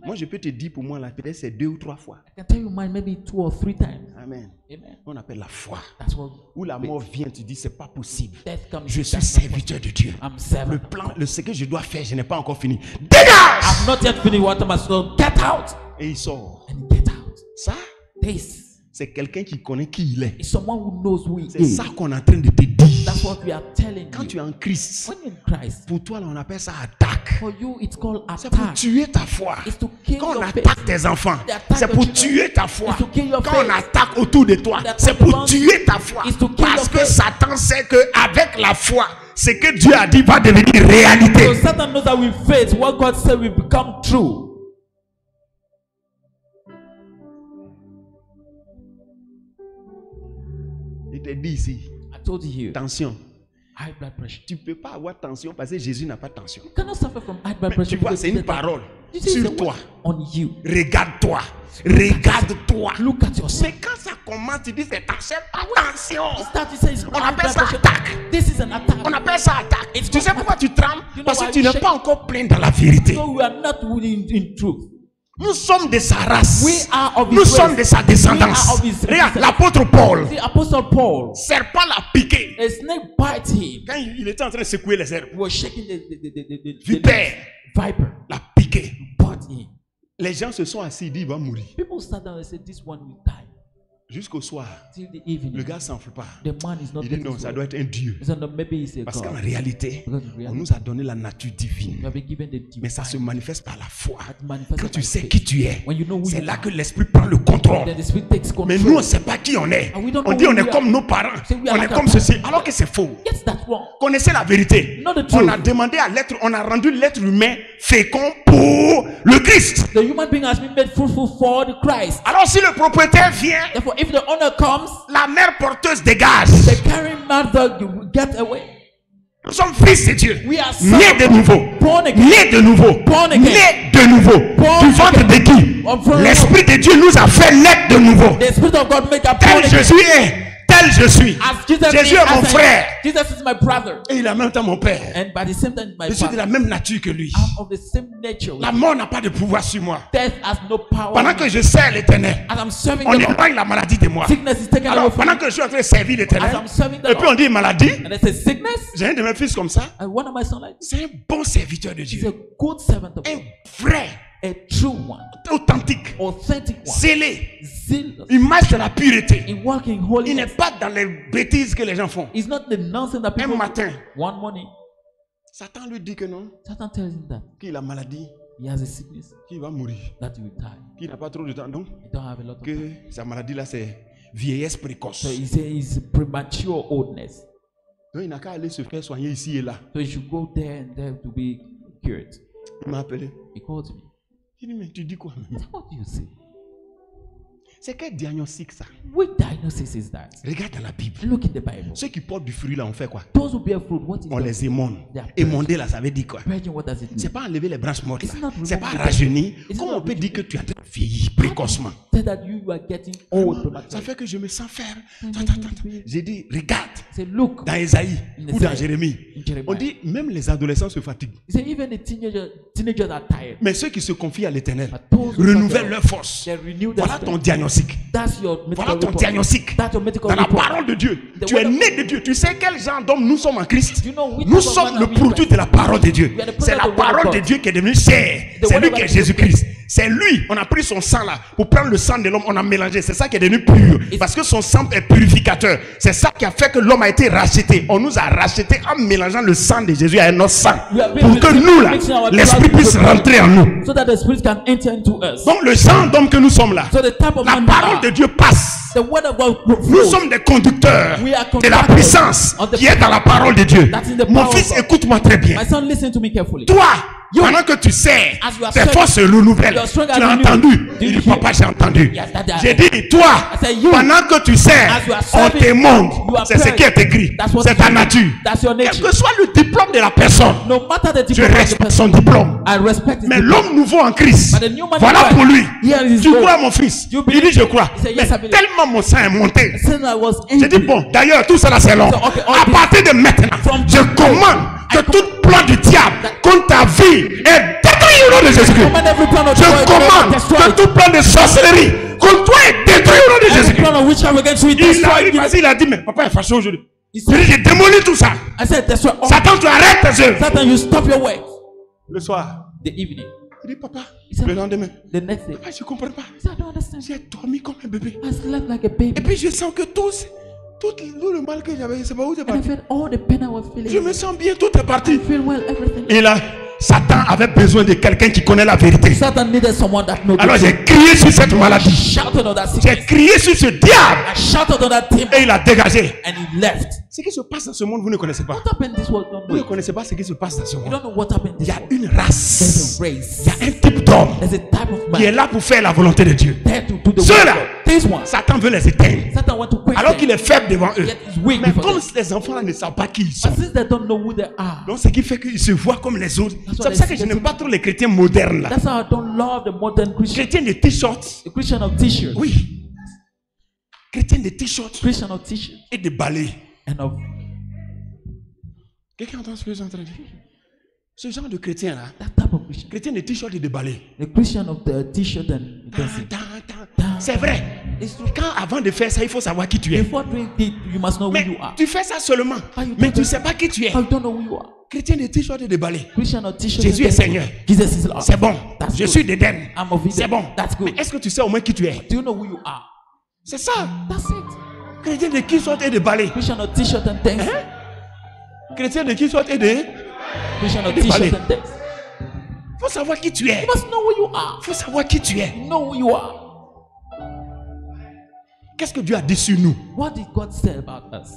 Moi, je peux te dire pour moi, là, peut-être c'est 2 ou 3 fois. I can tell you mine maybe 2 or 3 times. Amen. Amen. On appelle la foi. That's what Où la mort vient, tu dis, c'est pas possible. death comes. Je suis That's not serviteur de Dieu. possible. I'm Le servant. plan, ce que je dois faire, je n'ai pas encore fini. Dégage! I've not yet finished what I must do. Get out Et il sort. and get out. Ça, This c'est quelqu'un qui connaît qui il est. is someone who knows who he C'est is. ça qu'on est en train de te dire. That's what we are telling Quand you. tu es en Christ, When you're in Christ, pour toi, là, on appelle ça attaque. for you it's called C'est pour attack. tuer ta foi. It's to kill Quand on your attaque faith. tes enfants, They attack c'est your pour children. tuer ta foi. It's to kill your Quand on faith. attaque autour de toi, They c'est attack pour around tuer ta foi. It's to kill Parce your que faith. Satan sait qu'avec la foi, ce que Dieu a dit va devenir So réalité. Satan knows that with faith, what God said will become true. Il te dit ici, I told you here, tension. high blood pressure. Tu ne peux pas avoir tension parce que Jésus n'a pas de tension. You cannot suffer from high blood Mais pressure. tu vois, because c'est une the- parole You see, it's sur a toi. word on you. Regarde-toi. Regarde-toi. Look at yourself. Mais quand ça commence, tu dis c'est tension. Attention. Start to say it's On high appelle blood ça pressure. attaque. This is an attack. On appelle ça attaque. It's Tu sais called pourquoi tu trembles? You know Parce why que tu you n'es shake? pas encore plein dans la vérité. So we are not in truth. Nous sommes de sa race. We are of his Nous race. sommes de sa descendance. We are of his Regarde, descendance. l'apôtre Paul, The apostle Paul, serpent l'a piqué. a snake bite him. Quand il était en train de secouer les herbes, He was shaking the vipère viper. l'a piqué. Bite brought in. Les gens se sont assis, ils disent il va mourir. People sat down and said, this one will die. Jusqu'au soir, Till the evening. le gars s'enfle pas. The man is not Il dit non, getting ça well. doit être un Dieu. He said, no, maybe he's a Parce qu'en God. réalité, Because in on reality, nous a donné la nature divine. you have been given the Mais ça se divine. manifeste par la foi. That manifested Quand tu by sais faith. qui tu es, When you know who c'est you là are, que l'esprit prend le contrôle. then the spirit takes control. Mais nous, on ne sait pas qui on est. And we don't On know dit who on est we are. comme nos parents. Say we are On est like comme our ceci. parents. Alors que c'est faux. Yes, that's wrong. Connaissez la vérité. Know the On truth. a demandé à l'être, on a rendu l'être humain fécond pour le Christ. The human being has been made fruitful for the Christ. Alors si le propriétaire vient, Therefore, if the owner comes, la mère porteuse dégage. the carrying mother you get away. Nous sommes fils de Dieu. We are Nés de nouveau. born again. Nés de nouveau. Born again. Nés de nouveau. Born Du ventre again. de qui? From L'Esprit de Dieu nous a fait naître de nouveau. the Spirit of God make a born Tel again. Jésus est, tel je suis. As Jesus Jésus is, est mon as I- frère. Jesus is my brother. Et il a en même temps mon père. And by the same time, my Je suis de father. la même nature que lui. I'm of the same nature. La mort n'a pas de pouvoir sur moi. Death has no power. Pendant que je sers l'Éternel, As I'm serving on the Lord, éloigne la maladie de moi. sickness is taken away Alors, from pendant me. que je suis en train de servir l'Éternel, As I'm serving the et puis on Lord, dit maladie, and they say sickness, j'ai un de mes fils comme ça, and one of my sons like this, c'est un bon serviteur de he's Dieu. a good servant of Un God, vrai, a true one, authentique, authentic one, zélé. zealous, Il marche dans la pureté. in walking Il n'est holiness. pas dans les bêtises que les gens font. It's not the nonsense that Un people matin, do. One morning, Satan lui dit que non, Satan tells him that qu'il a maladie, he has a sickness, qu'il va mourir, that he will die. qu'il n'a pas trop de temps. Donc, He don't have a lot of que time. sa maladie là, c'est vieillesse précoce. So he says it's premature oldness. Donc, il n'a qu'à aller se faire soigner ici et là. So he should go there and there to be cured. Il m'a appelé. He called me. Il dit, mais tu dis quoi? I said, what do you say? C'est quel diagnostic ça? Which diagnosis is that? Regarde dans la Bible. Look in the Bible. Ceux qui portent du fruit là, on fait quoi? Those who bear fruit, what is On the les émonde. They are Émonder là, ça veut dire quoi? purging? What does it C'est mean? pas enlever les branches mortes là. It's not C'est pas removing the- rajeunir. It's Comment not on peut dire que removing- tu as vieilli précocement? Say that you are getting old Ça prematurely. fait que je me sens faible. Mm-hmm. Attends. J'ai dit, regarde, Say, look, dans Esaïe In ou dans Isaiah, Jérémie, in Jeremiah. on dit même les adolescents se fatiguent. He said, even the teenagers are tired. Mais ceux qui se confient à l'Éternel But those who renouvellent trust leur force. They renew their Voilà ton strength. diagnostic. That's your medical Voilà ton report. diagnostic. That's your medical Dans la report. parole de Dieu, The tu es word of- né de Dieu. Tu sais quel genre d'homme nous sommes en Christ. You know which Nous type of sommes man le are we produit in de la parole de Dieu. We are the C'est product la of the word of parole de God. Dieu qui est devenue chair. The C'est word lui of qui est God. Jésus-Christ. C'est lui. On a pris son sang là pour prendre le sang de l'homme. On a mélangé. C'est ça qui est devenu pur. Parce que son sang est purificateur. C'est ça qui a fait que l'homme a été racheté. On nous a racheté en mélangeant le sang de Jésus avec notre sang. We have been Pour que mixing- nous là, mixing our l'esprit blood puisse with the rentrer en nous. So that the spirit can enter into us. Donc le genre d'homme que nous sommes là, So the type of la man we parole are, de Dieu passe. the word of God Nous flows. sommes des conducteurs We are de la conductors puissance of the qui est dans la parole de Dieu. That's in the Mon power fils, of God. écoute-moi très bien. My son, listen to me carefully. Toi, pendant que tu sais, As you are tes serving, forces se renouvellent. your strength Tu are as renewed. entendu? Do Il you dit, hear? papa, j'ai entendu. Yes, that I- J'ai dit, toi, I said, you, pendant que tu sais, as you are on serving, te montre. you are C'est ce qui est écrit. That's what C'est ta is- nature. That's your Quel nature. que soit le diplôme de la personne, No matter the je diploma of the respecte person, son diplôme. I respect his Mais diploma. l'homme nouveau en Christ, But the new man voilà in pour lui. Christ, here is Tu gold. crois, mon fils? You Il believe? dit, je crois. He said, Mais yes, I believe. tellement mon sang est monté. Since I was J'ai dit, angry, bon, d'ailleurs, tout cela c'est long. So, okay, all À this- partir de maintenant, From je today, commande que tout plan du diable contre ta vie est détruit au nom de Jésus-Christ. command every plan of Je joy to commande destroy que it. tout plan de sorcellerie contre toi est détruit au nom de Every Jésus-Christ. plan of witchcraft against you, Il a, destroy it. il a dit, mais papa est fâché aujourd'hui. He Je said, dis, j'ai démoli tout ça. I said, destroy all. Satan, tu arrêtes tes œuvres. Satan, you stop your work. Le soir, The evening, il dit, papa, said- le lendemain, the next day, papa, je ne comprends pas. he said, I don't understand. J'ai dormi comme un bébé. I slept like a Et baby. puis je sens que tout le mal que j'avais, c'est pas où c'est And I parti. felt all the pain I was Je feeling. me sens bien, tout est I parti. feel well, everything. Et là, Satan avait besoin de quelqu'un qui connaît la vérité. Satan needed someone that knows the Alors truth. j'ai crié sur cette maladie. Shouted on that J'ai sickness. crié sur ce diable. I shouted on that demon. Et il a dégagé. And he left. Ce qui se passe dans ce monde, vous ne connaissez pas. What happened in this world? Don't Vous ne know. connaissez pas ce qui se passe dans ce You monde. don't know what happened in Il y this a world. une There's race. a race. Il y a un type d'homme There's a type of qui est man là pour faire la volonté de Dieu. there to do the Ceux-là, work of God. These ones. Satan veut les éteindre. Satan want to quench Alors them. qu'il est faible devant eux. Yet he's weak Mais before comme them. les enfants-là ne savent pas qui ils sont. But since they don't know who they are, Donc ce qui fait qu'ils se voient comme les autres. That's C'est why pour ça they que je see n'aime that- pas trop les chrétiens modernes là. that's how I don't love the modern Christian. Chrétiens de t-shirts. The Christian of t-shirts. Oui. Chrétiens de t-shirts Christian of t-shirts. et de balais. And of Quelqu'un entend ce que je suis en train de dire? Ce genre de chrétien là. that type of Christian. Chrétien de t-shirts et de balais. The Christian of the t-shirt and dancing. C'est vrai. It's true. Quand avant de faire ça, il faut savoir qui tu es. Before doing it, you must know who Mais you are. tu fais ça seulement. Ah, you Mais do tu ne that. sais pas qui tu es. But you don't know who you are. Chrétien de t-shirt et de balai. Christian or t-shirt. Jésus est Seigneur. Jesus is Lord. C'est bon. That's Je good. suis d'Éden. I'm of Eden. C'est bon. That's good. Mais est-ce que tu sais au moins qui tu es? Do you know who you are? C'est ça. That's it. Chrétien de t-shirt et de balai. Christian or t-shirt and things. Chrétien de t-shirt et de... Christian or Des t-shirt balais. and things. Faut savoir qui tu es. You must know who you are. Faut savoir qui tu es. Know who you are. Qu'est-ce que Dieu a dit sur nous? What did God say about us?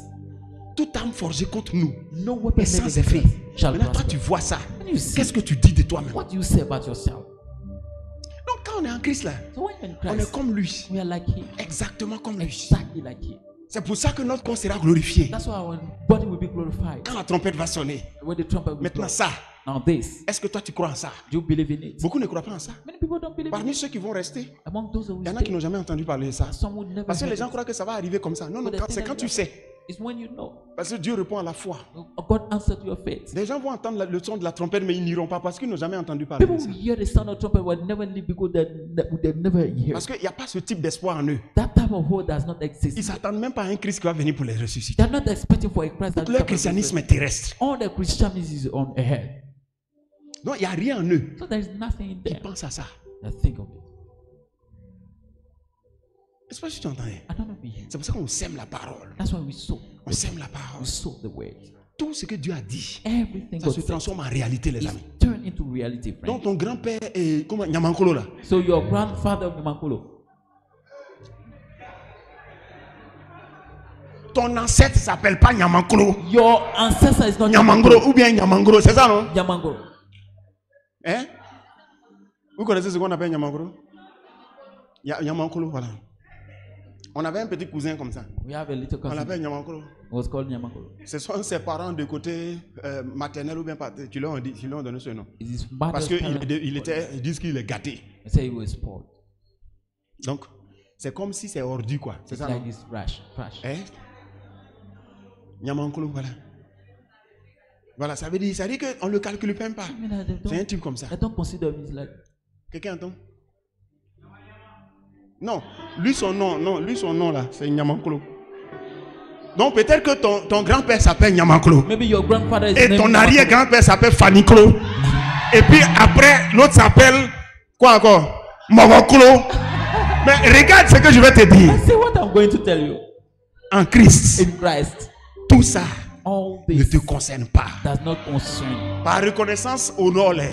Toute âme forgée contre nous No weapon est sans made effet. against us shall Maintenant, toi, prosper. tu vois ça. When you see, Qu'est-ce que tu dis de toi-même? what do you say about yourself? Donc, quand on est en Christ, là, So when you're in on est Christ, comme lui. we are like Him. Exactement comme lui. Exactly like Him. C'est pour ça que notre corps sera glorifié. That's why our body will be glorified. Quand la trompette va sonner. When the trumpet will Maintenant, blow. ça, Now this, est-ce que toi, tu crois en ça? do you believe in it? Beaucoup ne croient pas en ça. Many people don't believe in Parmi it. ceux qui vont rester, Among those who il y en a stay, qui n'ont jamais entendu parler de ça. some would never Parce que les heard gens it. croient que ça va arriver comme ça. Non, non, c'est quand tu sais. It's when you know. Parce que Dieu répond à la foi. God answered your faith. Les gens vont entendre le son de la trompette, mais ils n'iront pas parce qu'ils n'ont jamais entendu parler de People ça. will hear the sound of trumpet but never leave because they never hear. Parce qu'il n'y a pas ce type d'espoir en eux. That type of hope does not Ils exist. ne s'attendent même pas à un Christ qui va venir pour les ressusciter. They're not expecting for a Christ that Leur christianisme est terrestre. all the Christianity is on ahead. Donc il n'y a rien en eux So there is nothing in qui there pense à ça. that think of it. Est-ce que tu entends? I don't know if you hear. C'est pour ça qu'on sème la parole. That's why we sow. On sème la parole. We sow the word. Tout ce que Dieu a dit, Everything ça God se said transforme en réalité, les is amis. turned into reality, friend. Donc ton grand-père est comme Nyamankolo là. So your grandfather Mankolo, Ton ancêtre ne s'appelle pas Nyamankolo. your ancestor is not Nyamangro ou bien Nyamangro, c'est ça non? Yamangolo. Hein? Vous connaissez ce qu'on appelle Nyamangro? Nyamankolo, voilà. On avait un petit cousin comme ça. We have a little On cousin. l'appelle Nyamankolo. It was called Yamangolo. Ce sont ses parents de côté maternel ou bien paternel qui lui ont donné ce nom. It is mother's Parce parents. qu'ils disent qu'il est gâté. They say he was spoiled. Donc, c'est comme si c'est ordu quoi. C'est It's ça like non? this trash. Hein? Nyamankolo, voilà. Voilà, ça veut dire qu'on ne le calcule même pas. I mean, C'est un type comme ça. I don't consider him like Quelqu'un entend? Non, lui son nom là, c'est Nyamankolo. Donc peut-être que ton grand-père s'appelle Nyamankolo. maybe your grandfather is Et named ton Yamankolo. arrière-grand-père s'appelle Fanikolo. Et puis après, l'autre s'appelle quoi encore? Mogokolo. Mais regarde ce que je vais te dire. See what I'm going to tell you. En Christ, In Christ, tout ça all ne this te concerne pas. does not concern you. Par reconnaissance, honore-les.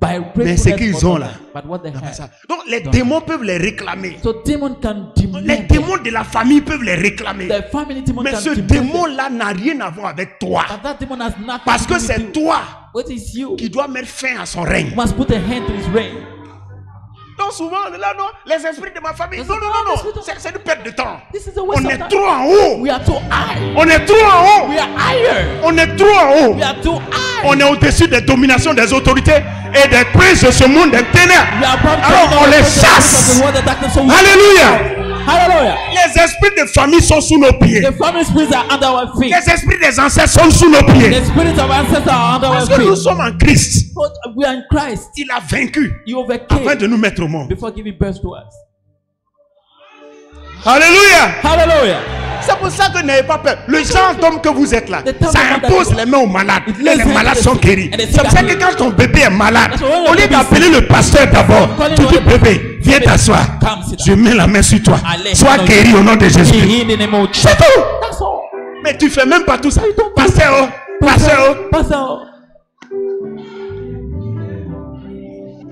By Mais ce gratefulness qu'ils for ont them, là, but what they c'est pas have. ça. Donc les démons peuvent les réclamer. So demon can Les demand. démons de la famille peuvent les réclamer. The family demon Mais can ce demand. démon-là n'a rien à voir avec toi. But that demon has nothing Parce to que do with c'est you. toi What is you? qui dois mettre fin à son règne. You must put a hand to his reign. Donc souvent, on est là, non, les esprits de ma famille. Non, non, non, non. C'est une perte de temps. This is a waste On of est time. trop en haut. We are too high. On est trop en haut. We are higher. On est trop en haut. We are too high. On est au-dessus des dominations des autorités et des princes de ce monde des ténèbres. We are above Alors the on les powers of the chasse. world of darkness, so we- Alléluia. Hallelujah. Les esprits de famille sont sous nos pieds. The family spirits are under our feet. Les esprits des ancêtres sont sous nos The pieds. spirits of ancestors are under Parce our que nous feet. sommes en Christ. But we are in Christ. Il a vaincu You afin overcame de nous mettre au monde. before giving birth to us. Alléluia. Hallelujah. C'est pour ça que n'ayez pas peur. Le genre d'homme que vous êtes là, The type ça of man that impose you are. les mains aux malades. It Et lays les hands malades on the sont sick, guéris. and the sick C'est pour ça are que healed. quand ton bébé est malade, That's why when au your lieu baby is d'appeler le pasteur d'abord, calling tu your dis baby, bébé, viens baby, t'asseoir. come sit Je down. mets la main sur toi. I lay Sois hands on guéri you. au nom de Be Jésus. healed in the name of Jesus. C'est tout. That's all. Mais tu fais même pas tout ça. You don't do Pasteur, pasteur. Pastor.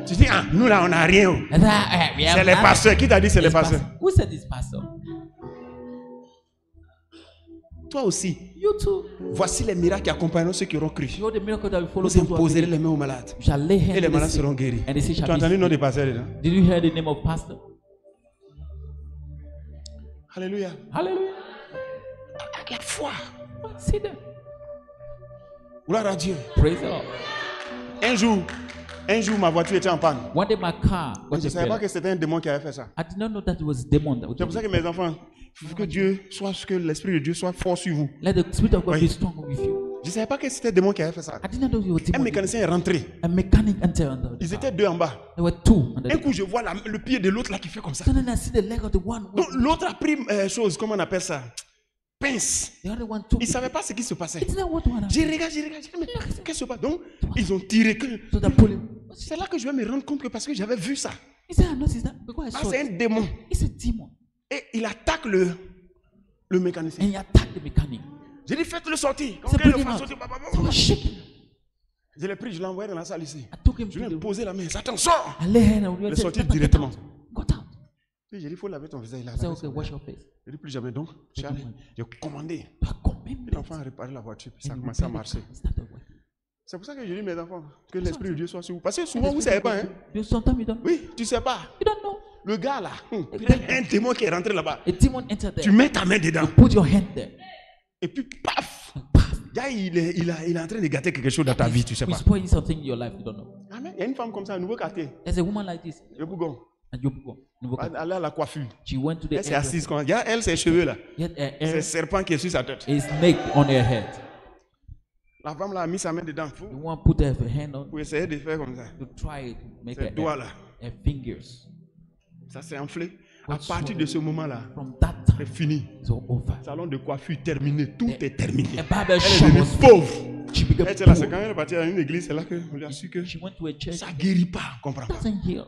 Tu dis, ah, nous là, on n'a rien. We have C'est les nothing. pasteurs. Qui t'a dit c'est les It's pasteurs? pastor. Who said this, pastor? Toi aussi. You too. Voici les miracles qui accompagneront ceux qui auront cru. You know the miracle that we follow Vous those who are imposerez believing. les mains aux malades. You shall lay hands Et les on the malades sick, seront guéris. and the sick Tu shall as be entendu le nom des healed. pasteurs dedans? Did you hear the name of pastor? Alléluia. Hallelujah. La foi. See them. Gloire à Dieu. Praise the Lord. Un jour, ma voiture était en panne. One day my car Je got ne a savais pas failure. que c'était un démon qui avait fait ça. I did not know that it was demon that would C'est do pour ça it. que mes enfants, il faut que Dieu soit, que l'Esprit de Dieu soit fort sur vous. Let the Spirit of God Oui. be strong with you. Je ne savais pas que c'était un démon qui avait fait ça. I did not know you were Un demon. mécanicien est rentré. A mechanic entered under the Ils car. étaient deux en bas. There were two under Un the coup, je vois le pied de l'autre là qui fait comme ça. So then I see the leg of the one. Donc, l'autre a pris chose, comment on appelle ça? pince. The other one took Ils ne it. savaient pas ce qui se passait. It's not what one J'ai regardé, j'ai dit, mais qu'est-ce qui se passe? Donc, ils ont tiré que. So the police. C'est là que je vais me rendre compte que parce que j'avais vu ça. He said, I noticed that because I Ah, saw c'est it. un démon. It's a demon. Et il attaque le mécanicien. And he attacked the mechanic. J'ai dit, faites-le sortir. Quand C'est quelqu'un bring le him fait out. sortir, So I was shaking. je l'ai pris, je l'ai envoyé dans la salle ici. I took him Je to lui ai the posé la main. Satan, sors. I lay hand on Il est him. sorti Get out. directement. Got out. Puis j'ai dit, il faut laver ton visage. Il a I said, lavé okay, son wash visage. your face. J'ai dit, plus jamais. Donc, j'ai commandé. I commanded. Puis l'enfant a réparé la voiture. Puis ça a And he commencé à repaired the marcher. car. Started working. C'est pour ça que je dis, mes enfants, que l'Esprit de Dieu soit sur vous. Parce que souvent, vous ne savez pas. Hein? You sometimes you don't. Oui, tu ne sais pas. You don't know. Le gars là, peut-être un démon qui est rentré là-bas. A demon entered Tu there. mets ta main dedans. Put your hand there. Et puis, paf! Paf. Gars, il est en train de gâter quelque chose dans ta vie, tu ne sais He's pas. spoiling something in your life. You don't know. Amen. Il y a une femme comme ça, un nouveau quartier. There's a woman like this. Le bougon. And you go. Elle a la coiffure. She went to the Elle s'est assise comme ça. Regarde, elle, ses cheveux là. Yet a C'est hair un serpent qui est sur sa tête. is snake on her head. La femme là a mis sa main dedans You want to put her hand on pour essayer de faire comme ça. to try it. Make Ses her, doigts là. her fingers. Ça s'est enflé. À partir de ce moment-là, From that c'est time, fini. it's all over. Salon de coiffure terminé. Tout est terminé. A barber Elle est shop devenue was pauvre. She became Elle était là, c'est poor. quand elle est partie à une église, c'est là qu'on lui a su que She went to a church. ça ne guérit pas. On comprend pas. Doesn't heal.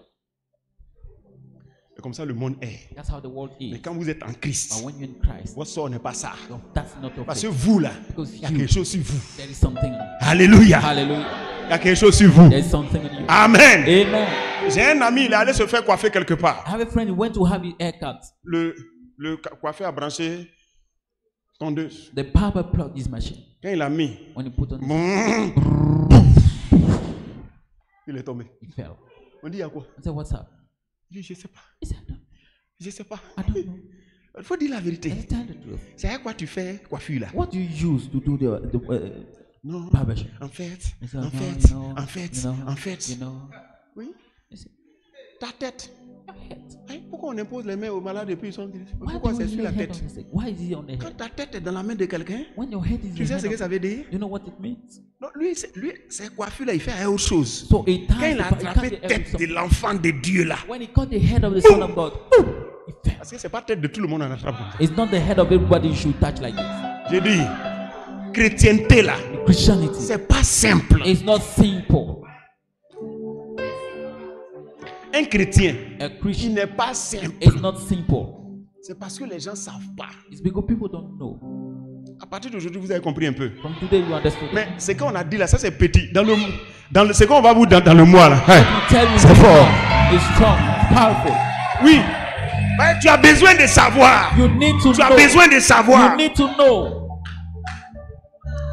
C'est comme ça le monde est. That's how the world Mais is. quand vous êtes en But Christ, when you're in Christ, votre sort n'est pas ça. no, that's not your Parce que faith. vous là, Because il y a you, quelque chose sur vous. there is something. Alléluia. Hallelujah. Il y a quelque chose sur vous. There is something in you. Amen. Amen. J'ai un ami, il est allé se faire coiffer quelque part. I have a friend who went to have his haircut. Le coiffeur a branché tondeuse. The barber plugged his machine. Quand il a mis, When he put on, il est tombé. he fell. On dit, il y a quoi? I said, "What's up?" Il dit, je ne sais pas. He said, Je ne sais pas. "I don't know." Il faut dire la vérité. Let's tell the truth. C'est à quoi tu fais coiffure là? What do you use to do the Non. barbershop? En fait, He said, en "No, fait, you know, en fait, you know, en fait. you know." Oui. He said, Ta tête. "Your head. Hein, pourquoi on impose les mains aux malades et puis ils sont Why pourquoi do c'est you sur lay la head tête? on the sick? Why is he on the Quand head? ta tête est dans la main de quelqu'un, When your head is tu the sais head ce que of, ça veut dire? you know what it means? Non, lui, ces coiffures là, il fait autre chose. So a Quand time il a he cut attrapé the head of tête de something. l'enfant de Dieu là, When he cut the head of the son of God, he fell. parce que c'est pas tête de tout le monde en attrape. It's not the head of everybody you should touch like this. J'ai dit, chrétienté là, Christianity c'est pas simple. is not simple. Un chrétien, A il Christian n'est pas simple. is not simple. C'est parce que les gens savent pas. It's because people don't know. À partir d'aujourd'hui, vous avez compris un peu. From today you understood. Mais ce qu'on a dit là, ça c'est petit. Ce qu'on va vous dans le mois là. Let me tell you, C'est fort. it's strong, powerful. Oui. Mais tu as besoin de savoir. You need to Tu as know. besoin de savoir. You need to know.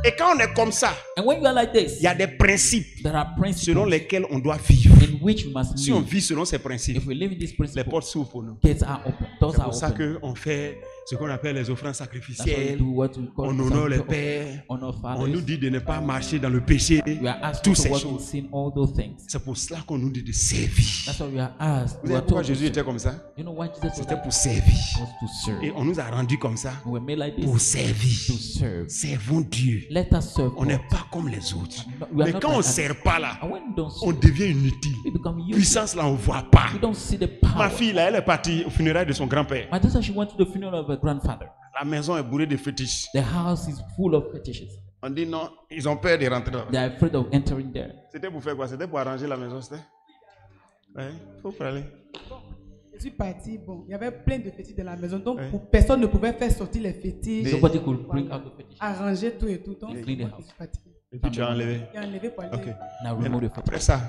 Et quand on est comme ça, And when you are like this, il y a des principes there are selon principles lesquels on doit vivre. in which we must Si on live. vit selon ces principes, If we live in this les principle, portes s'ouvrent pour nous. gates are open, doors C'est are pour ça open. qu'on fait ce qu'on appelle les offrandes That's why we sacrificielles. do what we call On honore les sacrifice, pères. honor On nous fathers. dit de ne pas marcher dans le péché. We are asked Toutes to ces work in choses. sin, all those things. C'est pour cela qu'on nous dit de servir. That's why we are asked. Vous We savez are pourquoi told to Jésus était serve. comme ça? You know why Jesus was C'était like pour servir. was to serve. Et on nous a rendu comme ça We were made like pour this servir. to serve. Servons Dieu. Let us serve On n'est God. pas comme les autres. We are Mais not quand like on ne others. sert pas là, And when we don't on serve, devient inutile. we become useless. Puissance là, on ne voit pas. We don't see the Ma power. fille là, elle est partie au funérail de son grand-père. My daughter, she went to the funeral of her grandfather. La maison est bourrée de fétiches. The house is full of fetishes. On dit non, ils ont peur de rentrer là. They are afraid of entering there. C'était pour faire quoi? C'était pour arranger la maison, c'était? Ouais, faut parler. Je suis partie, bon, il y avait plein de fétiches dans la maison, donc Ouais. personne ne pouvait faire sortir les fétiches, Nobody could bring out the fetishes. arranger tout et tout. Donc, Clean the moi, je house. suis partie. Et puis tu as enlevé. Il a enlevé pour aller. Ok. Now Mais remove the après fetish. ça,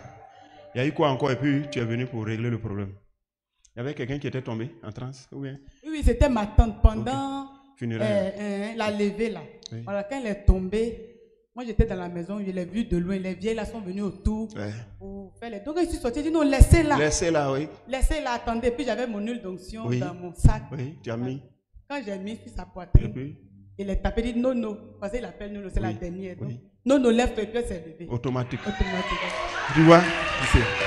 il y a eu quoi encore? Et puis tu es venu pour régler le problème. Il y avait quelqu'un qui était tombé en transe, ou bien Oui, oui, c'était ma tante pendant funérailles. la levée là. Oui. Voilà, quand elle est tombée, moi j'étais dans la maison, je l'ai vue de loin. Les vieilles là sont venues autour Ouais. pour faire les. Donc je suis sortie, j'ai dit non, laissez-la. Laissez-la, oui. Laissez-la, attendez. Puis j'avais mon huile d'onction Oui. dans mon sac. Oui, tu as mis. Quand j'ai mis sur sa Et poitrine, puis, il est tapé, il dit non, non. Parce qu'il appelle non, non, c'est la Oui. dernière. Donc, Oui. non, non, lève-toi, et puis elle s'est levée. automatique. Automatiquement. Tu vois?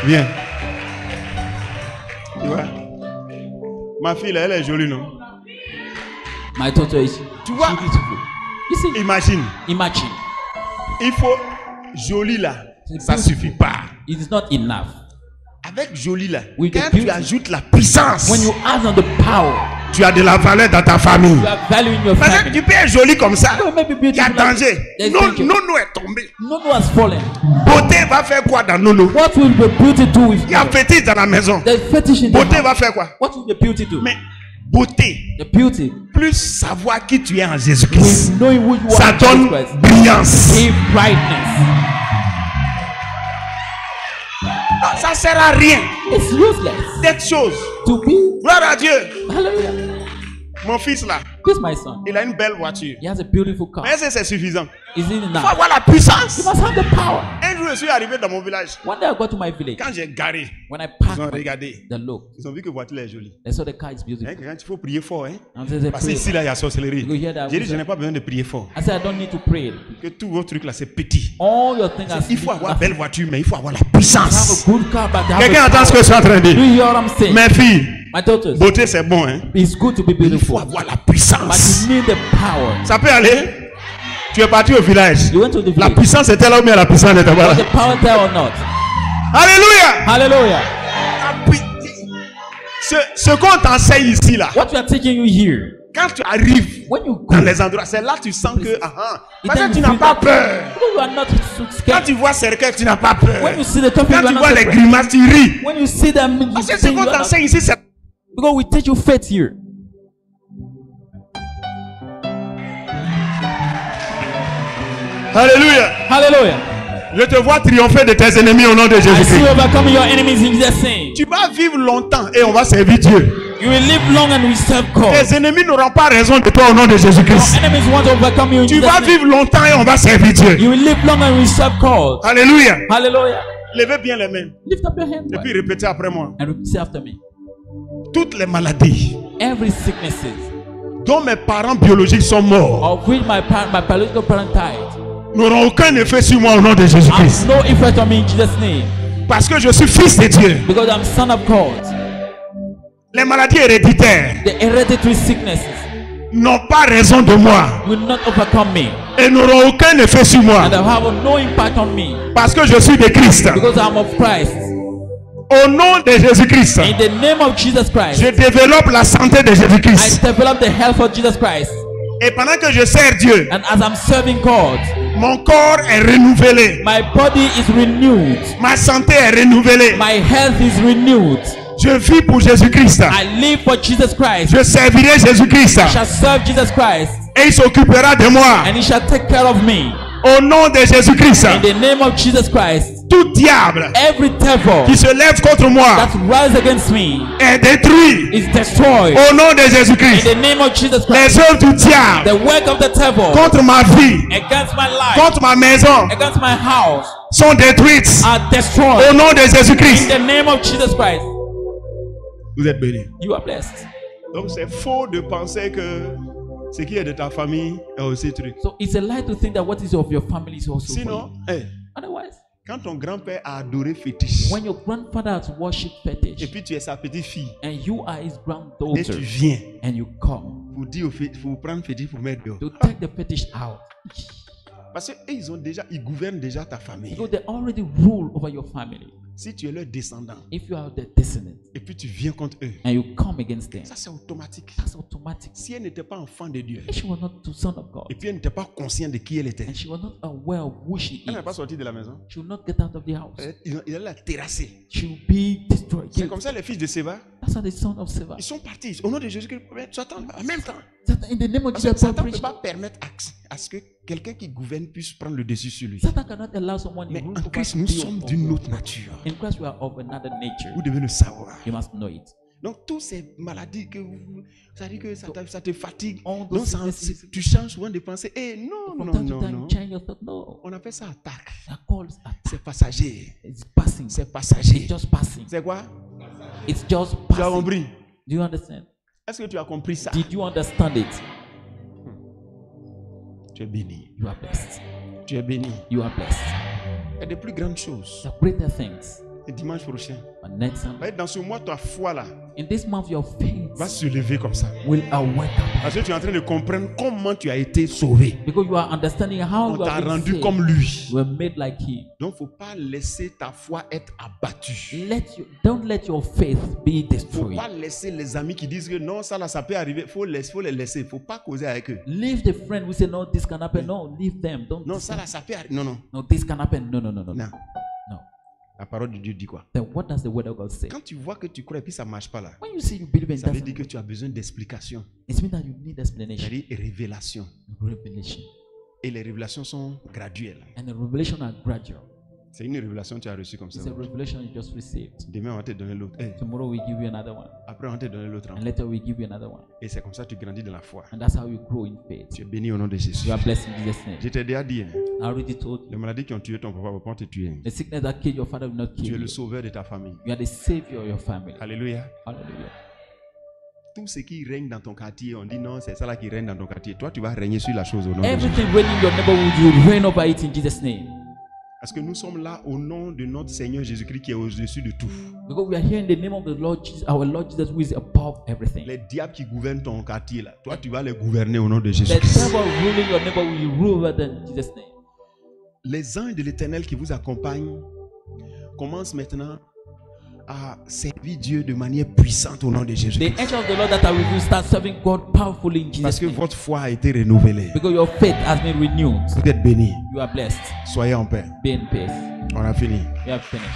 Viens. Tu vois? Ma fille, là, elle est jolie, non? My daughter is Tu vois? so beautiful. You see, Imagine. imagine. Il faut jolie là. C'est Ça beautiful. suffit pas. It is not enough. Avec jolie là, With the quand tu beauty. ajoutes la puissance, When you add on the power, tu as de la valeur dans ta famille. You have value in your Parce que family. tu peux être joli comme ça. You may be Il y a beautiful. like- danger. There's Non, danger. Nono est tombé. Nono has fallen. Beauté va faire quoi dans Nono? What will the beauty do with Il y a you? fétiche dans la maison. There's fetish in the Beauté house. va faire quoi? What will the beauty do? Mais beauté, The beauty plus savoir qui tu es en Jésus-Christ, with knowing who you ça are in Jesus donne Christ. brillance. Give brightness. Ah, ça sert à rien. It's useless Cette chose. to be. Gloire à Dieu. Hallelujah. Mon fils là, This my son. il a une belle voiture. He has a beautiful car. Mais est-ce que c'est suffisant? Is it Il faut enough? avoir la You puissance. must have the power. Un jour, je suis arrivé dans mon village. One day I got to my village. Quand j'ai garé, When I ils ont parked, regardé. the look. Ils ont vu que la voiture est jolie. They saw the car is beautiful. Hein, quand il faut prier fort. Hein? And they Parce que pray. ici, là, il y a sorcellerie. You hear that? J'ai dit, je n'ai pas besoin de prier fort. I said I don't need to pray. Que tous vos trucs là, c'est petit. All your things are. Il faut avoir nothing. belle voiture, mais il faut avoir la Have puissance. a good car, but they have Quelqu'un a entend ce que power. je suis en train de Do dire? you hear what I'm saying? Mes filles, My daughters, beauté c'est bon, hein? it's good to be Il faut beautiful, avoir la but puissance. you need the power. Ça peut aller? Tu es parti au village. You went to the La village. puissance était là ou bien la puissance n'était pas Was là? the power there or not? Alléluia! Hallelujah. La pui- Ce qu'on t'enseigne ici là, What we are teaching you here, quand tu arrives when you dans go, les endroits, c'est là que tu sens que parce then que tu you n'as feel pas that- peur. you are not Quand scared. tu vois cercueil, tu n'as pas peur. When you see the topic, Quand you are tu not vois les afraid. grimaces, tu ris. When you see them, you Parce que ce think qu'on you are not- t'enseigne ici, c'est because we teach you faith here. Alléluia. Hallelujah. Je te vois triompher de tes ennemis au nom de I see you Jésus-Christ. overcoming your enemies in Jesus' name. Tu vas vivre longtemps et on va servir Dieu. You will live long and we serve God. Tes ennemis n'auront pas raison de toi au nom de Your Jésus-Christ. enemies want to overcome you in Tu Jesus' vas name. vivre longtemps et on va servir Dieu. You will live long and we serve God. Alléluia. Hallelujah. Levez bien les mains. Lift up your hand Et puis répétez après moi. and repeat after me. Toutes les maladies Every sicknesses dont mes parents biologiques sont morts of which my biological parent died n'auront aucun effet sur moi au nom de have Jésus-Christ. no effect on me in Jesus' name Parce que je suis fils de Dieu. because I'm son of God. Les maladies héréditaires The hereditary sicknesses n'ont pas raison de moi will not overcome me et n'auront aucun effet sur moi. and they have no impact on me Parce que je suis de Christ. because I'm of Christ. Au nom de Jésus-Christ, In the name of Jesus Christ, je développe la santé de I Jésus-Christ. develop the health of Jesus Christ. Et pendant que je sers Dieu, And as I'm serving God, mon corps est renouvelé. my body is renewed. Ma santé est renouvelée. My health is renewed. Je vis pour Jésus-Christ. I live for Jesus Christ. Je servirai Jésus-Christ. I shall serve Jesus Christ. Et il s'occupera de moi. And he shall take care of me. Au nom de Jésus-Christ, In the name of Jesus Christ, tout diable every devil qui se lève contre moi that rise against me est détruit. is destroyed. Au nom de In Jésus-Christ, the name of Jesus Christ, les œuvres du diable the work of the devil contre ma vie, against my life, contre ma maison, against my house sont détruites. are Au destroyed. nom de In Jésus-Christ. the name of Jesus Christ, Vous êtes bénis. you are blessed. Donc c'est faux de penser que ce qui est de ta famille est aussi truc. So it's a lie to think that what is of your family is also for Sinon, you. Otherwise, quand ton grand-père a adoré fétiche, when your grandfather has worshipped et fetish puis tu es sa petite-fille, and you are his et granddaughter tu viens and you come pour dire au fétiche, pour prendre fétiche pour mettre dehors. to take the fetish out, Parce qu'ils gouvernent déjà ta famille. because they already rule over your family. Si tu es leur descendant, If you are the descendant et puis tu viens contre eux, and you come against them, ça c'est automatique. that's automatic. Si elle n'était pas enfant de Dieu, If she was not the son of God et puis elle n'était pas consciente de qui elle était, and she was not aware of who she elle n'est pas is, sortie de la maison. she will not get out of the house. Il allait la terrasser. She will be destroyed. C'est comme ça les fils de Séba, That's how the son of Seva. ils sont partis. Au nom de Jésus-Christ, tu attends en même temps. Satan, in the name of Parce que Jesus, Satan ne peut preach. pas permettre à ce que quelqu'un qui gouverne puisse prendre le dessus sur lui. Satan cannot allow someone Mais to rule en over Christ, nous you sommes or d'une God. autre nature. In Christ, we are of another nature. Vous devez le savoir. You must know it. Donc, toutes ces maladies ça dit que ça te fatigue. All those Donc, sicknesses- tu changes souvent de pensée. Eh, non, From non, time to non, time, non. you change your thought. No, On appelle ça attaque. that calls attack. C'est passager. It's passing. C'est passager. It's just passing. C'est quoi? It's just Tu as passing. compris? Do you understand? Est-ce que tu as compris ça? Did you understand it? Tu es béni. You are blessed. Tu es béni. You are blessed. Il y a de plus grandes choses. The greater things Et dimanche prochain, But next Sunday, dans ce mois, ta foi là in this month, your faith va se lever comme ça. will awake up. Parce que tu es en train de comprendre comment tu as été sauvé. Because you are understanding how On you t'a have been rendu saved. comme lui. You were made like him. Donc, il ne faut pas laisser ta foi être abattue. Don't let your faith be Il ne faut destroyed. pas laisser les amis qui disent que non, ça là, ça peut arriver. Il faut les laisser. Il ne faut pas causer avec eux. Leave the friend who say no, this can happen. No, leave them. Don't. Non, ça là, ça peut arriver. Non, non. No, this can happen. No, no, no, no, Non. no. La parole de Dieu dit quoi? Then what does the word of God say? Quand tu vois que tu crois et puis ça ne marche pas là, When you say you believe in ça veut that, dire que tu as besoin d'explication. it means that you need explanation, C'est-à-dire révélation. revelation, Et les révélations sont graduelles. and the revelation are gradual. C'est une révélation que tu as reçue comme ça. It's a revelation you just received. Demain, on va te donner l'autre. Eh, Tomorrow we give you another one, après, on va te donner l'autre. and later we give you another one, Et c'est comme ça que tu grandis dans la foi. and that's how you grow in faith. Tu es béni au nom de Jésus. You are blessed in Jesus' name. Je t'ai déjà dit, hein, I already told you, les maladies qui ont tué ton papa ne vont pas te tuer. the sickness that killed your father will not Tu kill es le you. sauveur de ta famille. You are the savior of your family. Alléluia. Hallelujah. Tout ce qui règne dans ton quartier, on dit non, c'est ça là qui règne dans ton quartier. Toi, tu vas régner sur la chose au nom de Jésus. Everything reigning in your neighborhood, you reign over it in Jesus' name. Parce que nous sommes là au nom de notre Seigneur Jésus-Christ qui est au-dessus de tout. Because we are here in the name of the Lord Jesus, our Lord Jesus, who is above everything. Les diables qui gouvernent ton quartier là, toi, tu vas les gouverner au nom de The Jésus-Christ. devil ruling your neighborhood, you rule over them in Jesus' name. Les anges de l'Éternel qui vous accompagnent commencent maintenant à servir Dieu de manière puissante au nom de Jésus. The angel of the Lord that are with you start serving God powerfully in Parce Jesus' que name. votre foi a été renouvelée. Because your faith has been renewed. Vous êtes bénis. You are blessed. Soyez en paix. Be in peace. On a fini. You have finished.